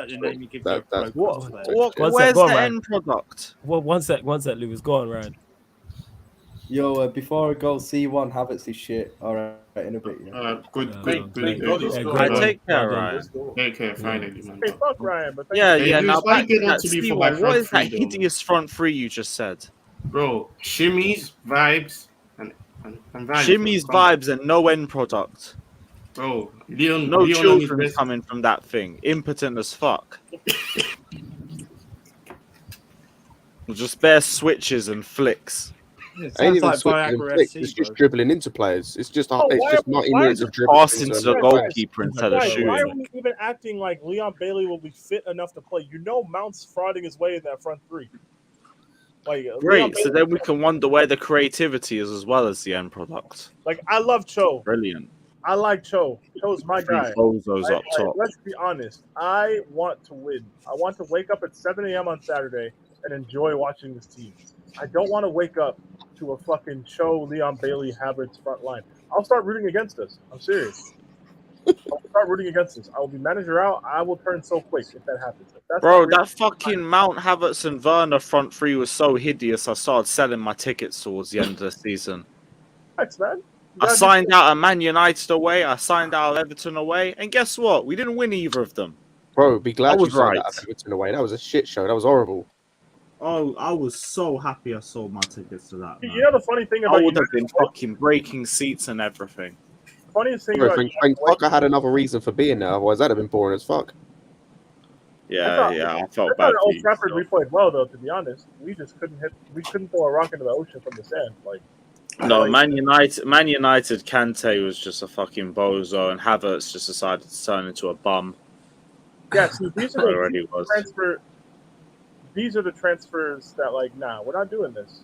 Where's the end product? Well, one sec, Lewis. Go on, Ryan. Yo, before I go, C1 Havertz is shit. All right, in a bit. Yeah. Good. I take care, Ryan. Take care, finally, man. Hey, fuck Ryan, but Yeah. Hey, Now why back you to get on that to me for my C1. What front is that three, though, man? hideous front three you just said? Bro, shimmies, vibes, and vibes. Shimmy's vibes and no end product. Bro, Leon. No Leon children coming from that thing. Impotent as fuck. Just bare switches and flicks. Ain't even switching and flicks. It's just dribbling into players. It's just 90 minutes of dribbling. Passing to the goalkeeper instead of shooting. Why are we even acting like Leon Bailey will be fit enough to play? You know, Mount's frauding his way in that front three. Like, Great, so then we can wonder where the creativity is as well as the end product. Like, I love Cho. Brilliant. I like Cho. Cho's my guy. Bozos up top. Let's be honest. I want to win. I want to wake up at 7 a.m. on Saturday and enjoy watching this team. I don't want to wake up to a fucking Cho, Leon Bailey, Havertz front line. I'll start rooting against us. I'm serious. I'll start rooting against us. I will be manager out. I will turn so quick if that happens. Bro, that fucking Mount, Havertz and Werner front three was so hideous, I started selling my tickets towards the end of the season. Thanks, man. I signed out a Man United away, I signed out Everton away, and guess what? We didn't win either of them. Bro, be glad you signed right. out Everton away. That was a shit show. That was horrible. Oh, I was so happy I sold my tickets to that. Man. You know the funny thing about I would have been fucking breaking seats and everything. Funniest thing Bro, about thank fuck I had another reason for being there. Otherwise, that'd have been boring as fuck. I felt I bad. thought at Old Trafford we played well though. To be honest, we just couldn't hit. We couldn't throw a rock into the ocean from the sand. Like no, Man United, Kante was just a fucking bozo, and Havertz just decided to turn into a bum. Yeah, see, these are These are the transfers that, like, nah, we're not doing this.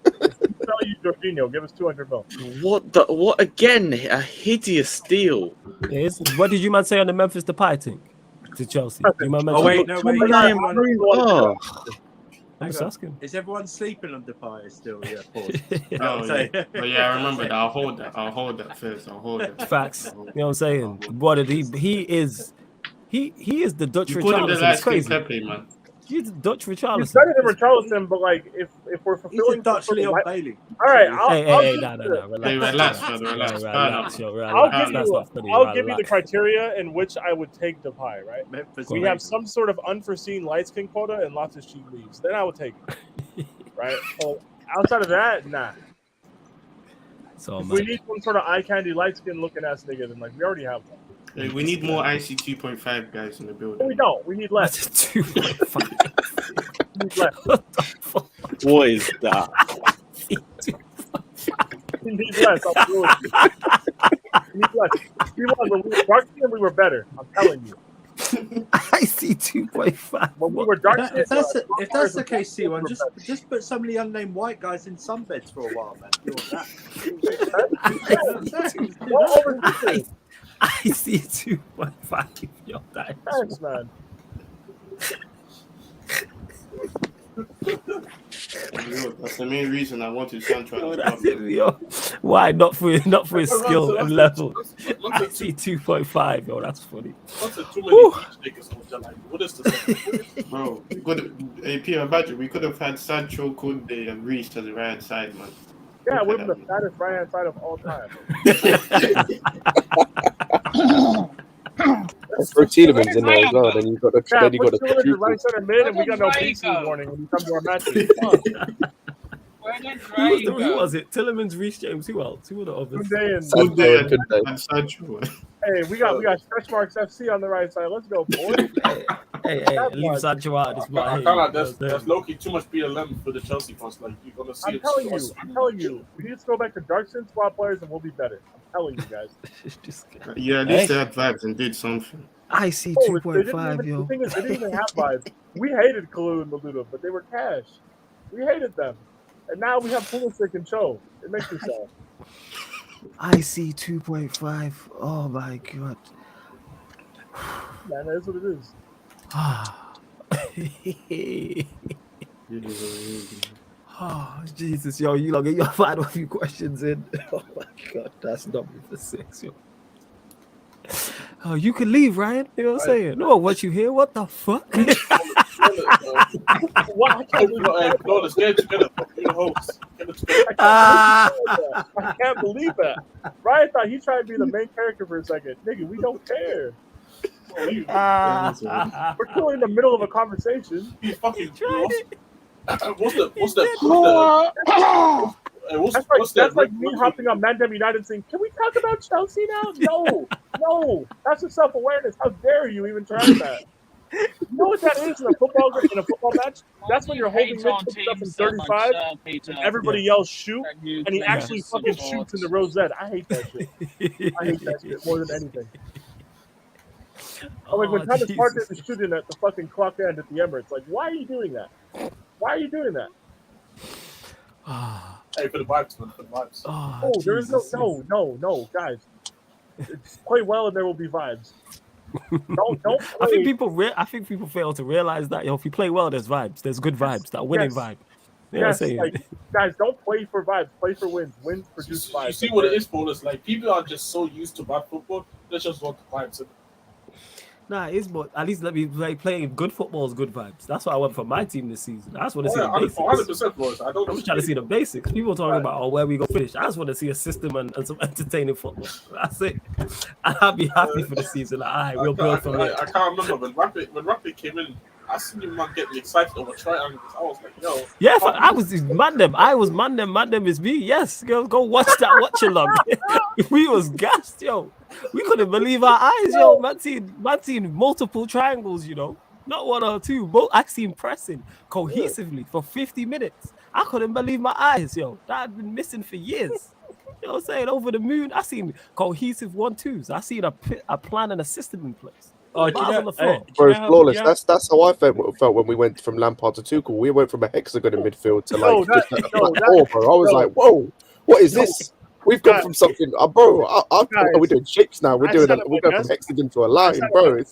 Tell you, Jorginho, give us 200 mil. What again? A hideous deal. What did you man say on the Memphis Depay thing to Chelsea? You man mention I'm just asking. Is everyone sleeping on Depay still? Yeah, I remember that. I'll hold that first. Facts. You know what I'm saying? What did he is the Dutch Richarlison. It's crazy. Pepe, man. He's Dutch Richarlison. He's better than Richarlison, but like if we're fulfilling Dutch Leon Bailey. All right, relax. I'll give you the criteria in which I would take Depay. Right, we have some sort of unforeseen light skin quota and lots of cheap leaves. Then I would take it. Right. So outside of that, nah. So if we need some sort of eye candy light skin looking ass nigga, then like we already have one. Hey, we need more IC 2.5 guys in the building. We don't. We need less. 2.5. We need less. What the fuck? What is that? We need less. I'm doing it. We need less. We were dark skin, we were better. I'm telling you. I see 2.5. When we were dark skin, if that's the case, C1, just put some of the unnamed white guys in sunbeds for a while, man. You want that? I see 2.5. Yo, thanks, man. That's the main reason I wanted Sancho. Why? Not for his skill and level. I see 2.5. Yo, that's funny. What is this? Bro, Pierre, imagine we could have had Sancho, Kunde, and Reece to the right side, man. Yeah, we're the fattest right hand side of all time. Throw Tielemans in there as well. Then you got the right center mid, and we got no PC warning when you come to our matches. Who was it? Tielemans, Reece James. Who else? Who were the others? Kunde and Sancho. Hey, we got stretch marks FC on the right side. Let's go, boys. Hey, leave Sancho out of this one. I feel like there's low-key too much BLM for the Chelsea fans. Like, you're gonna see I'm telling you. We need to go back to dark skin squad players and we'll be better. I'm telling you guys. Yeah, at least they had vibes and did something. I see 2.5, yo. The thing is, they didn't even have vibes. We hated Kalu and Maluda, but they were cash. We hated them. And now we have Pulisic and Cho. It makes me sad. I see 2.5. Oh my god. Man, that's what it is. Oh, Jesus, yo, you get your final few questions in. Oh my god, that's number 6, yo. Oh, you can leave, Ryan. You know what I'm saying? No, what you hear? What the fuck? What? I can't believe that. No, let's get it together. You're the host. Get it together. I can't believe that. Ryan thought he tried to be the main character for a second. Nigga, we don't care. We're still in the middle of a conversation. He fucking That's like me hopping on Mandem United saying, "Can we talk about Chelsea now?" No, that's a self-awareness. How dare you even try that? You know what that is in a football match? That's when you're holding midfield up in 35 and everybody yells shoot, and he actually fucking shoots in the rosette. I hate that shit. I hate that shit more than anything. Like when Thomas Partey is shooting at the fucking clock end at the Emirates, like, why are you doing that? Why are you doing that? Hey, for the vibes, man. For the vibes. Oh, there is no, guys. Play well, and there will be vibes. Don't. I think people fail to realize that if you play well, there's vibes. There's good vibes. That winning vibe. You know what I'm saying? Like, guys, don't play for vibes. Play for wins. Wins produce vibes. You see what it is, for us? Like, people are just so used to bad football. They just want the vibes. Nah, it is, but at least let me playing good football is good vibes. That's what I want for my team this season. I just want to see the basics. 100%, boys. I'm just trying to see the basics. People talking about where we go finish. I just want to see a system and some entertaining football. That's it. And I'll be happy for the season. Like, we'll build from there. I can't remember when Rapid came in. I seen him man getting excited over triangles. I was like, yo. Yeah, I was Mandem. I was Mandem. Mandem is me. Yes, go watch that watch along. We was gassed, yo. We couldn't believe our eyes, yo. Man seen multiple triangles, you know. Not one or two. Both I seen pressing cohesively for 50 minutes. I couldn't believe my eyes, yo. That had been missing for years. You know what I'm saying? Over the moon, I seen cohesive 1-2s. I seen a plan and a system in place. Oh, do you know, on the floor. Bro, flawless. That's how I felt when we went from Lampard to Tuchel. We went from a hexagon in midfield to like bro. I was like, whoa, what is this? We've gone from something, bro. We're doing shapes now. We're going from hexagon to a line, bro.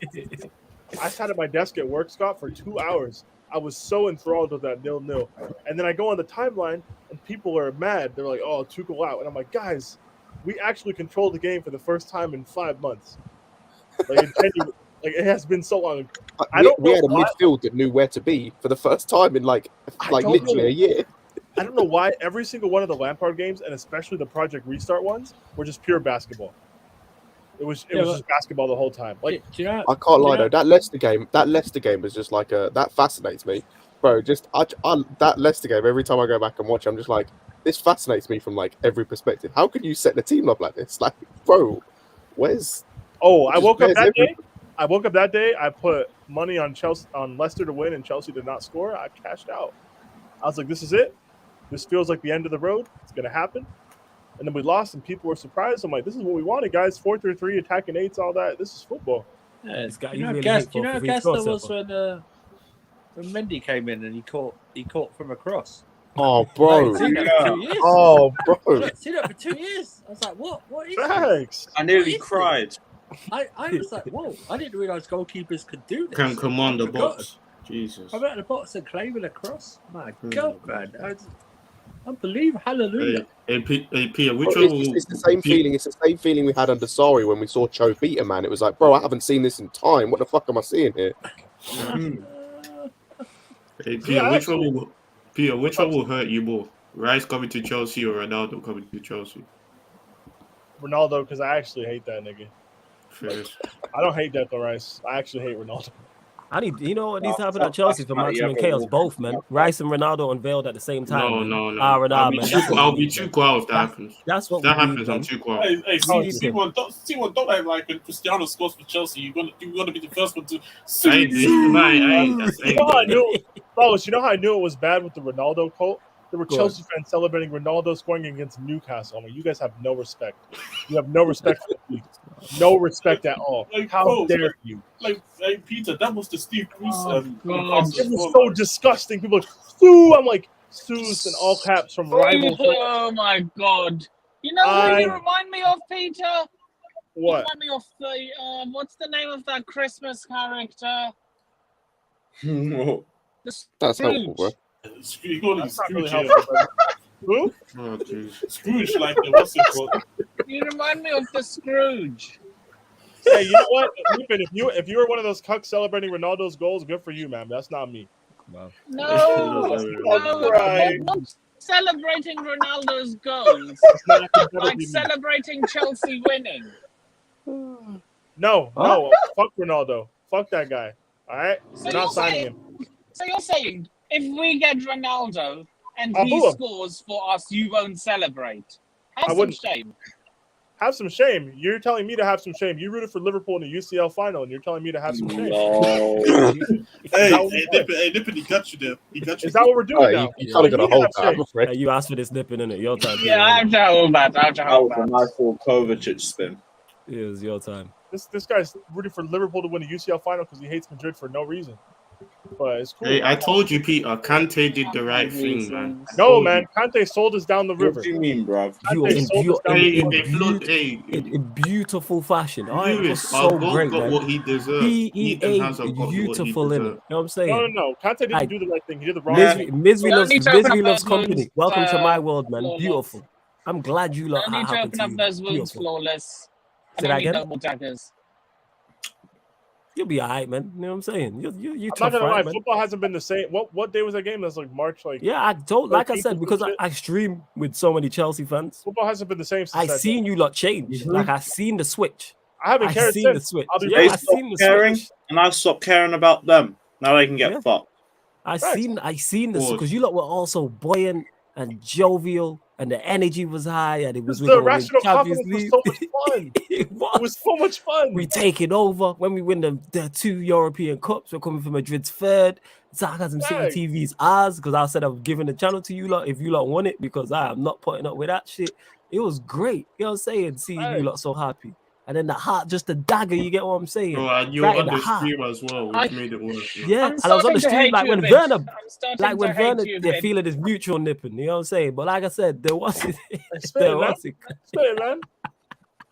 I sat at my desk at work, Scott, for 2 hours. I was so enthralled with that 0-0. And then I go on the timeline, and people are mad. They're like, "Oh, Tuchel out," and I'm like, guys, we actually controlled the game for the first time in 5 months. Like, it has been so long. We had a midfield that knew where to be for the first time in like literally a year. I don't know why every single one of the Lampard games, and especially the Project Restart ones, were just pure basketball. It was just basketball the whole time. Like, I can't lie though, that Leicester game was just like that fascinates me, bro. Just that Leicester game. Every time I go back and watch, I'm just like, this fascinates me from like every perspective. How can you set the team up like this? Like, bro, where's? Oh, I woke up that day. I put money on Leicester to win, and Chelsea did not score. I cashed out. I was like, this is it. This feels like the end of the road. It's gonna happen. And then we lost, and people were surprised. I'm like, this is what we wanted, guys. 4-3-3, attacking eights, all that. This is football. Yeah, you know, Gaston was when Mendy came in and he caught from across. Oh, bro. Seen that for 2 years. Oh, bro. Seen that for 2 years. I was like, what is Thanks. I nearly cried. I was like, whoa, I didn't realise goalkeepers could do this. Can command the box. Jesus. I'm at the box and claiming across. My God, man. Unbelievable. Hallelujah. Hey, Peter, it's the same feeling. It's the same feeling we had under Sarri when we saw Cho beat a man. It was like, bro, I haven't seen this in time. What the fuck am I seeing here? Hey, Peter, which one will hurt you more? Rice coming to Chelsea or Ronaldo coming to Chelsea? Ronaldo, because I actually hate that nigga. I don't hate Declan Rice. I actually hate Ronaldo. You know what needs to happen at Chelsea for maximum chaos? Both, man. Rice and Ronaldo unveiled at the same time. No. Ronaldo, I'll be too quiet if that happens. That's what that happens. I'm too quiet. Hey, C1, don't act like when Cristiano scores for Chelsea, you're gonna be the first one to. You know how I knew it was bad with the Ronaldo cult? There were Chelsea fans celebrating Ronaldo scoring against Newcastle. I'm like, you guys have no respect. You have no respect for the league. No respect at all. Like, how dare you? Like, Peter, that was the Steve Bruce. It was so disgusting. People like, Sue. I'm like, Sue's in all caps from rival. Oh my God. You know who you remind me of, Peter? What? You remind me of the, what's the name of that Christmas character? That's helpful, bro. That's not really helpful. Who? Oh, Scrooge, like the what's it called? You remind me of the Scrooge. Hey, you know what, Ruben, if you were one of those cucks celebrating Ronaldo's goals, good for you, man. That's not me. Wow. No, right. not celebrating Ronaldo's goals, like celebrating Chelsea winning. No, fuck Ronaldo. Fuck that guy. All right, So we're not signing him. So you're saying if we get Ronaldo and I'll he boo him. scores for us, you won't celebrate? I Have some wouldn't. shame. Have some shame. You're telling me to have some shame. You rooted for Liverpool in the UCL final, and you're telling me to have some shame. Hey, Nippin, he got you there. He got you. Is that what we're doing now? You kind of got to hold that, I'm afraid. Hey, you asked for this Nippin, innit? Your time. Yeah, I have to hold that. I have to hold That was a that. nice little Kovacic spin. It was your time. This guy's rooting for Liverpool to win the UCL final because he hates Madrid for no reason. But it's cool. Hey, I told you, Peter. Kante did the right thing, man. No, man. Kante sold us down the river. What do you mean, bro? In beautiful fashion. Oh, it was Lewis, so our goal great, got man. what he deserved. He has beautiful in it. You know what I'm saying? No. Kante didn't do the right thing. He did the wrong Misery, thing. misery loves company. Welcome to my world, man. flawless. Beautiful. I'm glad you lot I need to happened open to up you. those wounds Beautiful. flawless. Say And that I need again? no more daggers. You'll be alright, man. You know what I'm saying? You I'm tough, not gonna lie. right, man? Football hasn't been the same. What day was that game? That's like March. Yeah, I told, like I 13th said, because or some I stream with so many Chelsea fans. Football hasn't been the same since I that seen day. you lot change. Like I seen the switch. I haven't cared seen the since. switch. I'll be Yeah, They I stopped seen the caring, switch. and I stopped caring about them. Now they can get Yeah. fucked. I Facts. seen this Pause. because you lot were also buoyant and jovial, and the energy was high, and it was The with irrational Champions confidence was League. so much fun. It It was so much fun. We taking over when we win the 2 European Cups. We're coming for Madrid's third. Sarcasm City Thanks. TV's ours because I said I'm giving the channel to you lot if you lot want it because I am not putting up with that shit. It was great. You know what I'm saying? Seeing you lot so happy. And then the heart, just the dagger, you get what I'm saying? Bro, and you're Right in on the the heart. stream as well, which made it worse. Man. Yeah, I'm and I was on the starting to stream hate like you a when bit. Werner, I'm starting like when to hate Werner, you a they're bit. feeling this mutual nipping. You know what I'm saying? But like I said, there wasn't. Spit there it, man. wasn't. Spit it, man.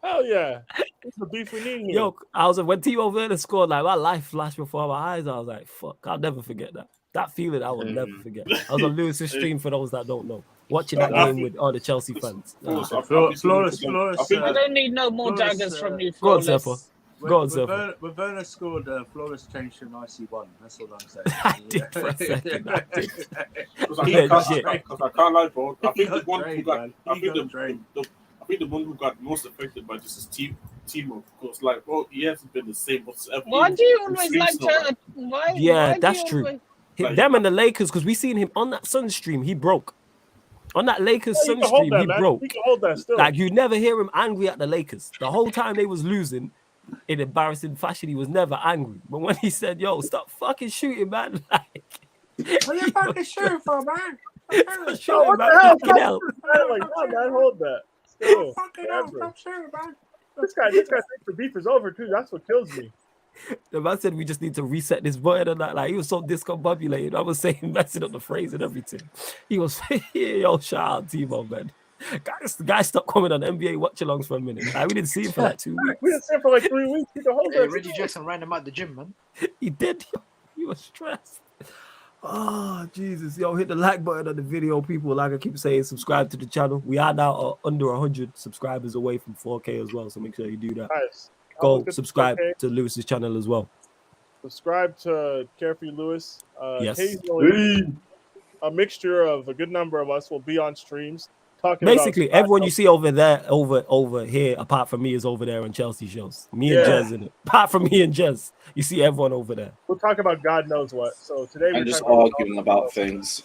Hell yeah. This is the beef we need here. Yo, I was when Timo Werner scored, like my life flashed before my eyes. I was like, "Fuck, I'll never forget that. That feeling, I will never forget." I was on Lewis's stream for those that don't know, watching that game with all the Chelsea fans. Flawless. I don't need no more daggers from you, Go on, flawless. Seppa. Go on, Seppa. When Werner scored, Flawless changed to an IC1. That's all I'm saying. I did for a second. I did. Because I Legit. can't lie, bro. I think the got one who drained, got, man. I He think got drained. the one who got most affected by this is Timo. Because like, bro, he hasn't been the same whatsoever. Why do you always like to? Why? Yeah, why that's do you true. always- Like- Them and the Lakers, because we seen him on that Sun stream, he broke. On that Lakers Yeah, you Sun can hold stream, that, he man. broke. You can hold that still. Like you never hear him angry at the Lakers. The whole time they was losing in embarrassing fashion, he was never angry. But when he said, "Yo, stop fucking shooting, man," like, What you fucking shooting for, man? stop shooting, what man. the hell? Fucking hell. Man, like, no, man, hold that. Still, Fucking forever. stop shooting, man. This guy thinks the beef is over too. That's what kills me. The man said we just need to reset this button and that. Like he was so discombobulated. I was saying messing up the phrase and everything. He was yo, shout out Timo, man. Guys, stop coming on NBA watch-alongs for a minute. Like, we didn't see him for like 2 weeks. We didn't see him for like 3 weeks. You can hold Hey, that. Reggie Jackson ran him out the gym, man. He did. He was stressed. Oh, Jesus. Yo, hit the like button on the video, people. Like I keep saying, subscribe to the channel. We are now under 100 subscribers away from 4K as well, so make sure you do that. Nice. Go subscribe to Lewis's channel as well. Subscribe to Carefree Lewis. Yes. Occasionally, a mixture of a good number of us will be on streams talking Basically, about everyone you see over there, over here, apart from me, is over there on Chelsea shows. Me and Jez in it. Apart from me and Jez, you see everyone over there. We'll talk about God knows what. So today we're And just talking arguing about things.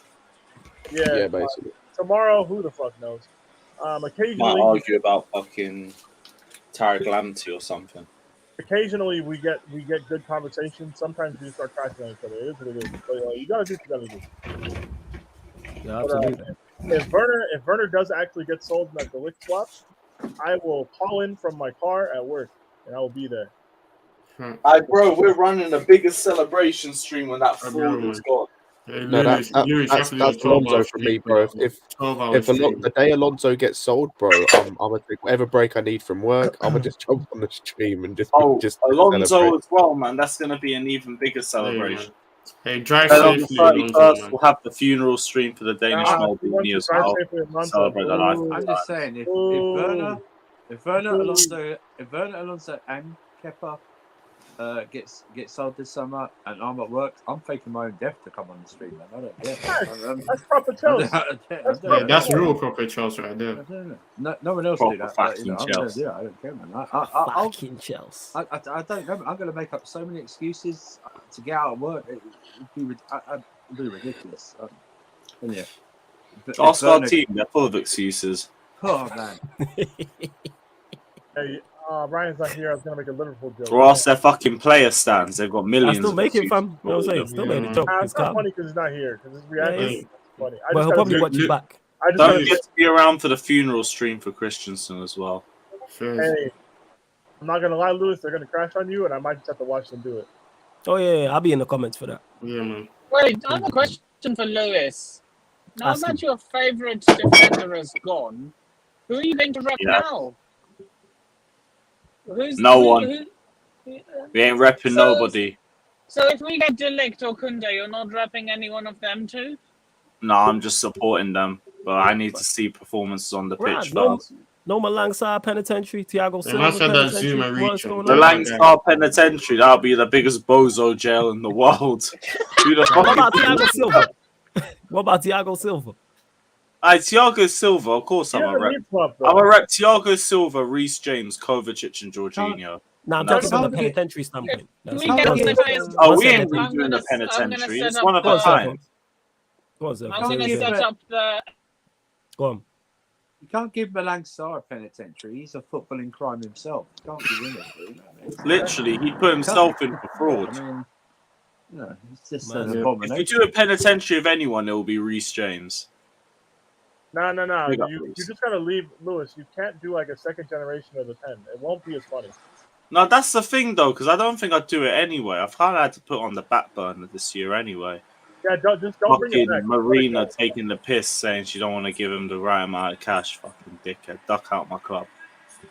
Yeah, basically. Tomorrow, who the fuck knows? Might Occasionally, argue about fucking Tarek Lamptey or something. occasionally we get good conversation. Sometimes we just start crashing on each other. It is what it is. But, you gotta do what you gotta do. Yeah, But, absolutely. if Werner does actually get sold in that Delic swap, I will call in from my car at work and I will be there. Bro, we're running the biggest celebration stream when that fraud is gone. No, that's Alonso for me, bro. If the day Alonso gets sold, bro, I'm gonna take whatever break I need from work. I'm gonna just jump on the stream and just Alonso celebrate. as well, man. That's gonna be an even bigger celebration. Hey, drive Then on the safely, Alonso, 31st, man. we'll have the funeral stream for the Danish Maldini as well. Celebrate the life. I'm just saying, if Werner Alonso, and Kepa gets sold this summer, and I'm at work, I'm faking my own death to come on the stream, man. I don't care. That's proper Chelsea. That's real proper Chelsea right there. No one else do that. But, Fucking I'm Chelsea. I don't care, man. Fucking Chelsea. I don't know. I'm going to make up so many excuses to get out of work. It'd be ridiculous. Yeah. Ask our team. They're full of excuses. Oh man. Hey, Ryan's not here. I was gonna make a Liverpool joke. Or ask their fucking player stands. They've got millions. I still of make it, excuses. fam. You know what I'm saying? Still made a joke. It's not funny because he's not here. Because his reaction is funny. Well, he'll probably watch you back. Don't forget to be around for the funeral stream for Christensen as well. Hey, I'm not gonna lie, Lewis. They're gonna crash on you, and I might just have to watch them do it. Oh yeah, I'll be in the comments for that. Yeah, man. Wait, I have a question for Lewis. Now that your favorite defender has gone, who are you going to rep now? No one. We ain't repping nobody. So if we get Delict or Kunde, you're not repping any one of them too? No, I'm just supporting them. But I need to see performances on the pitch first. No Malangsar Penitentiary, Thiago Silva Penitentiary. The Langstar Penitentiary, that'll be the biggest bozo jail in the world. Who the fuck What about Thiago Silva? What about Thiago Silva? Thiago Silva, of course I'm a rep. I'm a rep Thiago Silva, Reece James, Kovacic, and Jorginho. No, I'm talking from the penitentiary standpoint. We ain't redoing the penitentiary. It's one of a kind. I'm going to set up the... Go on. You can't give Malangsar a penitentiary. He's a footballing crime himself. You can't give him it. Literally, he put himself in for fraud. I mean, no, it's just an abomination. If you do a penitentiary of anyone, it will be Reece James. No. You just gotta leave, Lewis. You can't do like a second generation of the 10. It won't be as funny. No, that's the thing though, because I don't think I'd do it anyway. I've kind of had to put on the back burner this year anyway. Yeah, don't bring it back. Marina taking the piss, saying she don't want to give him the right amount of cash. Fucking dickhead, duck out my club.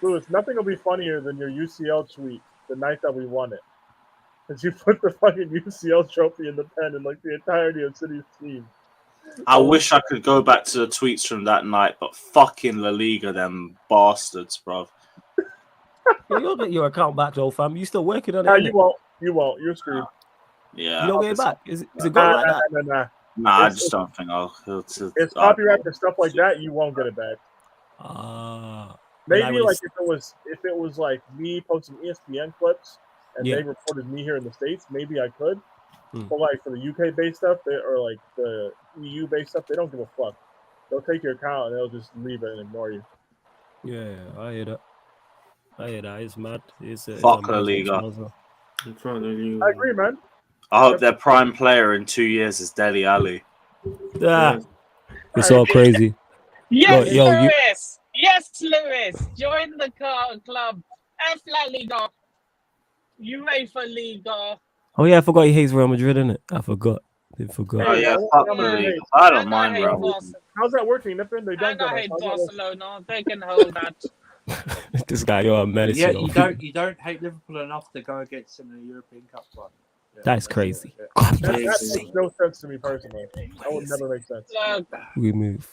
Lewis, nothing will be funnier than your UCL tweet the night that we won it. Because you put the fucking UCL trophy in the pen and like the entirety of City's team. I wish I could go back to the tweets from that night, but fucking La Liga, them bastards, bro. You'll get your account back though, fam. You still working on it? No, you won't. You're screwed. Yeah. You don't get it back? Is it going like that? Nah. I just don't think I'll. It's copyright and stuff like that. You won't get it back. Maybe like if it was like me posting ESPN clips and they reported me here in the States, maybe I could. But like for the UK based stuff, or like the EU based stuff, they don't give a fuck. They'll take your account and they'll just leave it and ignore you. Yeah, I hear that. It's mad. Fuck La Liga. I agree, man. I hope their prime player in 2 years is Dele Alli. Yeah. It's all crazy. Yes, Lewis! Yes, Lewis! Join the club. F La Liga. UEFA Liga. Oh, yeah, I forgot he hates Real Madrid, innit? I forgot. Oh, yeah, fuck La Liga. I don't mind Real Madrid. How's that working? They don't I hate Barcelona. They can hold that. This guy, you're a menace. Yeah, you don't hate Liverpool enough to go against them in the European Cup run. Yeah, that's crazy. That makes no sense to me personally. That would never make sense. We move.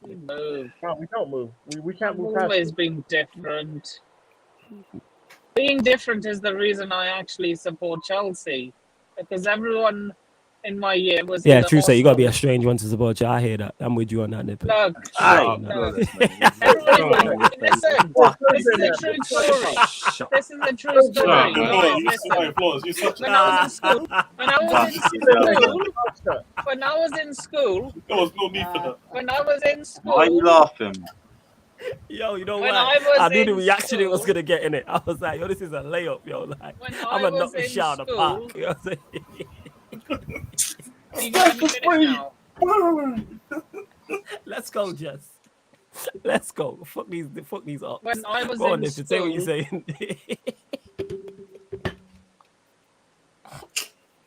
No, we don't move. We can't move. Always being different. Being different is the reason I actually support Chelsea, because everyone in my year was. Yeah, true. So you gotta be a strange one to support you. I hear that. I'm with you on that, Nip. Look, listen, this is a true story. This is a true story. When I was in school, there was no need for that. When I was in school, why are you laughing? Yo, you know what? I knew the reaction it was gonna get in it. I was like, yo, this is a layup, yo. Like, I'm gonna knock this shit out of the park. You know what I'm saying? Let's go, Jess. Let's go. Fuck these up. When I was go on, in school, say what you're saying.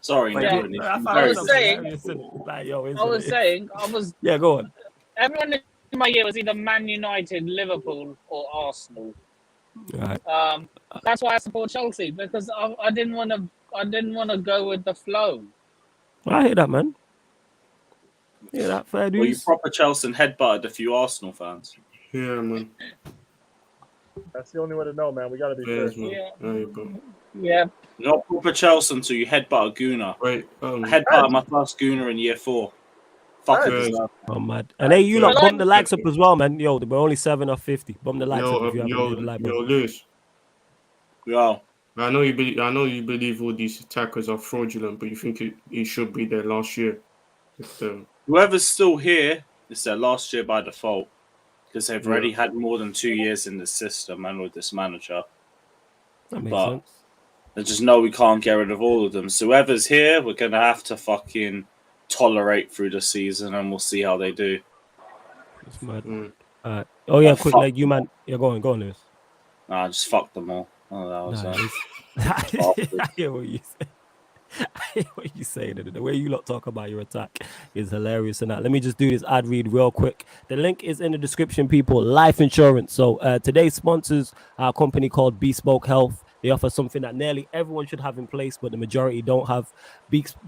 Sorry, yeah. I was. Yeah, go on. Everyone in my year was either Man United, Liverpool, or Arsenal. Right. That's why I support Chelsea, because I didn't want to go with the flow. I hear that, man. Yeah, that fair dues. Well, you proper Chelsea headbutted a few Arsenal fans. Yeah, man. That's the only way to know, man. We got to be fair. Yeah. There you go. Yeah. Not proper Chelsea until you headbutt a gooner. Wait, I headbutted my first gooner in year 4. Fucking deserve. Oh, mad. And hey, you lot, Well, bump the likes up as well, man. Yo, we're only 7 of 50. Bump the likes up if you haven't yo, made the like yo, button. Lewis. Yo. I know you believe all these attackers are fraudulent, but you think it should be there last year. Whoever's still here, it's their last year by default because they've already had more than 2 years in the system and with this manager. That makes sense. They just know we can't get rid of all of them. So whoever's here, we're gonna have to fucking tolerate through the season, and we'll see how they do. It's mad. Oh yeah, quick, like you man. Yeah, go on, Lewis. Nah, just fuck them all. Oh, that was I hear what you say. I hear what you say. The way you lot talk about your attack is hilarious. And that. Let me just do this ad read real quick. The link is in the description, people. Life insurance. So today's sponsors are a company called Bespoke Health. They offer something that nearly everyone should have in place, but the majority don't have.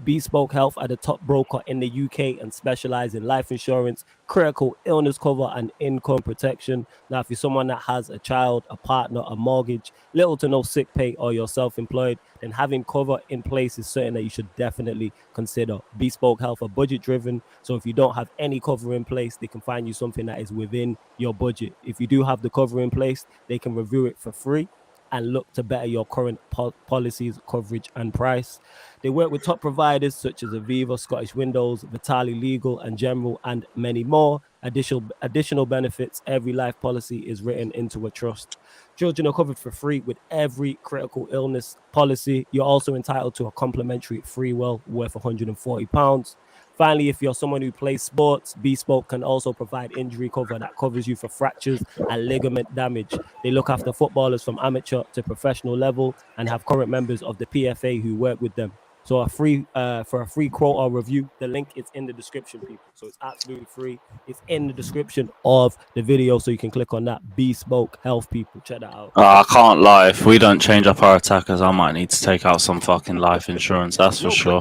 Bespoke Health are the top broker in the UK and specialize in life insurance, critical illness cover, and income protection. Now, if you're someone that has a child, a partner, a mortgage, little to no sick pay, or you're self-employed, then having cover in place is something that you should definitely consider. Bespoke Health are budget-driven, so if you don't have any cover in place, they can find you something that is within your budget. If you do have the cover in place, they can review it for free and look to better your current policies, coverage, and price. They work with top providers such as Aviva, Scottish Windows, Vitali Legal and General, and many more. Additional benefits, every life policy is written into a trust. Children are covered for free with every critical illness policy. You're also entitled to a complimentary free well worth £140. Finally, if you're someone who plays sports, Bespoke can also provide injury cover that covers you for fractures and ligament damage. They look after footballers from amateur to professional level and have current members of the PFA who work with them. So for a free quote or review, the link is in the description, people. So it's absolutely free. It's in the description of the video, so you can click on that. Bespoke Health, people. Check that out. I can't lie. If we don't change up our attackers, I might need to take out some fucking life insurance. That's for sure.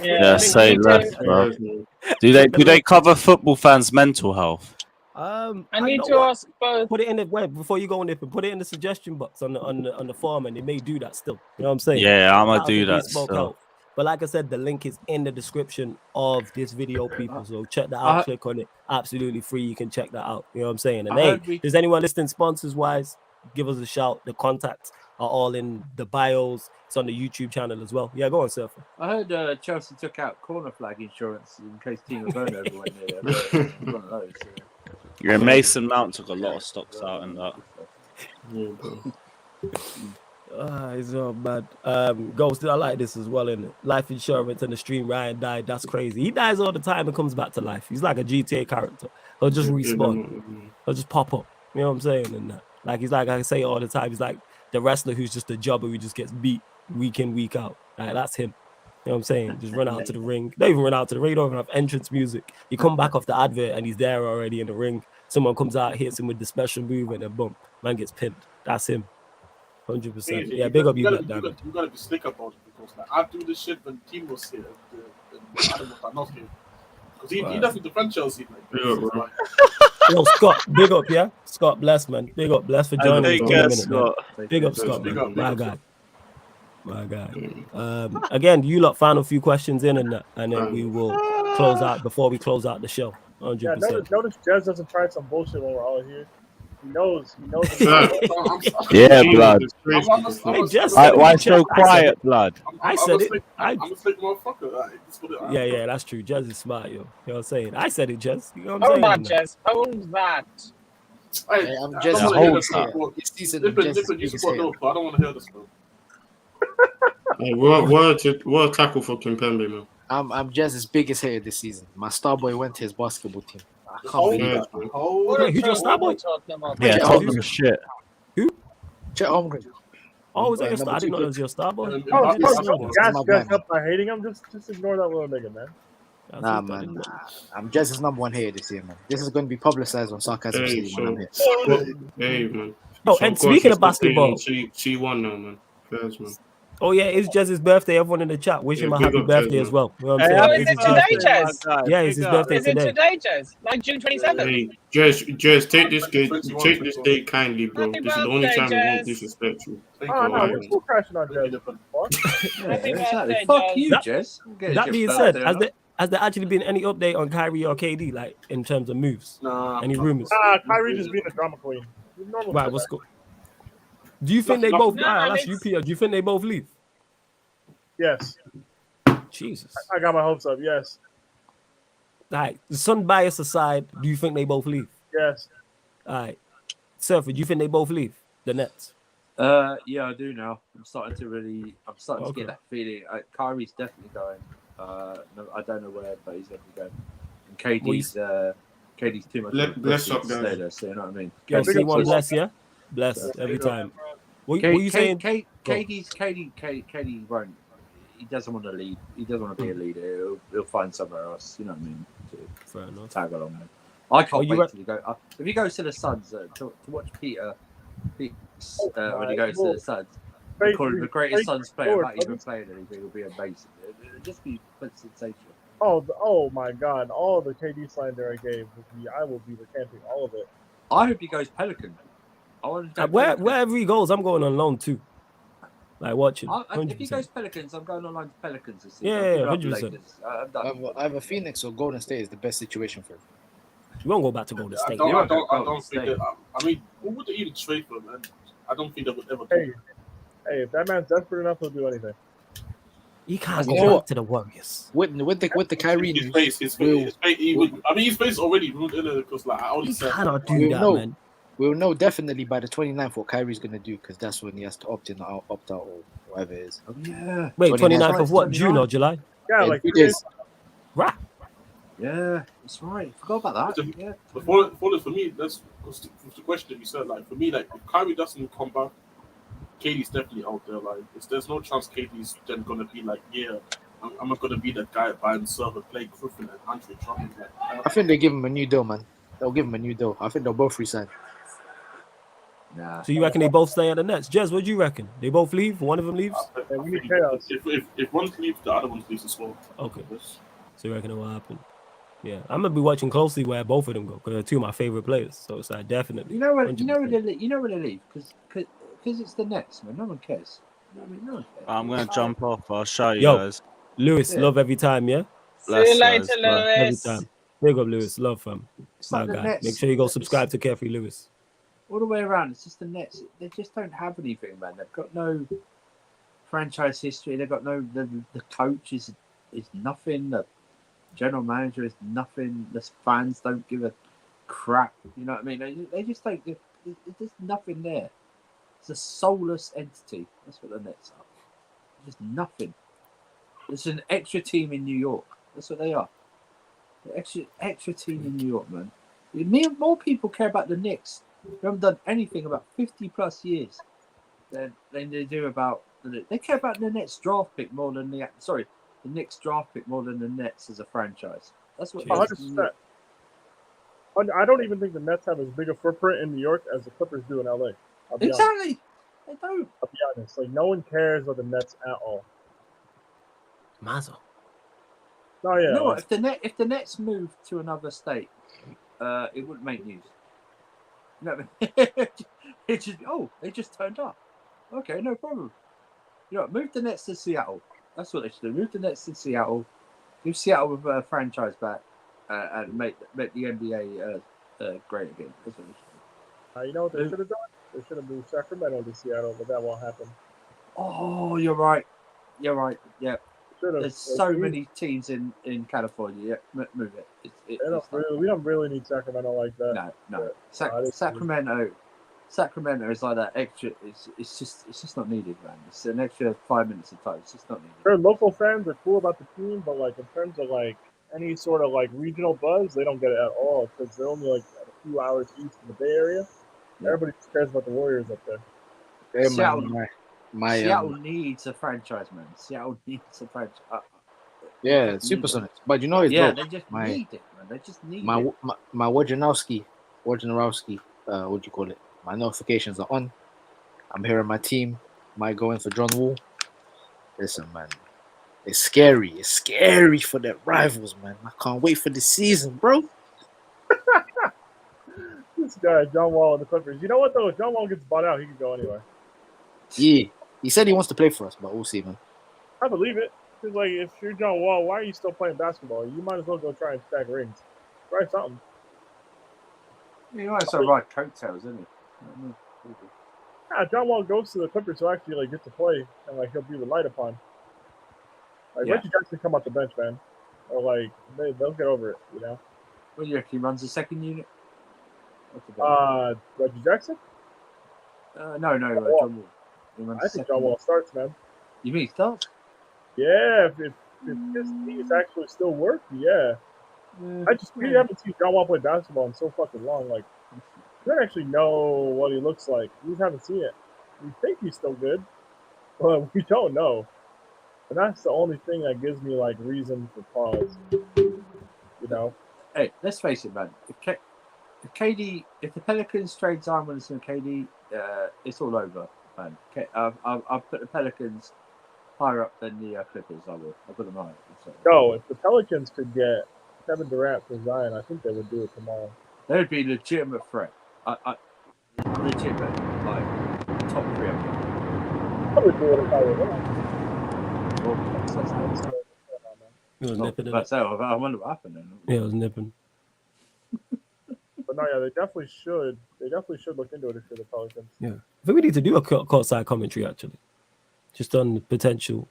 Yeah, say less, bro. Do they cover football fans' mental health? I need to ask both. Put it in the web before you go on it. Put it in the suggestion box on the form, and they may do that still. You know what I'm saying? Yeah, I'm gonna do that still. But like I said, the link is in the description of this video, people. So check that out. Click on it. Absolutely free. You can check that out. You know what I'm saying? And hey, does anyone listening sponsors wise? Give us a shout. The contacts are all in the bios. It's on the YouTube channel as well. Yeah, go on, Surfer. I heard Chelsea took out corner flag insurance in case Timo Werner ever went there. One of those. Yeah, Mason Mount took a lot of stocks out in that. It's so bad. Ghost, I like this as well. In life insurance and the stream, Ryan died. That's crazy. He dies all the time and comes back to life. He's like a GTA character. He'll just respawn. He'll just pop up. You know what I'm saying? And that. Like he's like I say all the time. He's like the wrestler who's just a jobber who just gets beat week in, week out. Like that's him. You know what I'm saying? Just run out to the ring. Don't even run out to the ring. Don't even have entrance music. You come back off the advert and he's there already in the ring. Someone comes out, hits him with the special move, and then boom, man gets pinned. That's him. 100%. Yeah, big up you, Black Diamond. You gotta be slick about it because like, I do this shit when team was here. Adam was not here. Because he doesn't defend Chelsea. Like, Yo, Scott, big up, yeah? Scott, bless, man. Big up, bless for joining us. Big up, Scott, man. My guy. My guy. Again, you lot final few questions in and then we will close out before we close out the show. 100%. Yeah, notice Jez doesn't try some bullshit when we're all here. He knows. Yeah, blood. Why so quiet, blood? I said it. I'm a slick motherfucker. Yeah, that's true. Jez is smart, yo. You know what I'm saying? I said it, Jez. You know what Oh I'm my saying? Jez, owns that. Hey, I'm just I don't want to hear this, bro. Hey, what a tackle for Kimpembe, man. I'm Jez's biggest hater this season. My star boy went to his basketball team. I can't believe that. Who's your star boy? Yeah, Tottenham shit. Who? Chet Holmgren. Oh, was that your star? I didn't know it was your star boy. Gas dressed up by hating him. Just ignore that little nigga, man. Nah, man. I'm Jez's number one hater this year, man. This is going to be publicized on Sarcasm City when I'm here. Hey, man. Oh, and speaking of basketball, she won now, man. Fairs, man. Oh yeah, it's just his birthday. Everyone in the chat wish him a big happy up Jez, birthday as man. well. You know what I'm Hey, saying? Oh, happy is It's it his today, birthday. Jez? Yeah, it's his birthday Is it today. today, Jez? Like June 27th? Hey, Jez, take this date, 21, take this date kindly, bro. Happy This is the only birthday, time we won't Jez. disrespect you. Thank Oh you. no, Alright, we're man. still crashing on Jez. Yeah, Happy exactly. birthday, Fuck Jez. you, That- Jess. That being said, has there actually been any update on Kyrie or KD, like in terms of moves? Nah, Any rumors? Kyrie just being a drama queen. He's normal. Right, what's go? Do you think they Nothing- both? No, I'll I ask mean- you, Peter. Do you think they both leave? Yes, Jesus. I got my hopes up. Yes, Like, sun bias aside, do you think they both leave? yes. All right, Surfer, do you think they both leave the Nets? Yeah, I do now. I'm starting to get that feeling. Kyrie's definitely going. No, I don't know where, but he's definitely going. And KD's too much. Bless up, to guys. stay there, so you know what I mean. Yo, big C1 up bless, yeah? Bless every time. What you saying? KD won't. He doesn't want to lead. He doesn't want to be a leader. He'll find somewhere else. You know what I mean? Fair enough. Tag along with. I can't you wait till he go. If he goes to the Suns, to watch Peter when he goes to the Suns, they call him the greatest Suns player without even playing anything. It'll be amazing. It'll just be sensational. Oh my God! All the KD slander I gave, I will be recanting all of it. I hope he goes Pelican. I want to Wherever he goes, I'm going on loan too. Like watching. if he goes Pelicans, I'm going online to Pelicans this season. Yeah, 100%. I'm done. Either Phoenix or Golden State is the best situation for him. We won't go back to Golden State. I don't think that. I mean, who would they even trade for, man? I don't think they would ever. Hey, if that man's desperate enough, he'll do anything. He can't You go know back to the Warriors. With the Kyrie His news, face. His face already ruined it because, like I already He said, cannot do We'll that, know. man. we'll know definitely by the 29th what Kyrie's gonna do, because that's when he has to opt in or opt out or whatever it is. Oh, yeah. Wait, 29th 29th of what? June or July? Yeah, In like 2 days. Right. Yeah, that's right. Forgot about that. Yeah. for me, that's the question that you said. Like for me, like if Kyrie doesn't come back, KD's definitely out there. Like there's no chance KD's then gonna be like, yeah, I'm not gonna be that guy by himself and play Griffin and Andre Drummond. I think they give him a new deal, man. They'll give him a new deal. I think they'll both resign. Nah. So you reckon they both stay at the Nets? Jez, what do you reckon? They both leave? One of them leaves? we need chaos. If one leaves, the other one leaves as well. Okay. So you reckon it will happen? Yeah, I'm gonna be watching closely where both of them go because they're two of my favorite players. So it's like definitely. You know where 100%. they leave because it's the Nets, man. No one cares. No one cares. I'm gonna jump off. I'll show you Yo, guys. Lewis, love every time, yeah. See you later, guys, bro. Every Lewis. time. Big up Lewis, love fam. It's My like the guy. Nets. Make sure you go subscribe to Carefree Lewis. All the way around, it's just the Nets. They just don't have anything, man. They've got no franchise history. They've got no. The coach is nothing. The general manager is nothing. The fans don't give a crap. You know what I mean? They just don't. There's just nothing there. It's a soulless entity. That's what the Nets are. Just nothing. It's an extra team in New York. That's what they are. The extra team in New York, man. More people care about the Knicks. They haven't done anything about 50 plus years than they do about they care about the Nets draft pick more than the Knicks draft pick more than the Nets as a franchise. That's what 100%. I don't even think the Nets have as big a footprint in New York as the Clippers do in LA. I'll be honest. Exactly. They don't. I'll be honest. Like no one cares about the Nets at all. Mazo. Oh yeah. You know what? If the Nets moved to another state, it wouldn't make news. You know what I mean? They just turned up. Okay, no problem. You know, move the Nets to Seattle. That's what they should do. Move the Nets to Seattle. Give Seattle a franchise back, and make the NBA great again. That's what they should do. You know what they should have done? They should have moved Sacramento to Seattle, but that won't happen. Oh, you're right. You're right. Yeah. Should've. There's so many teams in California. Yeah, move it. We don't really need Sacramento like that. No. Yeah. Sacramento is like that extra. It's just not needed, man. It's an extra 5 minutes of time. It's just not needed. Their local fans are cool about the team, but like in terms of like any sort of like regional buzz, they don't get it at all because they're only like a few hours east in the Bay Area. Yeah. Everybody just cares about the Warriors up there. Seattle needs a franchise, man. Seattle needs a franchise. Yeah, Supersonics. But you know it's they dope. just need it, man. They just need my it. my Wojnarowski, what do you call it? My notifications are on. I'm hearing my team might go in for John Wall. Listen, man. It's scary. It's scary for their rivals, man. I can't wait for the season, bro. This guy, John Wall and the Clippers. You know what though? If John Wall gets bought out, he could go anywhere. Yeah. He said he wants to play for us, but we'll see, man. I believe it. Because like, if you're John Wall, why are you still playing basketball? You might as well go try and stack rings. Try something. He might also ride coattails, isn't he? Yeah, John Wall goes to the Clippers, so actually like get to play and like he'll be relied upon. Like Reggie Jackson come off the bench, man, or like they'll get over it, you know. What do you reckon? He runs the second unit. Reggie Jackson? No, John Wall. I think John Wall starts, man. You mean he starts? Yeah, if his knees actually still work, yeah. We haven't seen John Wall play basketball in so fucking long. Like, we don't actually know what he looks like. We just haven't seen it. We think he's still good, but we don't know. And that's the only thing that gives me like reason for pause. You know. Hey, let's face it, man. If the Pelicans trade Zion Williamson and KD, it's all over, man. I've put the Pelicans higher up than the Clippers. I'll put them higher. No, if the Pelicans could get Kevin Durant for Zion, I think they would do it tomorrow. They would be a legitimate threat. Legitimate, like top 3 of them. I would do it if I were them. It was nipping. I wonder what happened then. Yeah, it was nipping. But no, yeah, they definitely should. They definitely should look into it if you're the Pelicans. Yeah, I think we need to do a courtside commentary actually, just on the potential.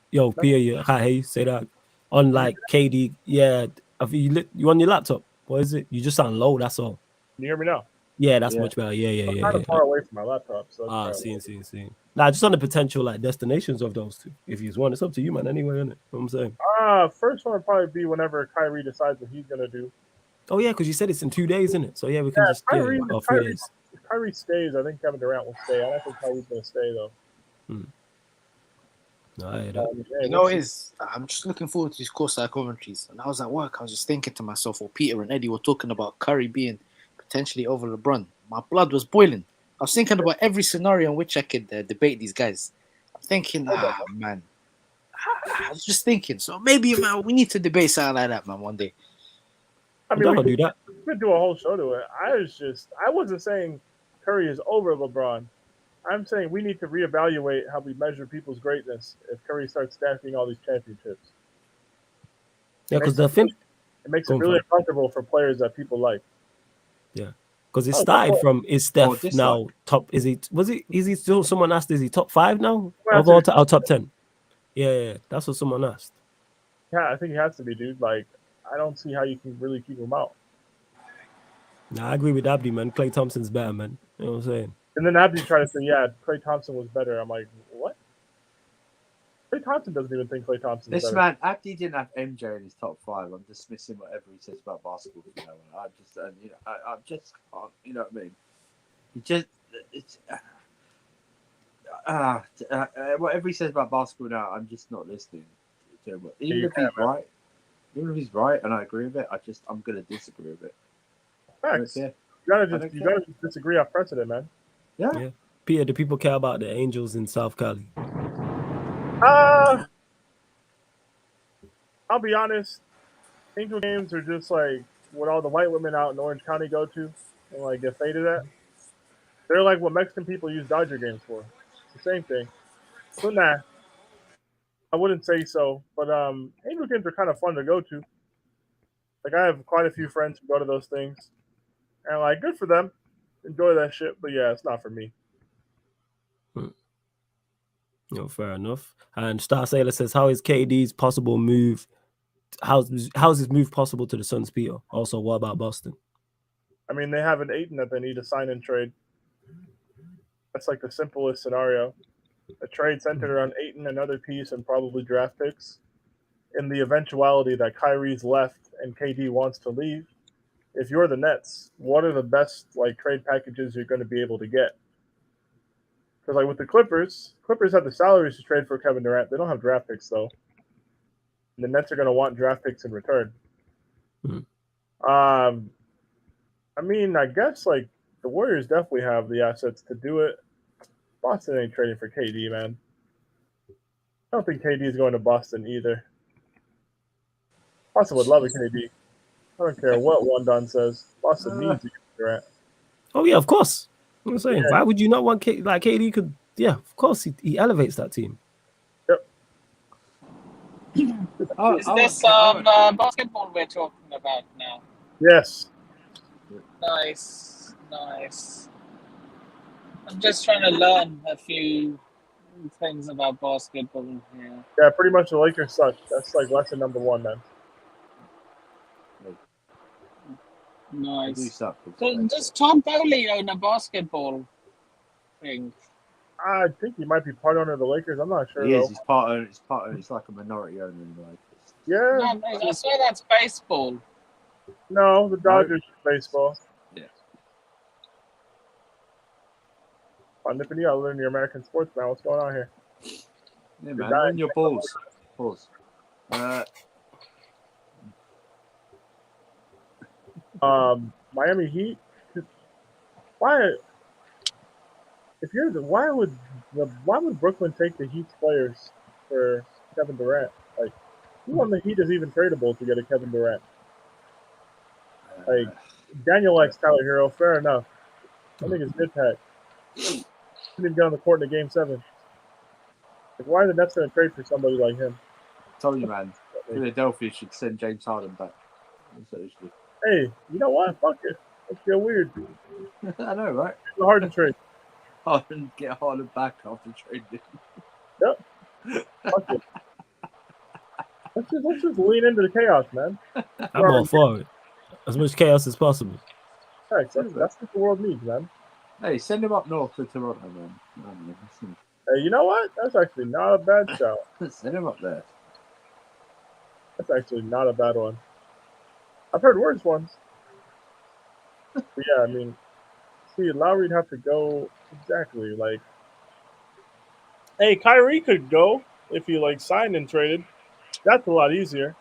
Yo, Pia, you say that on like KD. Yeah, you on your laptop? What is it? You just sound low. That's all. Can you hear me now? Yeah, that's much better. Yeah. I'm kind of far away from my laptop. So seeing. Nah, just on the potential like destinations of those two. If you want, it's up to you, man. Anyway, isn't it? You know what I'm saying. First one would probably be whenever Kyrie decides what he's gonna do. Oh yeah, because you said it's in 2 days, isn't it? So yeah, we can just Kyrie, off 3 days. If Kyrie stays, I think Kevin Durant will stay. I don't think Kyrie's gonna stay though. You know what it is? I'm just looking forward to these courtside commentaries. And I was at work, I was just thinking to myself, or Peter and Eddie were talking about Curry being potentially over LeBron. My blood was boiling. I was thinking about every scenario in which I could debate these guys. I'm thinking, man. I was just thinking. So maybe, man, we need to debate something like that, man, one day. I mean, we could do a whole show to it. I wasn't saying Curry is over LeBron. I'm saying we need to reevaluate how we measure people's greatness if Curry starts stacking all these championships. Yeah, because it makes it really uncomfortable for players that people like. Yeah, because it started from is Steph now top? Is he still? Someone asked, is he top 5 now? Of all top 10? Yeah, that's what someone asked. Yeah, I think he has to be, dude. Like, I don't see how you can really keep him out. Nah, I agree with Abdi, man. Klay Thompson's better, man. You know what I'm saying? And then Abdi tried to say, yeah, Klay Thompson was better. I'm like, what? Klay Thompson doesn't even think Klay Thompson's better. This man, Abdi didn't have MJ in his top 5. I'm dismissing whatever he says about basketball. You know, I just can't. You know what I mean? Whatever he says about basketball now, I'm just not listening to him. Even if he's right, and I agree with it, I'm gonna disagree with it. Facts. You gotta just disagree off precedent, man. Yeah. Peter, do people care about the Angels in South Cali? I'll be honest. Angel games are just like what all the white women out in Orange County go to and like get faded at. They're like what Mexican people use Dodger games for. It's the same thing. But nah, I wouldn't say so. But Angel games are kind of fun to go to. Like, I have quite a few friends who go to those things. And like, good for them. Enjoy that shit. But yeah, it's not for me. No, fair enough. And Star Sailor says, how is KD's possible move? How's his move possible to the Suns, Peter? Also, what about Boston? I mean, they have an Ayton that they need to sign and trade. That's like the simplest scenario. A trade centered around Ayton, another piece, and probably draft picks. In the eventuality that Kyrie's left and KD wants to leave, if you're the Nets, what are the best like trade packages you're going to be able to get? Because like with the Clippers have the salaries to trade for Kevin Durant. They don't have draft picks though. And the Nets are going to want draft picks in return. I mean, I guess like the Warriors definitely have the assets to do it. Boston ain't trading for KD, man. I don't think KD is going to Boston either. Boston would love a KD. I don't care what Wondon says. Boston needs a Durant. Oh yeah, of course. I'm saying, why would you not want KD? Could of course he elevates that team. Yep. Is this basketball we're talking about now? Yes. Nice. I'm just trying to learn a few things about basketball here. Yeah, pretty much the Lakers suck. That's like lesson number 1, man. Nice. So does Tom Bowley own a basketball thing? I think he might be part owner of the Lakers. I'm not sure. He is. He's part owner. He's like a minority owner in the Lakers. Yeah. No, I swear that's baseball. No, the Dodgers baseball. Yeah. Nipping, I'll learn your American sports, man. What's going on here? Yeah, man. On your balls. Pause. Miami Heat. Why would Brooklyn take the Heat's players for Kevin Durant? Like, who on the Heat is even tradable to get a Kevin Durant? Like, Daniel likes Tyler Hero. Fair enough. I think it's good pack. Didn't even get on the court in the Game 7. Like, why are the Nets going to trade for somebody like him? I told you, man. Philadelphia should send James Harden back. Hey, you know what? Fuck it. Let's get weird. I know, right? It's hard to trade. Harden, get Harden back after trading. Yep. Fuck it. Let's just lean into the chaos, man. I'm all for it. As much chaos as possible. Right, that's what the world needs, man. Hey, send him up north to Toronto, man. Hey, you know what? That's actually not a bad shout. Send him up there. That's actually not a bad one. I've heard worse ones. But yeah, I mean, see, Lowry'd have to go exactly. Like, hey, Kyrie could go if he signed and traded. That's a lot easier.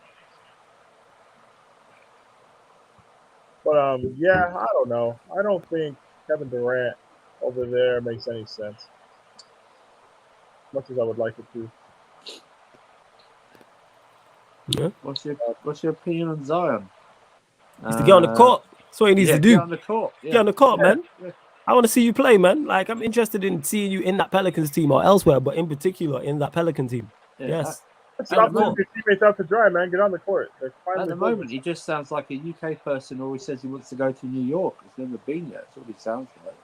But yeah, I don't know. I don't think Kevin Durant over there makes any sense. As much as I would like it to. Yeah. What's your opinion on Zion? Needs to get on the court. That's what he needs to do. Get on the court. Yeah. Get on the court, man. Yeah. I want to see you play, man. Like, I'm interested in seeing you in that Pelicans team or elsewhere, but in particular in that Pelican team. Yeah, yes. Stop letting your teammates out to dry, man. Get on the court. At the moment, he just sounds like a UK person who always says he wants to go to New York. He's never been yet. That's what he sounds like.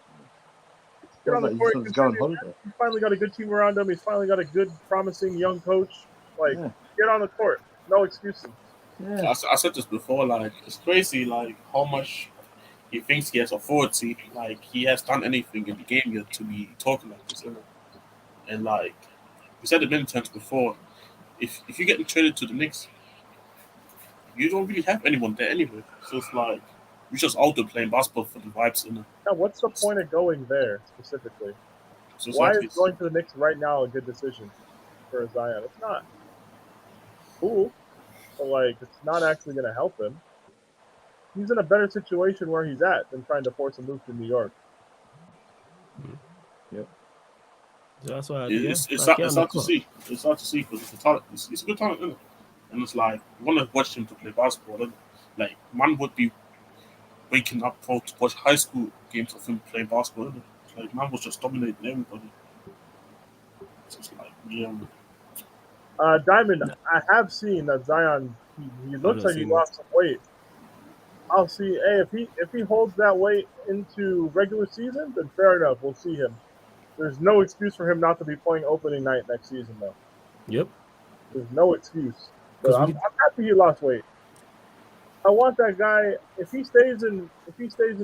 Get on the court. He's finally got a good team around him. He's finally got a good, promising young coach. Get on the court. No excuses. Yeah. I said this before. Like, it's crazy. Like, how much he thinks he has authority. Like, he has done anything in the game yet to be talking like this. And like we said it many times before, if you get traded to the Knicks, you don't really have anyone there anyway. So it's like you're just out there playing basketball for the vibes. Now, what's the point of going there specifically? So why is going to the Knicks right now a good decision for Zion? It's not cool, but it's not actually going to help him. He's in a better situation where he's at than trying to force a move to New York. Yep. So that's why it's hard to see. It's hard to see because it's a good talent, isn't it? And it's like you want to watch him to play basketball. Like, man would be waking up to watch high school games of him playing basketball. Isn't it? Like, man was just dominating everybody. It's just like, yeah. Diamond, I have seen that Zion. He looks like he lost some weight. I'll see. Hey, if he holds that weight into regular season, then fair enough. We'll see him. There's no excuse for him not to be playing opening night next season, though. Yep. There's no excuse. But I'm happy he lost weight. I want that guy. If he stays in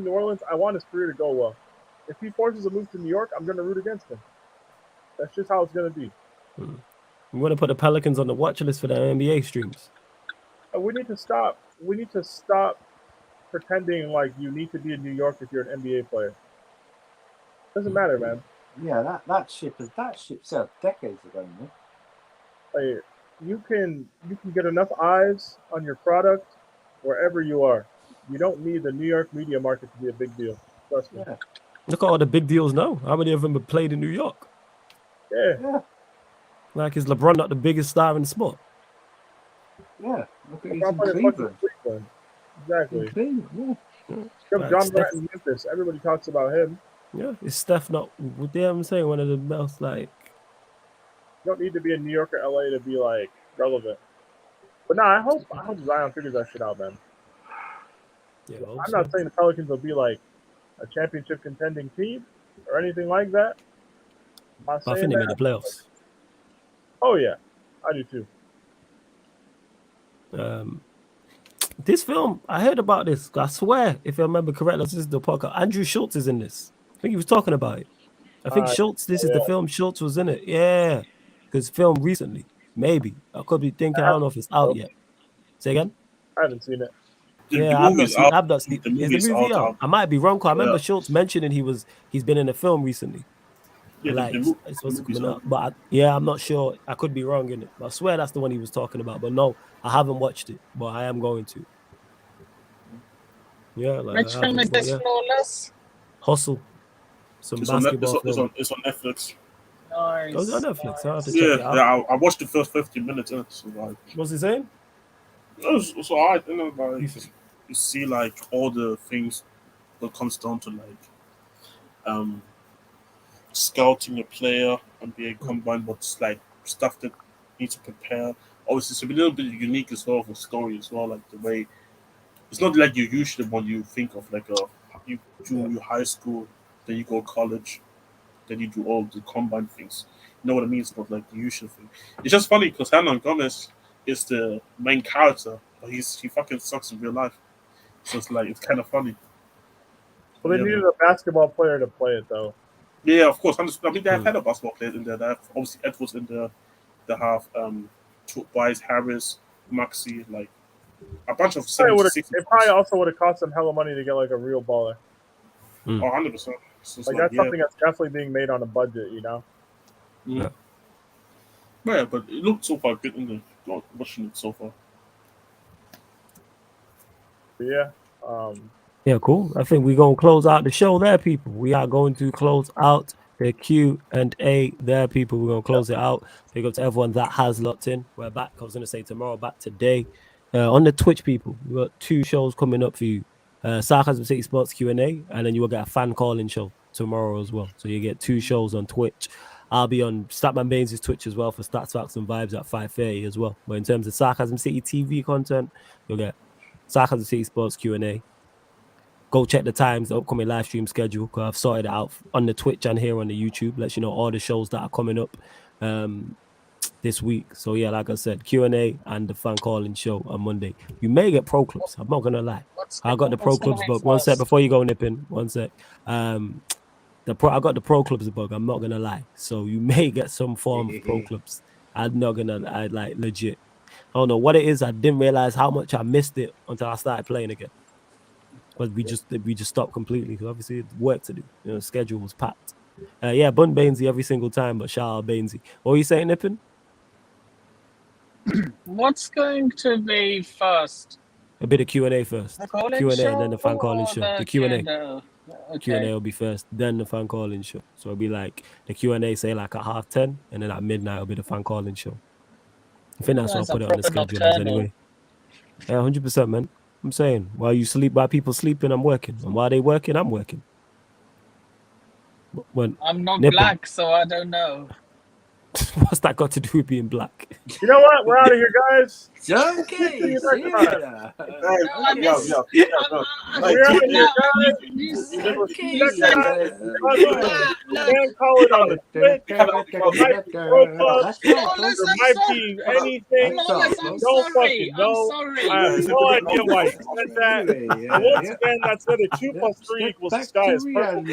New Orleans, I want his career to go well. If he forces a move to New York, I'm going to root against him. That's just how it's going to be. We want to put the Pelicans on the watch list for the NBA streams. We need to stop. We need to stop pretending like you need to be in New York if you're an NBA player. Doesn't matter, man. Yeah, that ship sailed decades ago, man. Like, you can get enough eyes on your product wherever you are. You don't need the New York media market to be a big deal. Trust me. Yeah. Look at all the big deals now. How many of them have played in New York? Yeah. Like, is LeBron not the biggest star in the sport? Yeah, look at he's LeBron in played in Cleveland. Cleveland. Exactly. In Cleveland, yeah. Like, John Steph, Morant in Memphis. Everybody talks about him. yeah, is Steph not? You know what I'm saying? One of the most like. You don't need to be in New York or LA to be like relevant. But I hope Zion figures that shit out, man. Yeah, I'm not saying the Pelicans will be like a championship contending team or anything like that. I think they made the playoffs. Oh yeah, I do too. This film, I heard about this. I swear, if I remember correctly, this is the podcast. Andrew Schultz is in this. I think he was talking about it. I think Schultz. This is the film. Schultz was in it. Yeah, because filmed recently. Maybe I could be thinking. I don't know if it's out yet. Say again. I haven't seen it. Yeah, I've not seen. I've not seen. Is the movie out? I might be wrong. I remember Schultz mentioning he's been in a film recently. Yeah, like it's supposed to come out, but I'm not sure. I could be wrong in it. But I swear that's the one he was talking about. But no, I haven't watched it. But I am going to. Yeah, like which film is this, Flawless? Hustle. Some basketball film. It's on Netflix. Nice. Oh, it's on Netflix. I have to check it out. Yeah, I watched the first 15 minutes. So like, what's he saying? It's alright. You know, like you see like all the things that comes down to like scouting a player and being combined, but it's like stuff that needs to prepare. Obviously, it's a little bit unique as well for story as well, like the way it's not like you usually when you think of like you do your high school, then you go college, then you do all the combined things. You know what I mean? It's not like the usual thing. It's just funny because Hernan Gomez is the main character, but he fucking sucks in real life. So it's like it's kind of funny. Well, they needed a basketball player to play it though. Yeah, of course. I mean, they have had a basketball players in there. They have obviously Edwards in there. They have Tobias Harris, Maxi, like a bunch of. It probably also would have cost them hella money to get like a real baller. 100%. So like that's something that's definitely being made on a budget, you know. Yeah. Yeah, but it looked so far good in the watching it so far. Yeah. Yeah, cool. I think we're gonna close out the show there, people. We are going to close out the Q&A there, people. We're gonna close it out. Big up to everyone that has locked in. We're back. I was gonna say tomorrow, back today. On the Twitch, people, we've got 2 shows coming up for you. Sarcasm City Sports Q&A, and then you will get a fan calling show tomorrow as well. So you get 2 shows on Twitch. I'll be on Statman Baines' Twitch as well for Stats, Facts, and Vibes at 5:30 as well. But in terms of Sarcasm City TV content, you'll get Sarcasm City Sports Q&A. Go check the times, the upcoming live stream schedule, because I've sorted it out on the Twitch and here on the YouTube. Let you know all the shows that are coming up this week. So yeah, like I said, Q&A and the fan calling show on Monday. You may get pro clubs. I'm not gonna lie. I got the pro clubs book. One sec before you go nipping. One sec. I got the pro clubs book. I'm not gonna lie. So you may get some form of pro clubs. I'm not gonna. I like legit. I don't know what it is. I didn't realize how much I missed it until I started playing again. But we just stopped completely because obviously it's work to do. You know, the schedule was packed. Yeah, Bun Bainesy every single time, but shout out Bainesy. What were you saying, Nippin? What's going to be first? A bit of Q&A first. The Q&A and then the fan calling show. The Q&A. Okay. Q&A will be first, then the fan calling show. So it'll be like the Q&A say like at 10:30, and then at midnight it'll be the fan calling show. I think that's what I put it on the schedule as anyway. Yeah, 100%, man. I'm saying while people sleeping, I'm working, and while they working, I'm working. I'm not black, so I don't know. What's that got to do with being black? You know what? We're out of here, guys. Okay. You said call it on the Twitch. Might be anything. Don't fucking know. I have no idea why you said that. Once again, that's whether 2 + 3 equals sky is purple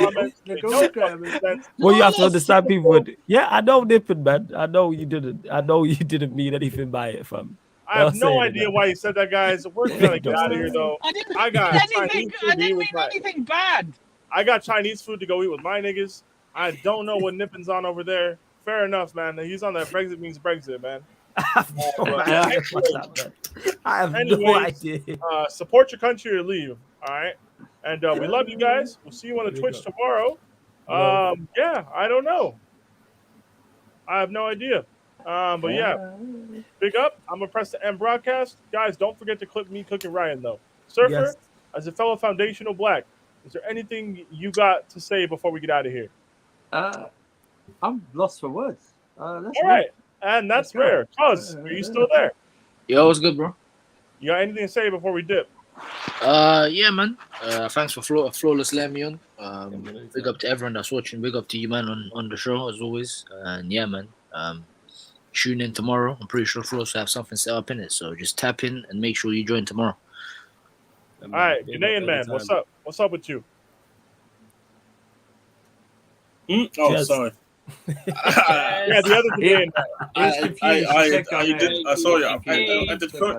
comments. Well, you have to understand people would. Yeah, I know Nippin, man. I know you didn't mean anything by it, fam. I have no idea why you said that, guys. We're gonna get out of here, though. I got anything bad. I got Chinese food to go eat with my niggas. I don't know what Nippin's on over there. Fair enough, man. He's on that Brexit means Brexit, man. I have no idea. Support your country or leave. All right. And we love you guys. We'll see you on the Twitch tomorrow. Yeah, I don't know. I have no idea. But yeah, big up. I'm gonna press the end broadcast, guys. Don't forget to clip me cooking Ryan though. Surfer, Yes. as a fellow foundational black, is there anything you got to say before we get out of here? I'm lost for words. All right, and that's rare. Cuz, are you still there? Yo, what's good, bro? You got anything to say before we dip? Yeah, man. Thanks for flawless letting me on. Big up to everyone that's watching. Big up to you, man, on the show as always. And yeah, man. Tune in tomorrow. I'm pretty sure Flawless will have something set up in it. So just tap in and make sure you join tomorrow. All right, Ghanaian man, what's up? What's up with you? Oh, sorry. Yeah, the other Ghanaian man.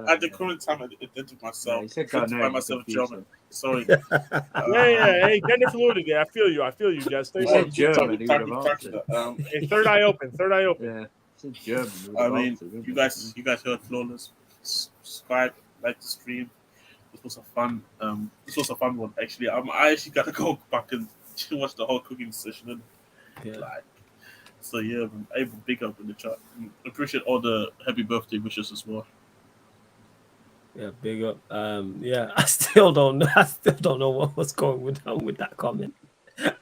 At the current time, I did it myself. By myself, German. Sorry. Yeah. Hey, gender fluidity. I feel you, Jess. Stay safe. Hey, third eye open. Yeah. German. I mean, you guys heard Flawless. Subscribe, like the stream. This was a fun one actually. I actually gotta go back and watch the whole cooking session. So yeah, I'm big up in the chat. Appreciate all the happy birthday wishes as well. Yeah, big up. Yeah, I still don't know what was going on with that comment.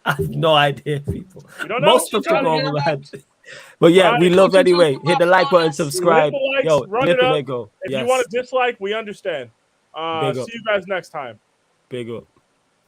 I have no idea, people. Most stuff to go over my head. But yeah, we love anyway. Hit the like button, subscribe. Yo, run it up. Go. If you want to dislike, we understand. See you guys next time. Big up.